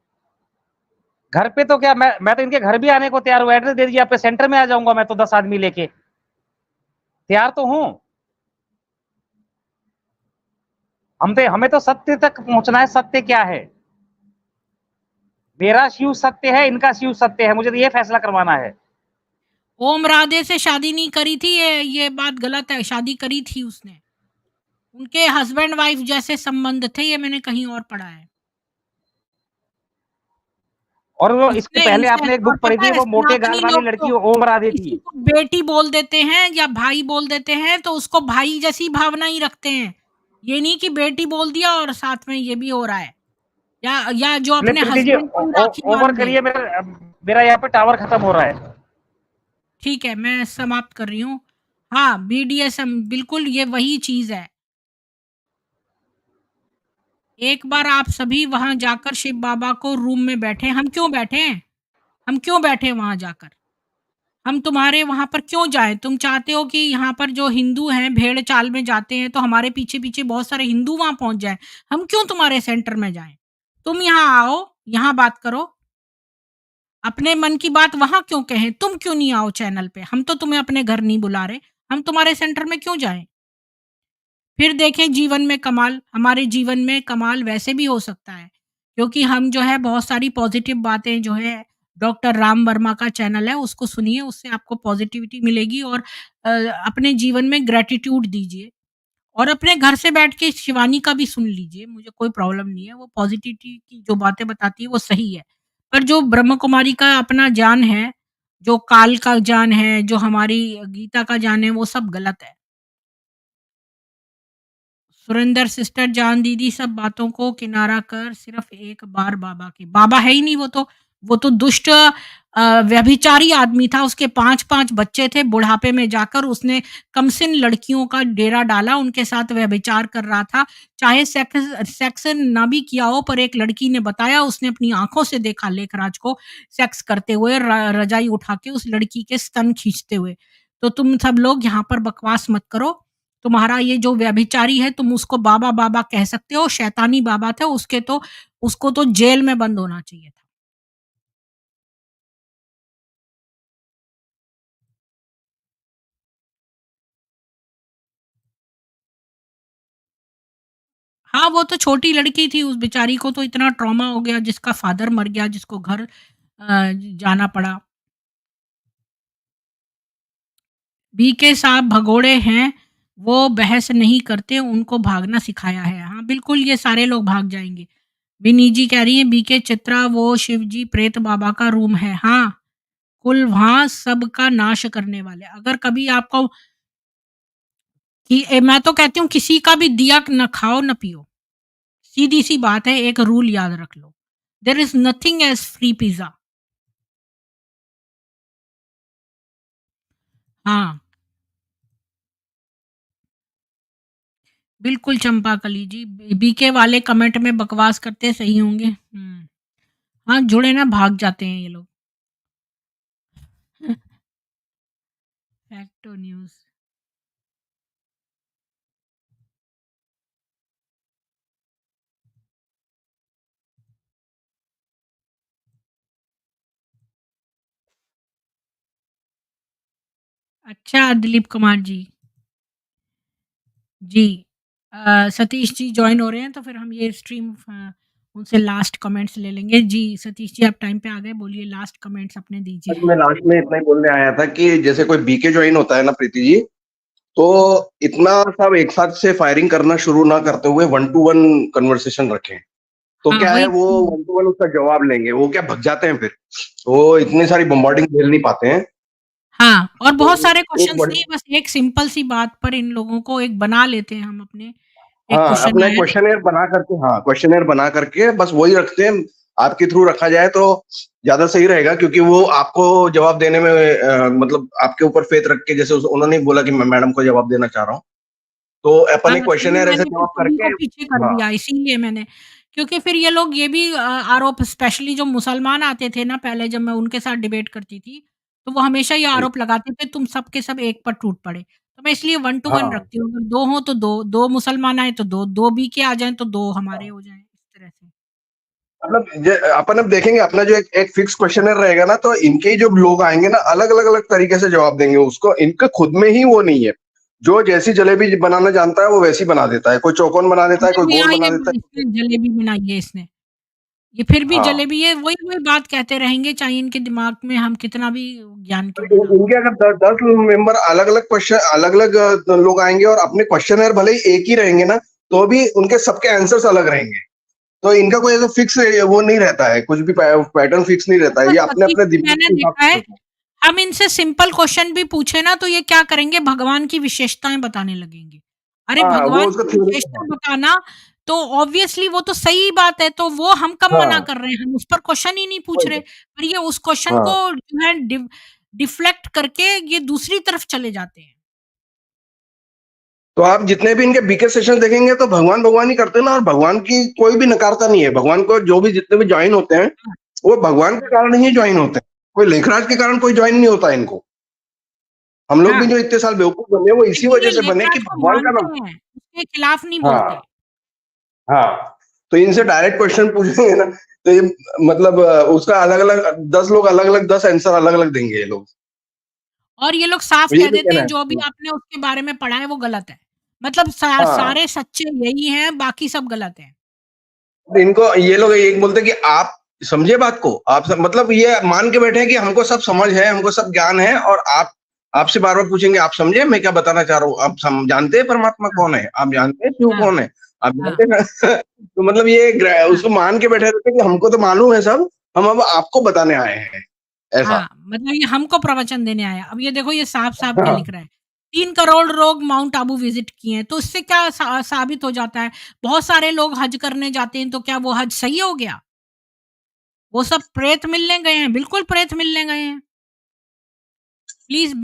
घर पे तो क्या, मैं तो इनके घर भी आने को तैयार हूँ। एड्रेस दे दीजिए, आपके सेंटर में आ जाऊंगा मैं तो 10 आदमी लेके, तैयार तो हूँ। हमें तो सत्य तक पहुंचना है। सत्य क्या है? मेरा शिव सत्य है, इनका शिव सत्य है। मुझे तो ये फैसला करवाना है। ओम राधे से शादी नहीं करी थी, ये बात गलत है। शादी करी थी उसने। उनके हस्बैंड वाइफ जैसे संबंध थे, ये मैंने कहीं और पढ़ा है। और वो इसके इसने पहले इनसे, आपने एक और बुक पढ़ी पता थी, है वो मोटे सनातनी गाल वाली लोग लड़की तो ओम राधे किसी थी। को बेटी बोल देते हैं या भाई बोल देते हैं तो उसको भाई जैसी भावना ही रखते हैं। ये नहीं कि बेटी बोल दिया और साथ में ये भी हो रहा है, या जो चलिए अपने प्रीति जी, हस्बैंड को ही राखी ओवर बांध दे। करिए। मेरा मेरा यहाँ पे टावर खत्म हो रहा है। ठीक है, मैं समाप्त कर रही हूँ। हाँ, बीडीएसएम बिल्कुल ये वही चीज़ है। एक बार आप सभी वहाँ जाकर शिव बाबा को रूम में बैठे। हम क्यों बैठे? हम क्यों बैठे वहाँ जाकर? हम तुम्हारे वहाँ पर क्यों जाएँ? तुम चाहते हो कि यहाँ पर जो हिंदू हैं भेड़-चाल में जाते हैं तो हमारे पीछे-पीछे बहुत सारे हिंदू वहाँ पहुँच जाएँ। हम क्यों तुम्हारे सेंटर में जाएँ? तुम यहाँ आओ, यहाँ बात करो। अपने मन की बात वहाँ क्यों कहें? तुम क्यों नहीं आओ चैनल पे? हम तो तुम्हें अपने घर नहीं बुला रहे। हम तुम्हारे सेंटर में क्यों जाएँ? फिर देखें जीवन में कमाल। हमारे जीवन में कमाल वैसे भी हो सकता है, क्योंकि हम जो है बहुत सारी पॉज़िटिव बातें जो है, डॉक्टर राम वर्मा का चैनल है उसको सुनिए, उससे आपको पॉज़िटिविटी मिलेगी। और अपने जीवन में ग्रैटिट्यूड दीजिए। और अपने घर से बैठ के शिवानी का भी सुन लीजिए, मुझे कोई प्रॉब्लम नहीं है। वो पॉज़िटिविटी की जो बातें बताती है वो सही है। पर जो ब्रह्म कुमारी का अपना ज्ञान है, जो काल का ज्ञान है, जो हमारी गीता का ज्ञान है, वो सब गलत है। सुरेंद्र सिस्टर, जान दीदी, सब बातों को किनारा कर सिर्फ एक बार बाबा के। बाबा है ही नहीं वो तो दुष्ट व्यभिचारी आदमी था। उसके 5-5 बच्चे थे। बुढ़ापे में जाकर उसने कमसिन लड़कियों का डेरा डाला, उनके साथ व्यभिचार कर रहा था। चाहे सेक्स ना भी किया हो, पर एक लड़की ने बताया, उसने अपनी आँखों से देखा लेखराज को सेक्स करते हुए, रजाई उठा के उस लड़की के स्तन खींचते हुए। तो तुम सब लोग यहाँ पर बकवास मत करो। तुम्हारा ये जो व्यभिचारी है, तुम उसको बाबा बाबा कह सकते हो, शैतानी बाबा थे, उसको तो जेल में बंद होना चाहिए था। हाँ, वो तो छोटी लड़की थी, उस बेचारी को तो इतना ट्रॉमा हो गया, जिसका फादर मर गया, जिसको घर जाना पड़ा। बीके साहब भगोड़े हैं, वो बहस नहीं करते, उनको भागना सिखाया है। हाँ, बिल्कुल ये सारे लोग भाग जाएँगे। विनी जी कह रही हैं बीके चित्रा वो शिवजी प्रेत बाबा का रूम है। हाँ, कुल वहाँ सबका नाश करने वाले। अगर कभी आपको मैं तो कहती हूँ किसी का भी दिया न खाओ न पियो। सीधी-सी बात है, एक रूल याद रख लो। There is nothing as free pizza. हाँ, बिल्कुल चंपाकली जी। बीके वाले कमेंट में बकवास करते सही होंगे। हाँ, जुड़े ना भाग जाते हैं ये लोग। Facto news. अच्छा दिलीप कुमार जी। जी। सतीश जी जॉइन हो रहे हैं तो फिर हम ये स्ट्रीम उनसे लास्ट कमेंट्स ले लेंगे। जी, सतीश जी आप टाइम पे आ गए, बोलिए लास्ट कमेंट्स अपने दीजिए। मैं लास्ट में इतना ही बोलने आया था कि जैसे कोई बीके ज्वाइन होता है ना प्रीति जी, तो इतना सब एक साथ से फायरिंग करना शुरू ना करते हुए 1 to 1 कन्वर्सेशन रखें। तो हाँ, क्या है, वही वो 1 to 1 उसका जवाब लेंगे, वो क्या भग जाते हैं फिर, वो इतनी सारी बम्बार्डिंग झेल नहीं पाते हैं। हाँ, और तो बहुत सारे एक क्वेश्चन्स वन नहीं, बस एक सिंपल सी बात पर इन लोगों को एक बना लेते हैं हम अपने, एक हाँ, क्वेश्चन अपना आया क्वेश्चनेयर बना करके, हाँ, क्वेश्चनेयर बना करके बस वही रखते हैं। आपके थ्रू रखा जाए तो ज्यादा सही रहेगा, क्योंकि वो आपको जवाब देने में मतलब आपके ऊपर फेथ रख के, जैसे उन्होंने ही बोला कि मैं मैडम को जवाब देना चाह रहा हूँ, तो अपन हाँ, एक तभी क्वेश्चनेयर ऐसे मैंने फिर जवाब सभी करके। को पीछे कर हाँ, दिया, इसीलिए मैंने, क्योंकि फिर ये लोग ये भी आरोप, स्पेशली जो मुसलमान आते थे ना पहले जब मैं उनके साथ डिबेट करती थी, तो वो हमेशा ये जी, आरोप लगाते थे तुम सब के सब एक पर टूट पड़े। तो मैं इसलिए 1 टू 1 हाँ, रखती हूँ, अगर 2 हो तो 2, 2 मुसलमान आए तो 2, 2 बी के आ जाएँ तो 2 हमारे हो जाएँ, इस तरह से। मतलब अपन अब देखेंगे अपना जो एक फिक्स क्वेश्चनर रहेगा ना, तो इनके ही जो लोग आएंगे ना, अलग अलग अलग तरीके से जवाब देंगे उसको। इनके खुद में ही वो नहीं है, जो जैसी जलेबी बनाना जानता है वो वैसी बना देता है, कोई चौकोन बना अब देता है, कोई देखो गोल यहाँ बना ये देता इसने है। जलेबी बनाई है इसने, ये फिर भी हाँ, जलेबी, ये वही-वही बात कहते रहेंगे, चाहे इनके दिमाग में हम कितना भी ज्ञान और क्यों ना डाल दें। इनके अगर 10 मेंबर अलग अलग क्वेश्चन, अलग अलग लोग आएंगे और अपने क्वेश्चनर भले ही एक ही रहेंगे ना, तो भी उनके सबके आंसर्स अलग रहेंगे। तो इनका कोई ऐसा फिक्स वो नहीं रहता है, कुछ भी पैटर्न फिक्स नहीं रहता है, अच्छा ये अपने सतीश अपने जी, दिमाग मैंने के हिसाब देखा से है, चलते हैं। हम इनसे सिंपल क्वेश्चन भी पूछे ना तो ये क्या करेंगे, भगवान की विशेषताएँ बताने लगेंगे। अरे हाँ, वो भगवान उसका की थ्योरी विशेषता है। बताना तो ऑब्वियसली वो तो सही बात है, तो वो हम कब मना हाँ, कर रहे हैं, हम उस पर क्वेश्चन ही नहीं पूछ वही रहे। है। पर ये उस क्वेश्चन को हाँ, जो है डिफ्लेक्ट करके ये दूसरी तरफ चले जाते हैं। तो आप जितने भी इनके बीके सेशन देखेंगे तो भगवान भगवान ही करते हैं ना, और भगवान की कोई भी नकारता नहीं है। भगवान को जो भी जितने भी ज्वाइन होते हैं, हाँ, वो भगवान के हाँ, कारण ही ज्वाइन होते हैं। कोई लेखराज के कारण कोई ज्वाइन नहीं होता इनको। हम लोग भी हाँ, जो इतने साल बेवकूफ बने, वो इसी लेकिन ये वजह से बने कि लेखराज को भगवान का मानते नाम। हैं, उसके खिलाफ नहीं बोलते। हाँ, हाँ, तो इनसे डायरेक्ट क्वेश्चन पूछेंगे ना, तो ये मतलब उसका अलग अलग 10 लोग अलग अलग 10 आंसर अलग अलग देंगे ये लोग। और ये लोग साफ तो ये कह भी देते कहना हैं जो भी है। आपने उसके बारे में पढ़ा है वो गलत है। मतलब हाँ, सारे सच्चे यही हैं, बाकी सब गलत हैं। इनको ये लोग एक बोलते हैं कि आप समझे बात को, आप सब मतलब ये मान के बैठे हैं कि हमको सब समझ है, हमको सब ज्ञान है, और आप आपसे बार बार पूछेंगे आप समझे मैं क्या बताना चाह रहा हूँ, आप जानते हैं परमात्मा हाँ, कौन है, आप जानते हैं शिव हाँ, कौन है, आप हाँ, जानते हैं। तो मतलब ये हाँ, उसको मान के बैठे रहते हैं कि हमको तो मालूम है सब, हम अब आपको बताने आए हैं, ऐसा। हाँ, मतलब ये हमको प्रवचन देने आया। अब ये देखो ये साफ-साफ क्या हाँ, लिख रहा है, 3 करोड़ लोग माउंट आबू विज़िट किए हैं, तो इससे क्या साबित हो जाता है? बहुत सारे लोग हज करने जाते हैं, तो क्या वो हज सही हो गया? वो सब प्रेत मिलने गए हैं, बिल्कुल प्रेत मिलने गए हैं। प्लीज़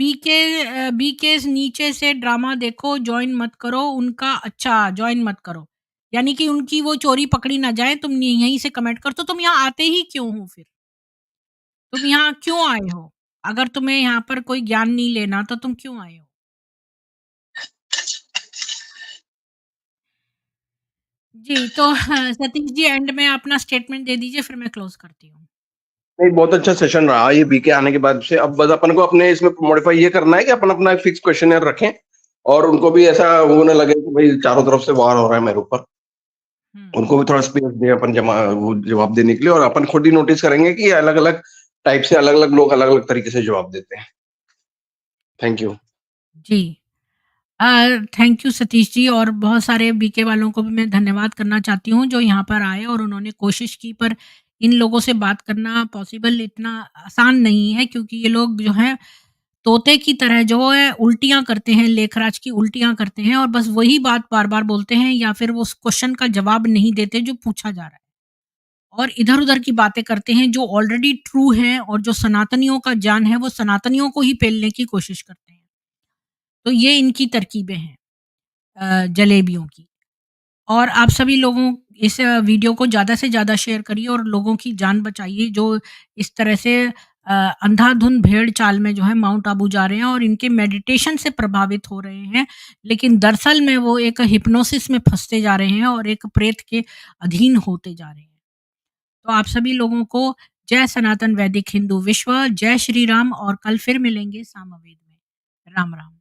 बीकेज़ नीचे से ड्रामा देखो, जॉइन मत करो उनका, अच्छा जॉइन मत करो। यानी कि उनकी वो चोरी पकड़ी ना जाए, तुम यहीं से कमेंट कर, तो तुम यहाँ आते ही क्यों हो फिर? तुम यहाँ क्यों आए हो? अगर तुम्हें यहाँ पर कोई ज्ञान नहीं लेना तो तुम क्यों आए हो? जी, तो सतीश जी एंड में अपना स्टेटमेंट दे दीजिए फिर मैं क्लोज़ करती हूँ। नहीं, बहुत अच्छा सेशन रहा ये बीके आने के बाद से। अब बस अपन को अपने इसमें मॉडिफाई ये करना है कि अपन अपना एक फिक्स क्वेश्चनर रखें, और उनको भी ऐसा वो ना लगे कि भाई चारों तरफ से वार हो रहा है मेरे ऊपर। हुँ, उनको भी थोड़ा स्पेस दें अपन वो जवाब देने के लिए, और अपन खुद ही नोटिस करेंगे कि अलग अलग टाइप से अलग अलग लोग अलग अलग तरीके से जवाब देते हैं। Thank you. जी। थैंक यू सतीश जी, और बहुत सारे बीके वालों को भी मैं धन्यवाद करना चाहती हूँ जो यहाँ पर आए और उन्होंने कोशिश की, पर इन लोगों से बात करना पॉसिबल इतना आसान नहीं है, क्योंकि ये लोग जो हैं तोते की तरह जो है उल्टियाँ करते हैं, लेखराज की उल्टियाँ करते हैं और बस वही बात बार-बार बोलते हैं, या फिर वो उस क्वेश्चन का जवाब नहीं देते जो पूछा जा रहा है। और इधर-उधर की बातें करते हैं जो ऑलरेडी ट्रू है, और जो सनातनियों का जान है वो सनातनियों को ही पेलने की कोशिश करते हैं। तो ये इनकी तरकीबें हैं जलेबियों की। और आप सभी लोगों इस वीडियो को ज़्यादा से ज़्यादा शेयर करिए और लोगों की जान बचाइए जो इस तरह से अंधाधुंध भेड़ चाल में जो है माउंट आबू जा रहे हैं और इनके मेडिटेशन से प्रभावित हो रहे हैं, लेकिन दरअसल में वो एक हिप्नोसिस में फंसते जा रहे हैं और एक प्रेत के अधीन होते जा रहे हैं। तो आप सभी लोगों को जय सनातन वैदिक हिंदू विश्व, जय श्री राम, और कल फिर मिलेंगे सामवेद में। राम राम।